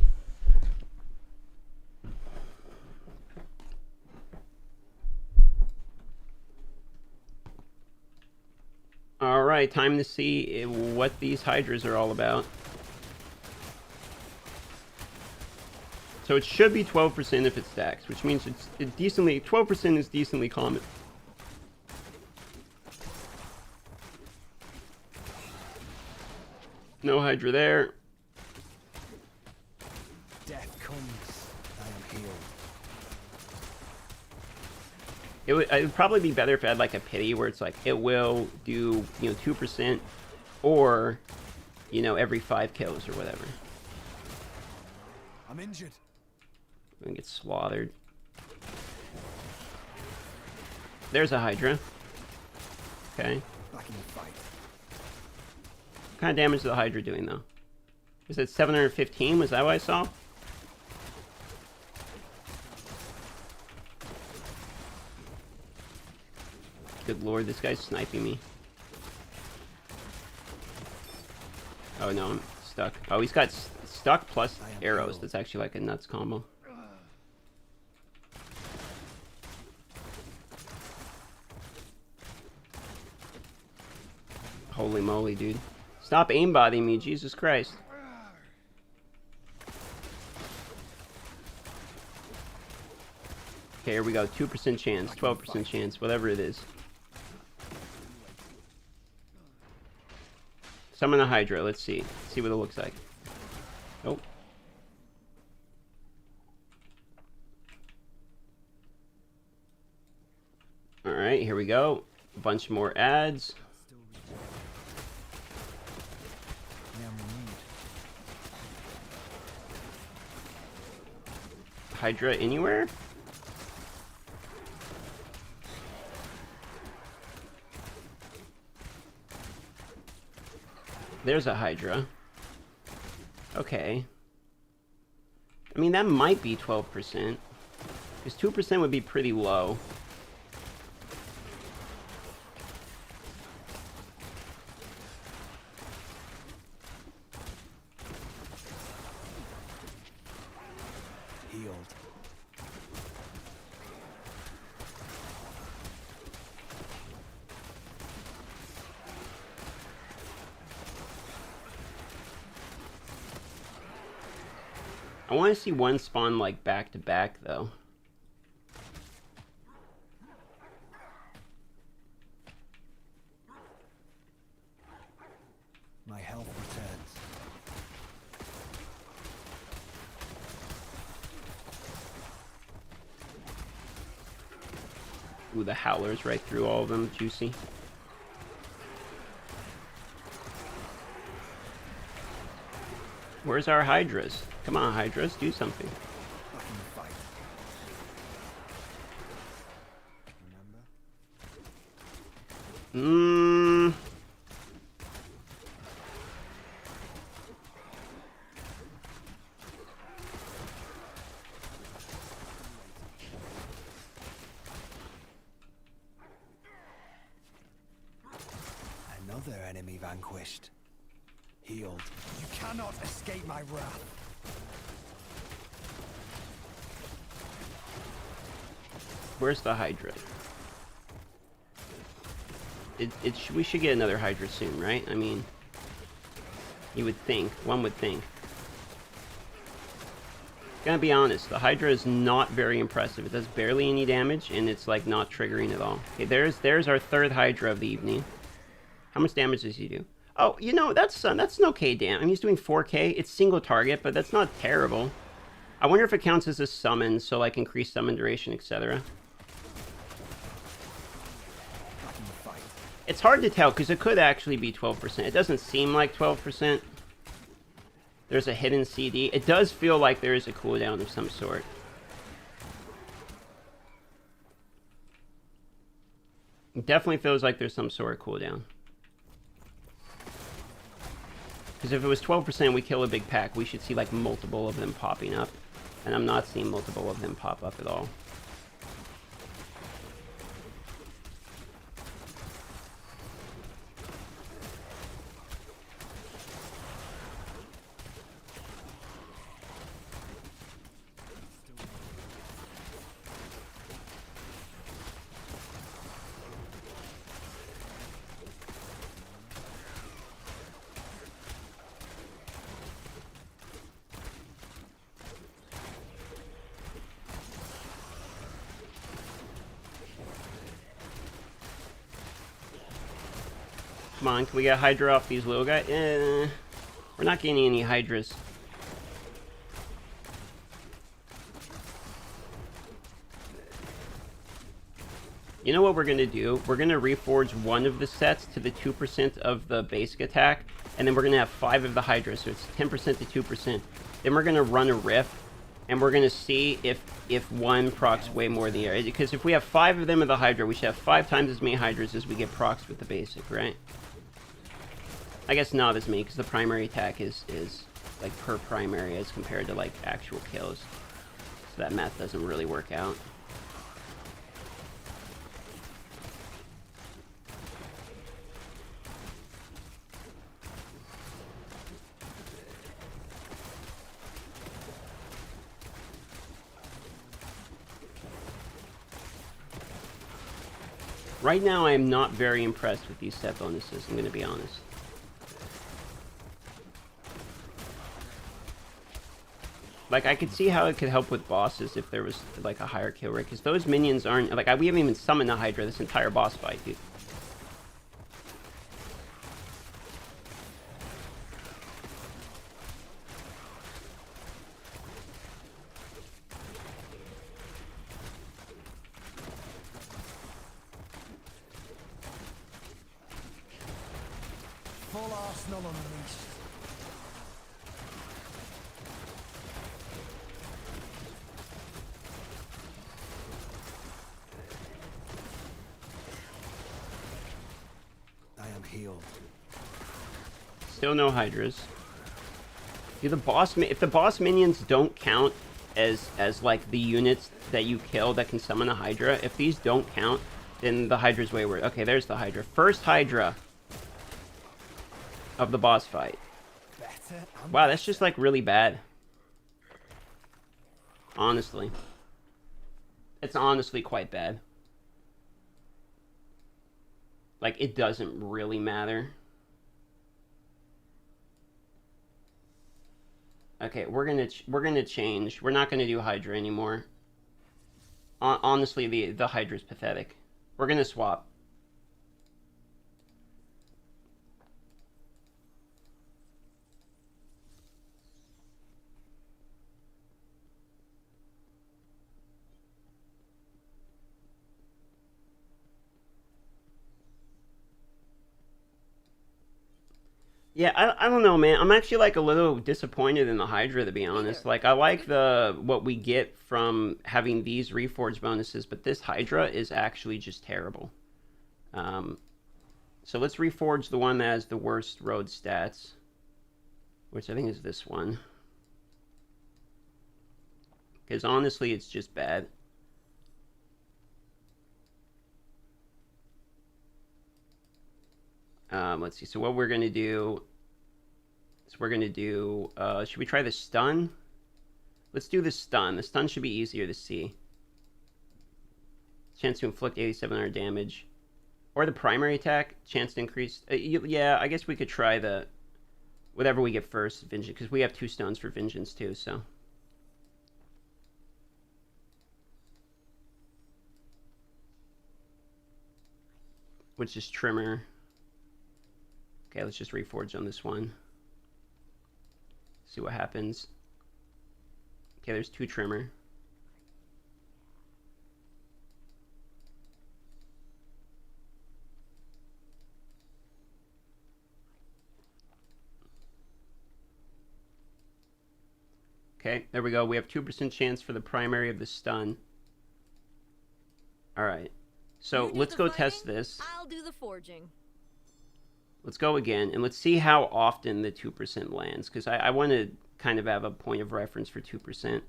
Alright, time to see what these Hydras are all about. So it should be 12% if it stacks, which means it's decently, 12% is decently common. No Hydra there. Death comes. I am healed. It would probably be better if it had like a pity where it's like it will do, you know, 2% or, you know, every 5 kills or whatever. I'm injured. I'm gonna get slaughtered. There's a Hydra. Okay. Back in the fight. What kind of damage is the Hydra doing though? Is it 715? Was that what I saw? Good lord, this guy's sniping me. Oh no, I'm stuck. Oh, he's got stuck plus arrows. That's actually like a nuts combo. Holy moly, dude. Stop aimbotting me, Jesus Christ. Okay, here we go. 2% chance, 12% chance, whatever it is. Summon a Hydra. Let's see. Let's see what it looks like. Oh. Alright, here we go. A bunch more ads. Hydra anywhere? There's a Hydra. Okay. I mean, that might be 12%. Because 2% would be pretty low. Healed. I want to see one spawn like back to back though. My health returns. Ooh, the howlers right through all of them. Juicy. Where's our Hydras? Come on, Hydras, do something. Back in the fight. Remember? Another enemy vanquished. Healed. You cannot escape my wrath. Where's the Hydra? We should get another Hydra soon, right? I mean, you would think. One would think. Gonna be honest, the Hydra is not very impressive. It does barely any damage, and it's like not triggering at all. Okay, there's our third Hydra of the evening. How much damage does he do? Oh, you know, that's an okay damage. I mean, he's doing 4k. It's single target, but that's not terrible. I wonder if it counts as a summon, so like increased summon duration, etc. It's hard to tell, because it could actually be 12%. It doesn't seem like 12%. There's a hidden CD. It does feel like there is a cooldown of some sort. It definitely feels like there's some sort of cooldown. Because if it was 12%, we kill a big pack, we should see like multiple of them popping up. And I'm not seeing multiple of them pop up at all. Come on, can we get Hydra off these little guys? We're not getting any Hydras. You know what we're going to do? We're going to reforge one of the sets to the 2% of the basic attack, and then we're going to have 5 of the Hydra, so it's 10% to 2%. Then we're going to run a riff, and we're going to see if one procs way more than the other. Because if we have 5 of them of the Hydra, we should have 5 times as many Hydras as we get procs with the basic, right? I guess not as many, because the primary attack is like per primary as compared to like actual kills. So that math doesn't really work out. Right now, I am not very impressed with these set bonuses, I'm going to be honest. Like, I could see how it could help with bosses if there was, like, a higher kill rate, because those minions aren't... Like, we haven't even summoned a Hydra this entire boss fight, dude. Full arsenal unleashed. I am healed. Still no Hydras. Dude, if the boss minions don't count as like the units that you kill that can summon a Hydra, if these don't count, then the Hydra's way worse. Okay, there's the Hydra. First Hydra of the boss fight. Wow, that's just like really bad. Honestly. It's honestly quite bad. Like, it doesn't really matter. Okay, we're gonna change. We're not gonna do Hydra anymore. Honestly, the Hydra's pathetic. We're gonna swap. Yeah, I don't know, man. I'm actually, like, a little disappointed in the Hydra, to be honest. Like, I like what we get from having these Reforge bonuses, but this Hydra is actually just terrible. So let's Reforge the one that has the worst road stats, which I think is this one. Because, honestly, it's just bad. Let's see. So what we're going to do is should we try the stun? Let's do the stun. The stun should be easier to see. Chance to inflict 8,700 damage. Or the primary attack. Chance to increase... yeah, I guess we could try the... whatever we get first, Vengeance. Because we have 2 stones for Vengeance too, so... which is Trimmer. Okay, let's just Reforge on this one. See what happens. Okay, there's 2 Trimmer. Okay, there we go. We have 2% chance for the primary of the stun. Alright. So, let's go test this. I'll do the forging. Let's go again, and let's see how often the 2% lands, because I want to kind of have a point of reference for 2%.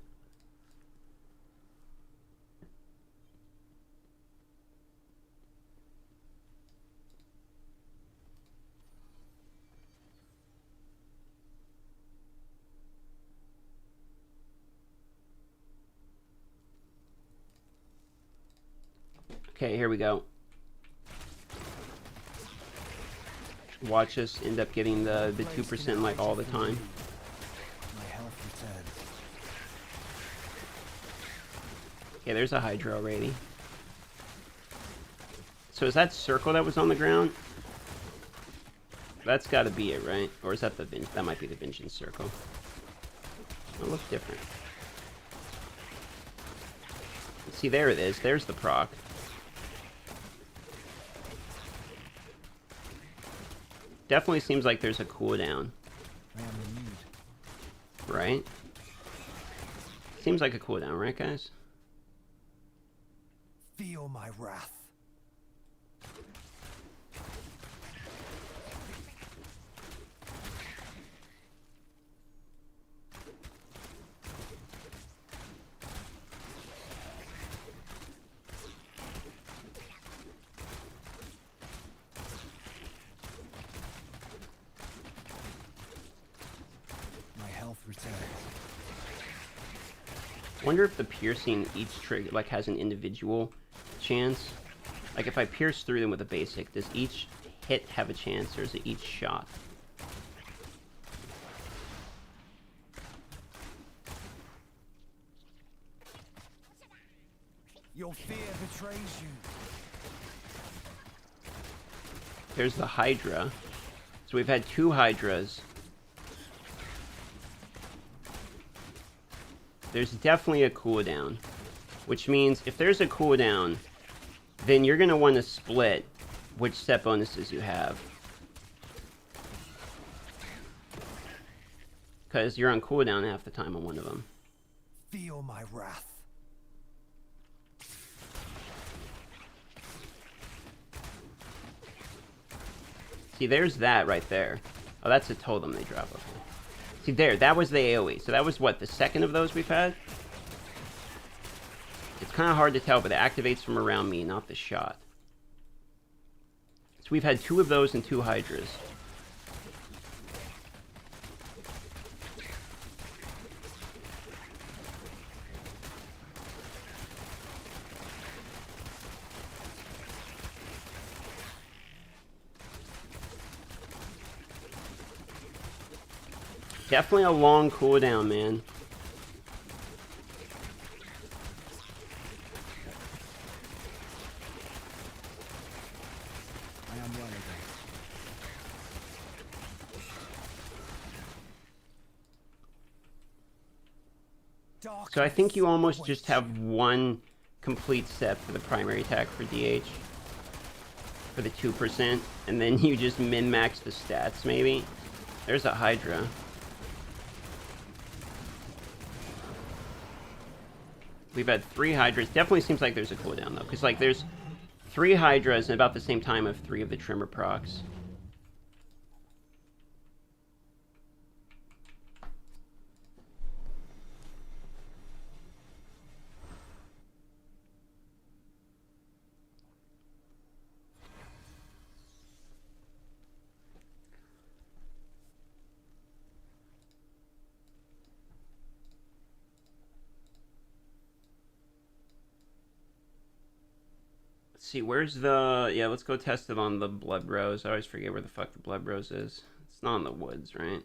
Okay, here we go. Watch us end up getting the 2% like all the time. My health returns. Okay, there's a Hydra already. So is that circle that was on the ground? That's got to be it, right? Or is that the Vengeance? That might be the Vengeance circle. It looks different. See, there it is. There's the proc. definitely seems like there's a cooldown. I am renewed. Right? Seems like a cooldown, right, guys? Feel my wrath. My health returns. Wonder if the piercing each trigger like has an individual chance. Like if I pierce through them with a basic, does each hit have a chance, or is it each shot? Your fear betrays you. There's the Hydra. So we've had 2 Hydras. There's definitely a cooldown, which means if there's a cooldown, then you're going to want to split which set bonuses you have. Because you're on cooldown half the time on one of them. Feel my wrath. See, there's that right there. Oh, that's a totem they drop. Okay. See, there, that was the AoE. So that was, what, the second of those we've had? It's kind of hard to tell, but it activates from around me, not the shot. So we've had 2 of those and 2 Hydras. Definitely a long cooldown, man. I am well again. So I think you almost just have one complete set for the primary attack for DH. For the 2%. And then you just min-max the stats, maybe. There's a Hydra. We've had 3 Hydras. Definitely seems like there's a cooldown, though. Because, like, there's 3 Hydras and about the same time of 3 of the Trimmer procs. See, where's the... Yeah, let's go test it on the Blood Rose. I always forget where the fuck the Blood Rose is. It's not in the woods, right?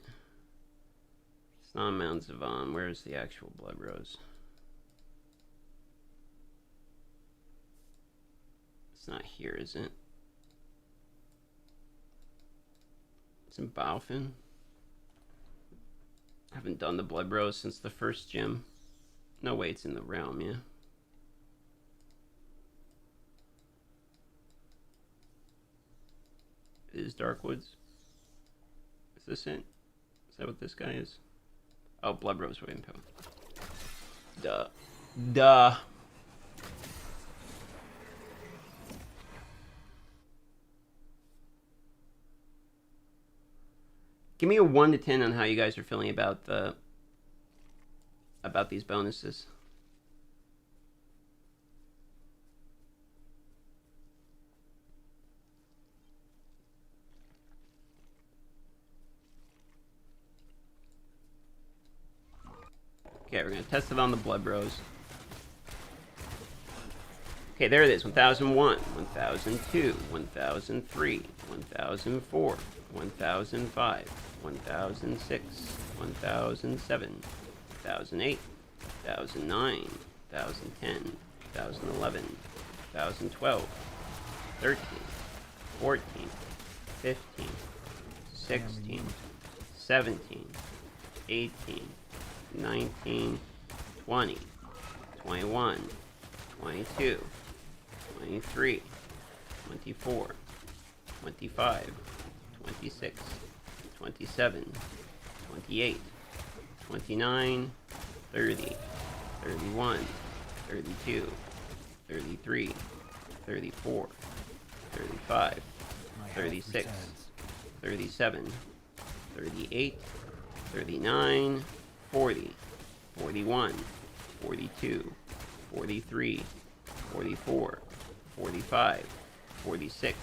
It's not in Mount Zavon. Where's the actual Blood Rose? It's not here, is it? It's in Baufin. I haven't done the Blood Rose since the first gym. No way it's in the realm, yeah. It is Darkwoods. Is this it? Is that what this guy is? Oh, Blood Rose Wayne Pill. Duh. Duh. Give me a 1 to 10 on how you guys are feeling about these bonuses. Okay, we're going to test it on the Blood Rose. Okay, there it is. 1001, 1002, 1003, 1004, 1005, 1006, 1007, 1008, 1009, 1010, 1011, 1012, 13, 14, 15, 16, 17, 18, 19, 20, 21, 22, 23, 24, 25, 26, 27, 28, 29, 30, 31, 32, 33, 34, 35, 36, 37, 38, 39, 40, 41, 42, 43, 44, 45, 46,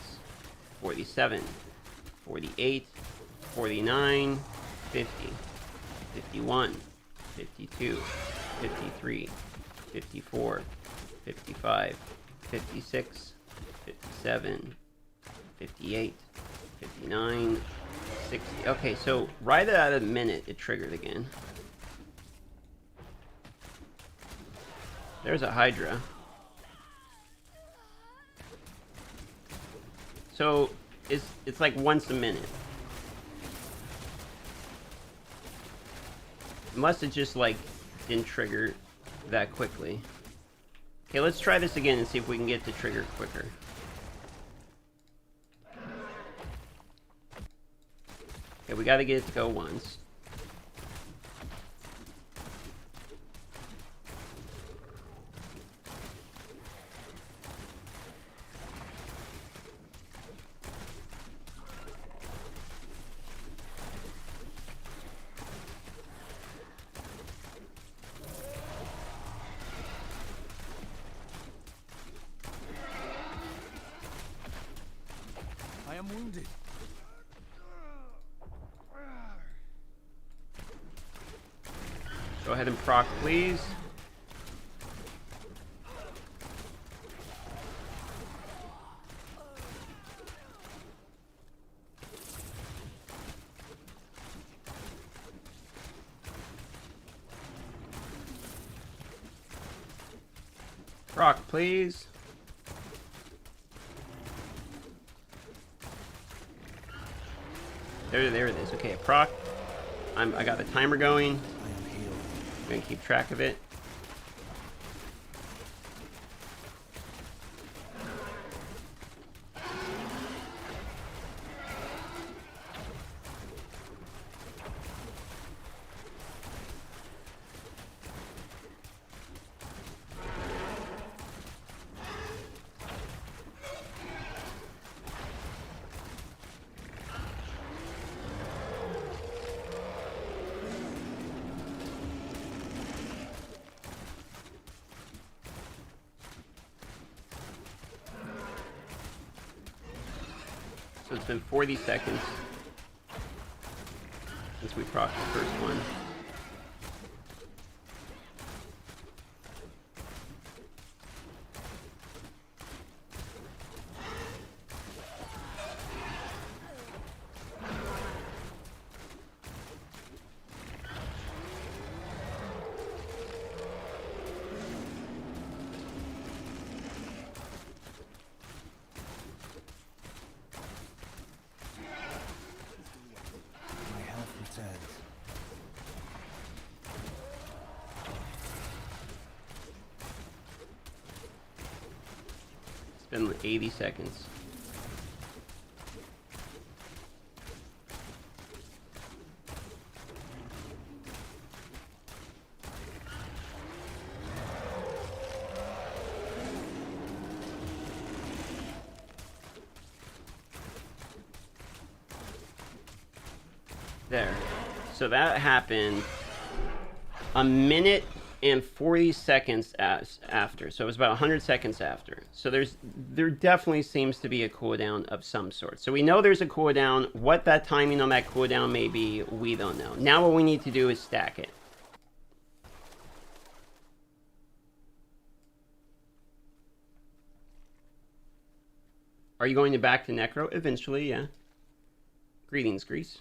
47, 48, 49, 50, 51, 52, 53, 54, 55, 56, 57, 58, 59, 60. Okay, so right at a minute, it triggered again. There's a Hydra. So it's like once a minute. Unless it just like didn't trigger that quickly. Okay, let's try this again and see if we can get to trigger quicker. Okay, we gotta get it to go once. I am wounded. Go ahead and proc, please. Proc, please. There it is. Okay, proc. I got the timer going. I'm gonna keep track of it. So it's been 40 seconds since we procced the first one. My health returns. It's been 80 seconds. There. So that happened a minute and 40 seconds after. So it was about 100 seconds after. So there definitely seems to be a cooldown of some sort. So we know there's a cooldown. What that timing on that cooldown may be, we don't know. Now what we need to do is stack it. Are you going to back to Necro? Eventually, yeah. Greetings, Grease.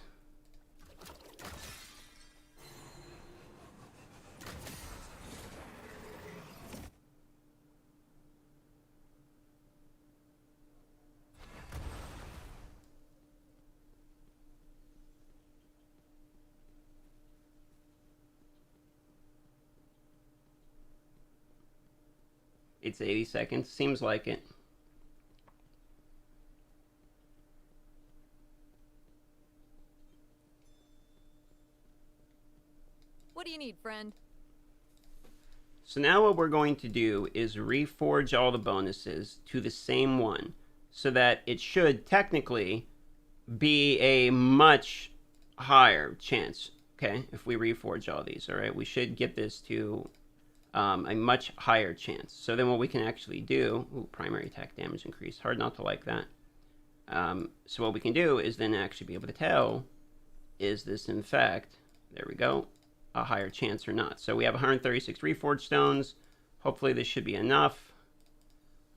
It's 80 seconds. Seems like it. do you need, friend? So now what we're going to do is reforge all the bonuses to the same one, so that it should technically be a much higher chance, okay, if we reforge all these, all right? We should get this to a much higher chance. So then what we can actually do, ooh, primary attack damage increase, hard not to like that. So what we can do is then actually be able to tell, is this in fact, there we go, a higher chance or not. So we have 136 reforged stones. Hopefully this should be enough.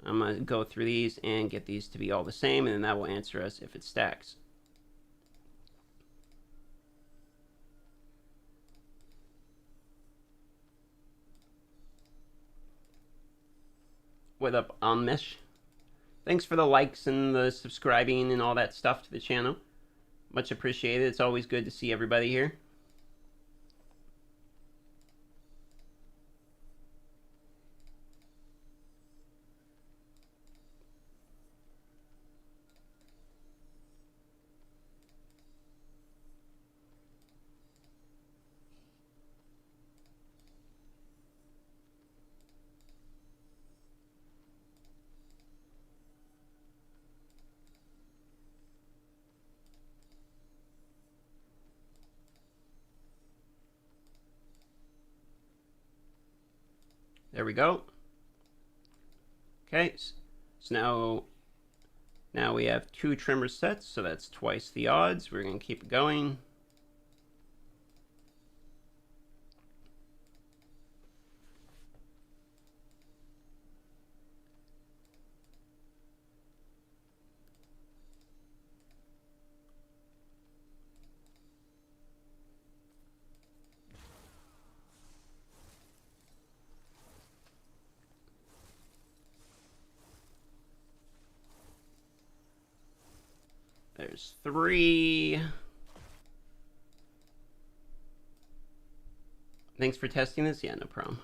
I'm going to go through these and get these to be all the same, and then that will answer us if it stacks. What up, Amish? Thanks for the likes and the subscribing and all that stuff to the channel. Much appreciated. It's always good to see everybody here. There we go. Okay, so now we have 2 trimmer sets, so that's twice the odds. We're going to keep going. There's 3. Thanks for testing this. Yeah, no problem.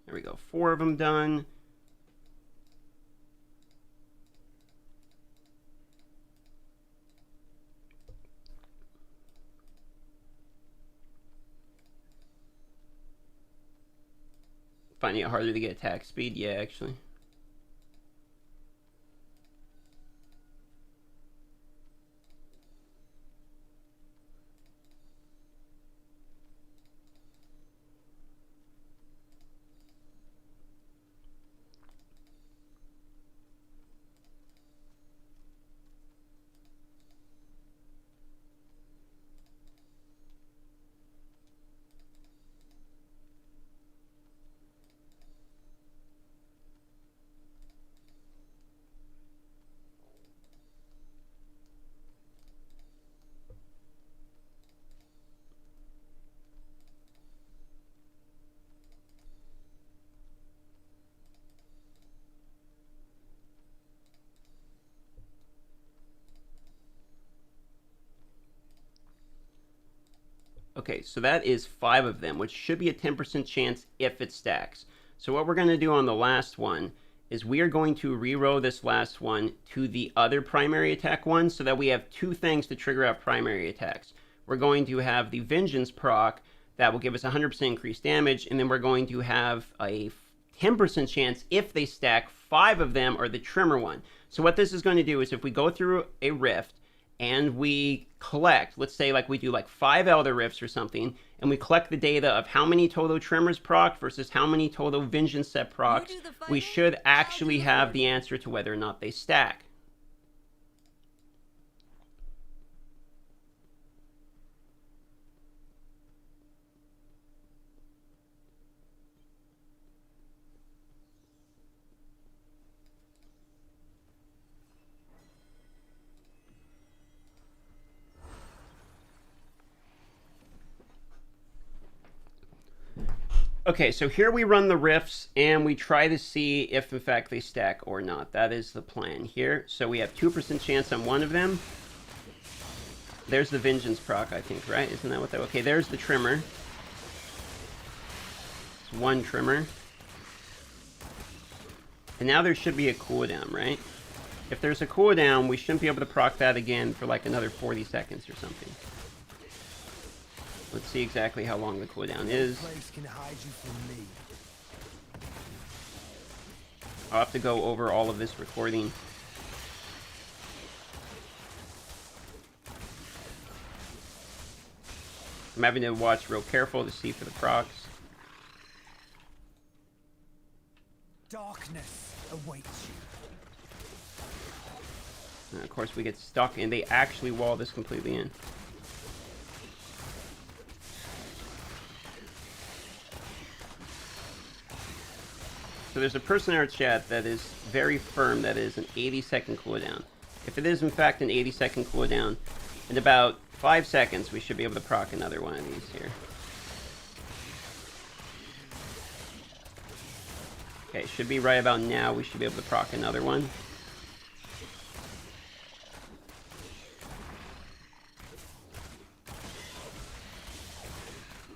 There we go, 4 of them done. Finding it harder to get attack speed? Yeah, actually. Okay, so that is 5 of them, which should be a 10% chance if it stacks. So what we're going to do on the last one is we are going to reroll this last one to the other primary attack one so that we have 2 things to trigger out primary attacks. We're going to have the Vengeance proc that will give us 100% increased damage, and then we're going to have a 10% chance if they stack 5 of them or the Trimmer one. So what this is going to do is if we go through a rift and we collect, let's say like we do like 5 Elder Rifts or something, and we collect the data of how many total Trimmers proc versus how many total Vengeance set procs, we should actually have the answer to whether or not they stack. Okay, so here we run the rifts, and we try to see if, in fact, they stack or not. That is the plan here. So we have 2% chance on one of them. There's the Vengeance proc, I think, right? Isn't that what that... Okay, there's the Trimmer. It's one Trimmer. And now there should be a cooldown, right? If there's a cooldown, we shouldn't be able to proc that again for like another 40 seconds or something. Let's see exactly how long the cooldown is. Place can hide you from me. I'll have to go over all of this recording. I'm having to watch real careful to see for the procs. Darkness awaits you. And of course we get stuck, and they actually wall this completely in. So there's a person in our chat that is very firm that it is an 80-second cooldown. If it is in fact an 80-second cooldown, in about 5 seconds we should be able to proc another one of these here. Okay, should be right about now we should be able to proc another one.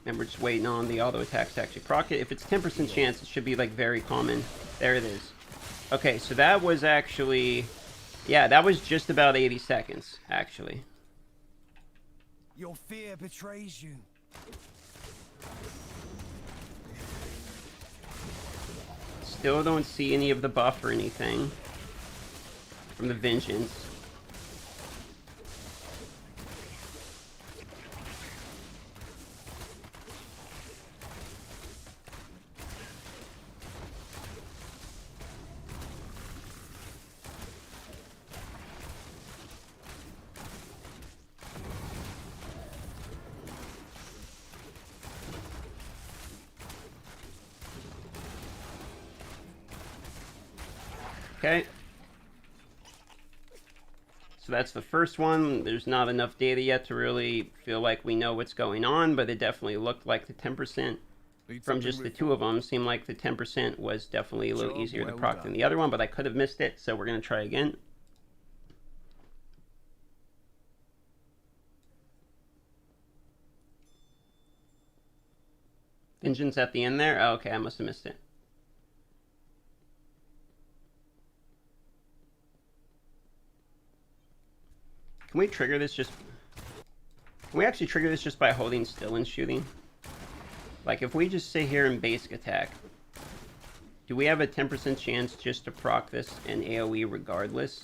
And we're just waiting on the auto attacks to actually proc it. If it's 10% chance, it should be like very common. There it is. Okay, so that was actually... Yeah, that was just about 80 seconds, actually. Your fear betrays you. Still don't see any of the buff or anything from the Vengeance. Okay. So that's the first one. There's not enough data yet to really feel like we know what's going on, but it definitely looked like the 10% from just the two of them seemed like the 10% was definitely a little easier to proc than the other one, but I could have missed it, so we're going to try again. Vengeance at the end there? Oh, okay, I must have missed it. Can we trigger this just... Can we actually trigger this just by holding still and shooting? Like, if we just sit here and basic attack, do we have a 10% chance just to proc this in AoE regardless?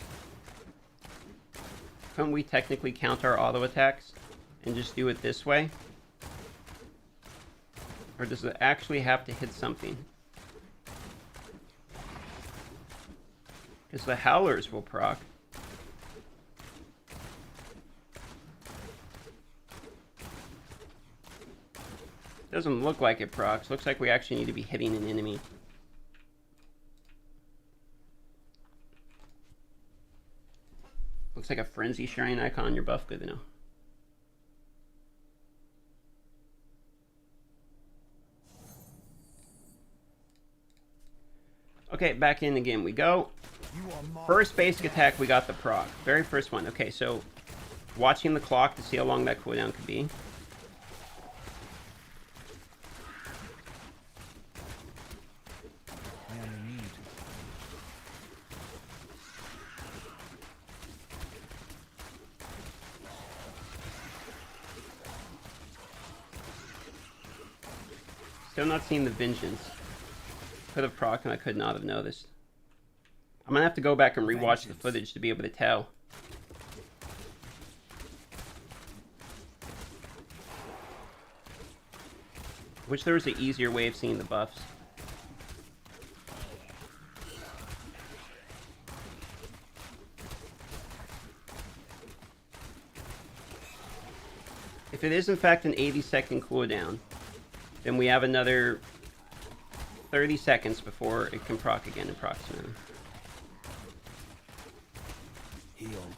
Couldn't we technically count our auto attacks and just do it this way? Or does it actually have to hit something? Because the Howlers will proc. Doesn't look like it procs. Looks like we actually need to be hitting an enemy. Looks like a frenzy shrine icon on your buff. Good to know. Okay, back in again we go. First basic attack, we got the proc. Very first one. Okay, so watching the clock to see how long that cooldown could be. Still not seeing the Vengeance. Could have proc and I could not have noticed. I'm gonna have to go back and rewatch the footage to be able to tell. Wish there was an easier way of seeing the buffs. If it is in fact an 80-second cooldown, then we have another 30 seconds before it can proc again approximately. Healed.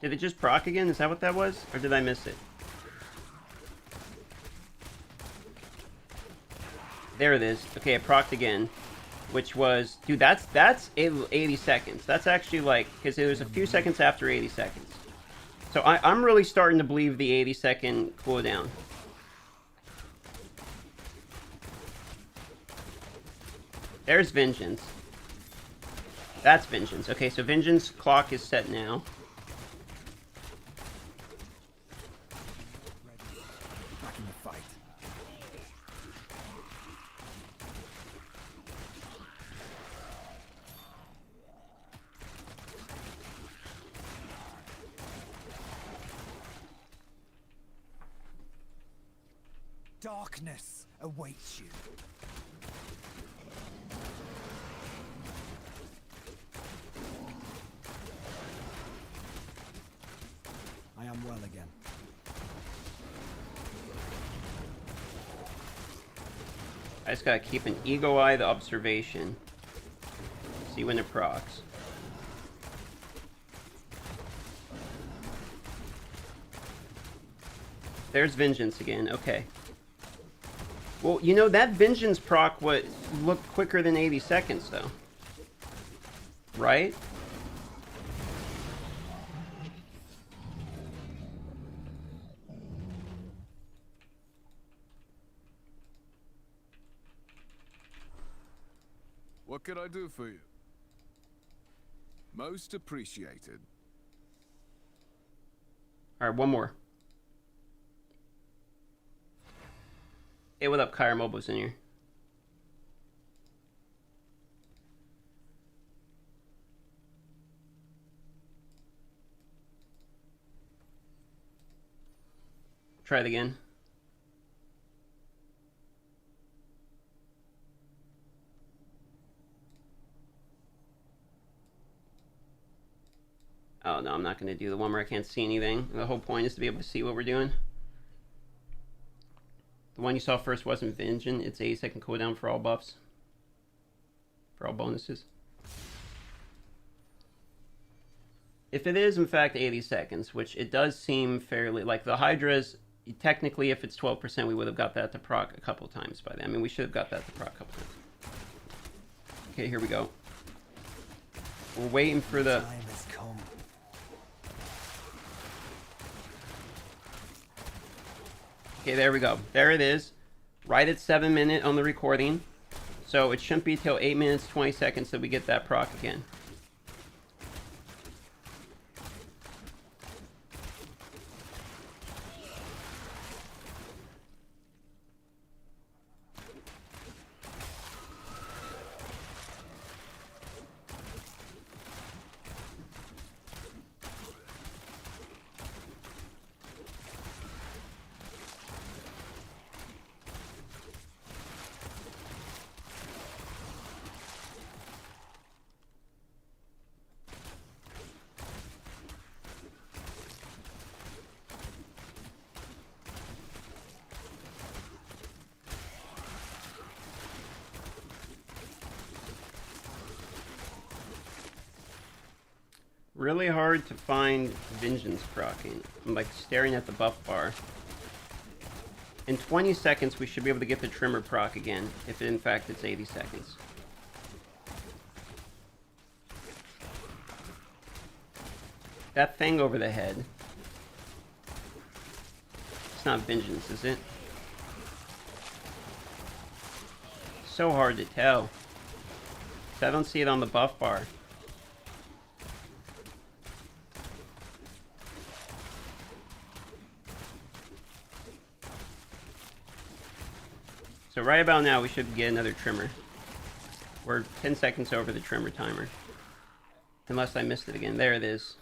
Did it just proc again? Is that what that was? Or did I miss it? There it is. Okay, it procced again. Which was... Dude, that's 80 seconds. That's actually like... Because it was a few seconds after 80 seconds. So I'm really starting to believe the 80-second cooldown. There's Vengeance. That's Vengeance. Okay, so Vengeance clock is set now. Back in the fight. Darkness awaits you. I am well again. I just gotta keep an eagle eye the observation. See when it procs. There's Vengeance again, okay. Well, you know, that Vengeance proc looked quicker than 80 seconds, though. Right? What can I do for you? Most appreciated. Alright, one more. Hey, what up, Kyra Mobo's in here. Try it again. Oh, no, I'm not going to do the one where I can't see anything. The whole point is to be able to see what we're doing. The one you saw first wasn't Vengeance. It's 80-second cooldown for all buffs. For all bonuses. If it is, in fact, 80 seconds, which it does seem fairly... Like, the Hydras, technically, if it's 12%, we would have got that to proc a couple times by then. I mean, we should have got that to proc a couple times. Okay, here we go. We're waiting for the... Time has come. Okay, there we go. There it is. Right at 7 minutes on the recording. So it shouldn't be till 8 minutes, 20 seconds that we get that proc again. Really hard to find Vengeance proccing. I'm like staring at the buff bar. In 20 seconds we should be able to get the Trimmer proc again, if in fact it's 80 seconds. That thing over the head. It's not Vengeance, is it? So hard to tell. I don't see it on the buff bar. So right about now, we should get another Trimmer. We're 10 seconds over the Trimmer timer. Unless I missed it again. There it is.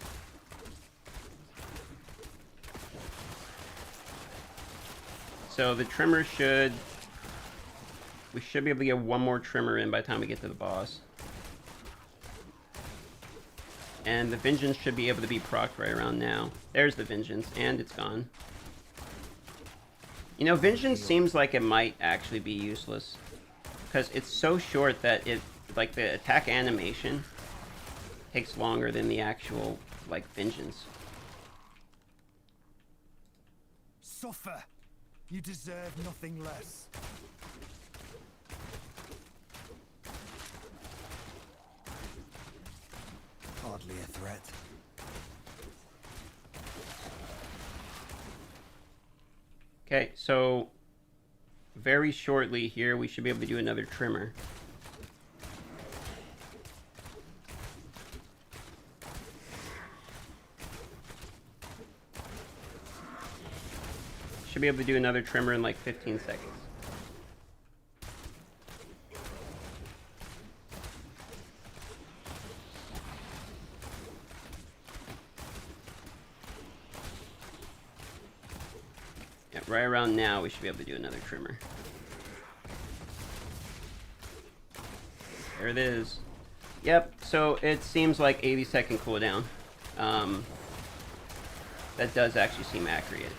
So the Trimmer should... We should be able to get one more Trimmer in by the time we get to the boss. And the Vengeance should be able to be procced right around now. There's the Vengeance, and it's gone. You know, Vengeance seems like it might actually be useless. Because it's so short that it, like, the attack animation takes longer than the actual, like, Vengeance. Suffer. You deserve nothing less. Hardly a threat. Okay, so very shortly here, we should be able to do another trimmer. Should be able to do another trimmer in like 15 seconds. Yeah, right around now we should be able to do another trimmer. There it is. Yep, so it seems like 80-second cooldown. That does actually seem accurate.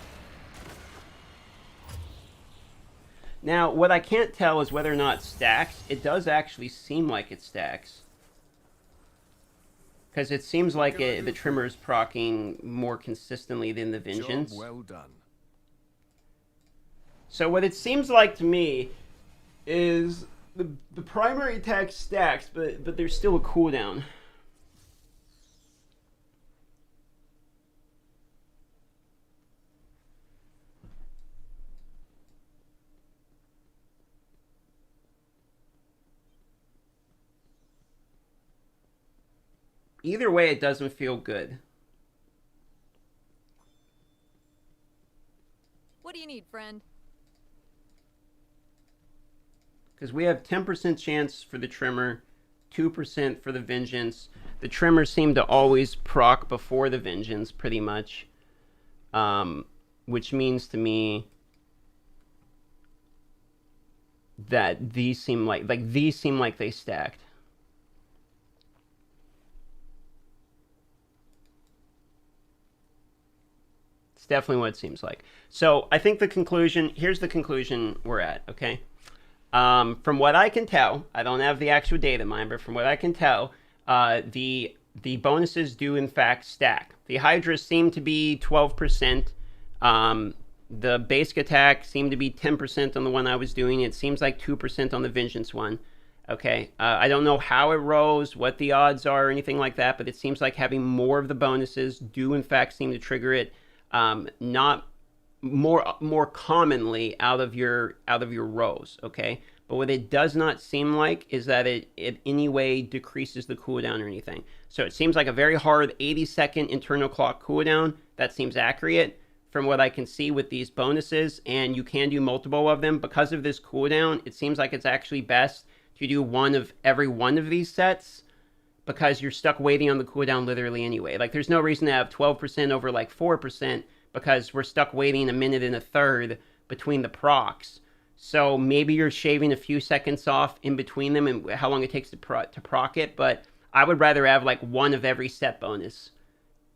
Now, what I can't tell is whether or not it stacks. It does actually seem like it stacks. Because it seems like the trimmer is proccing more consistently than the vengeance. Job well done. So what it seems like to me is the primary attack stacks, but there's still a cooldown. Either way, it doesn't feel good. What do you need, friend? Because we have 10% chance for the trimmer, 2% for the vengeance. The trimmers seem to always proc before the vengeance, pretty much. Which means to me that these seem like they stacked. It's definitely what it seems like. So I think the conclusion, here's the conclusion we're at, okay? From what I can tell, I don't have the actual data in mind, but from what I can tell, the bonuses do in fact stack. The Hydra seem to be 12%. The basic attack seemed to be 10% on the one I was doing. It seems like 2% on the Vengeance one. Okay, I don't know how it rose, what the odds are, or anything like that, but it seems like having more of the bonuses do in fact seem to trigger it. Not more commonly out of your rows, okay? But what it does not seem like is that it in any way decreases the cooldown or anything. So it seems like a very hard 80-second internal clock cooldown. That seems accurate from what I can see with these bonuses, and you can do multiple of them. Because of this cooldown, it seems like it's actually best to do one of every one of these sets, because you're stuck waiting on the cooldown literally anyway. Like, there's no reason to have 12% over like 4%, because we're stuck waiting a minute and a third between the procs. So maybe you're shaving a few seconds off in between them and how long it takes to proc it, but I would rather have like one of every set bonus,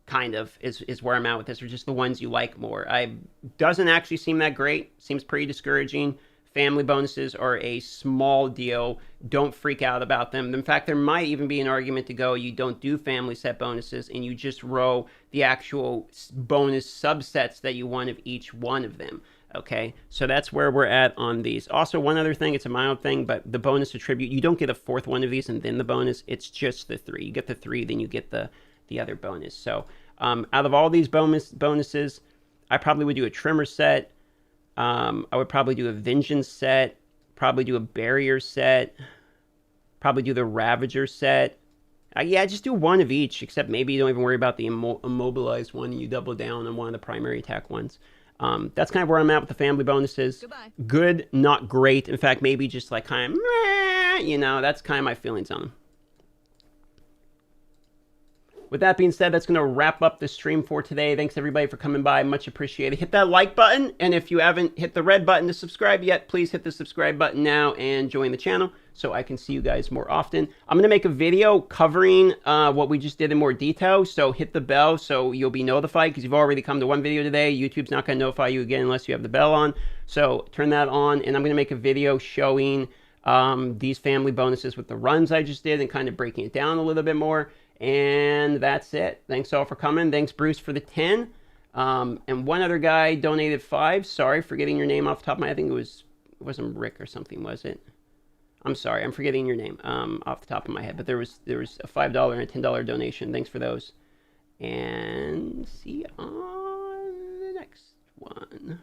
kind of, is where I'm at with this, or just the ones you like more. Doesn't actually seem that great. Seems pretty discouraging. Family bonuses are a small deal. Don't freak out about them. In fact, there might even be an argument to go, you don't do family set bonuses and you just row the actual bonus subsets that you want of each one of them. Okay, so that's where we're at on these. Also, one other thing, it's a mild thing, but the bonus attribute, you don't get a fourth one of these and then the bonus. It's just the 3. You get the 3, then you get the other bonus. So out of all these bonuses, I probably would do a trimmer set. I would probably do a vengeance set, probably do a barrier set, probably do the ravager set. Yeah, just do one of each, except maybe you don't even worry about the immobilized one and you double down on one of the primary attack ones. That's kind of where I'm at with the family bonuses. Goodbye. Good, not great. In fact, maybe just like kind of, that's kind of my feelings on them. With that being said, that's going to wrap up the stream for today. Thanks, everybody, for coming by. Much appreciated. Hit that like button, and if you haven't hit the red button to subscribe yet, please hit the subscribe button now and join the channel so I can see you guys more often. I'm going to make a video covering what we just did in more detail, so hit the bell so you'll be notified, because you've already come to one video today. YouTube's not going to notify you again unless you have the bell on, so turn that on, and I'm going to make a video showing these family bonuses with the runs I just did and kind of breaking it down a little bit more. And that's it. Thanks all for coming. Thanks, Bruce, for the 10. And one other guy donated 5. Sorry for getting your name off the top of my head. I think it wasn't Rick or something, was it? I'm sorry, I'm forgetting your name off the top of my head. But there was a $5 and a $10 donation. Thanks for those. And see you on the next one.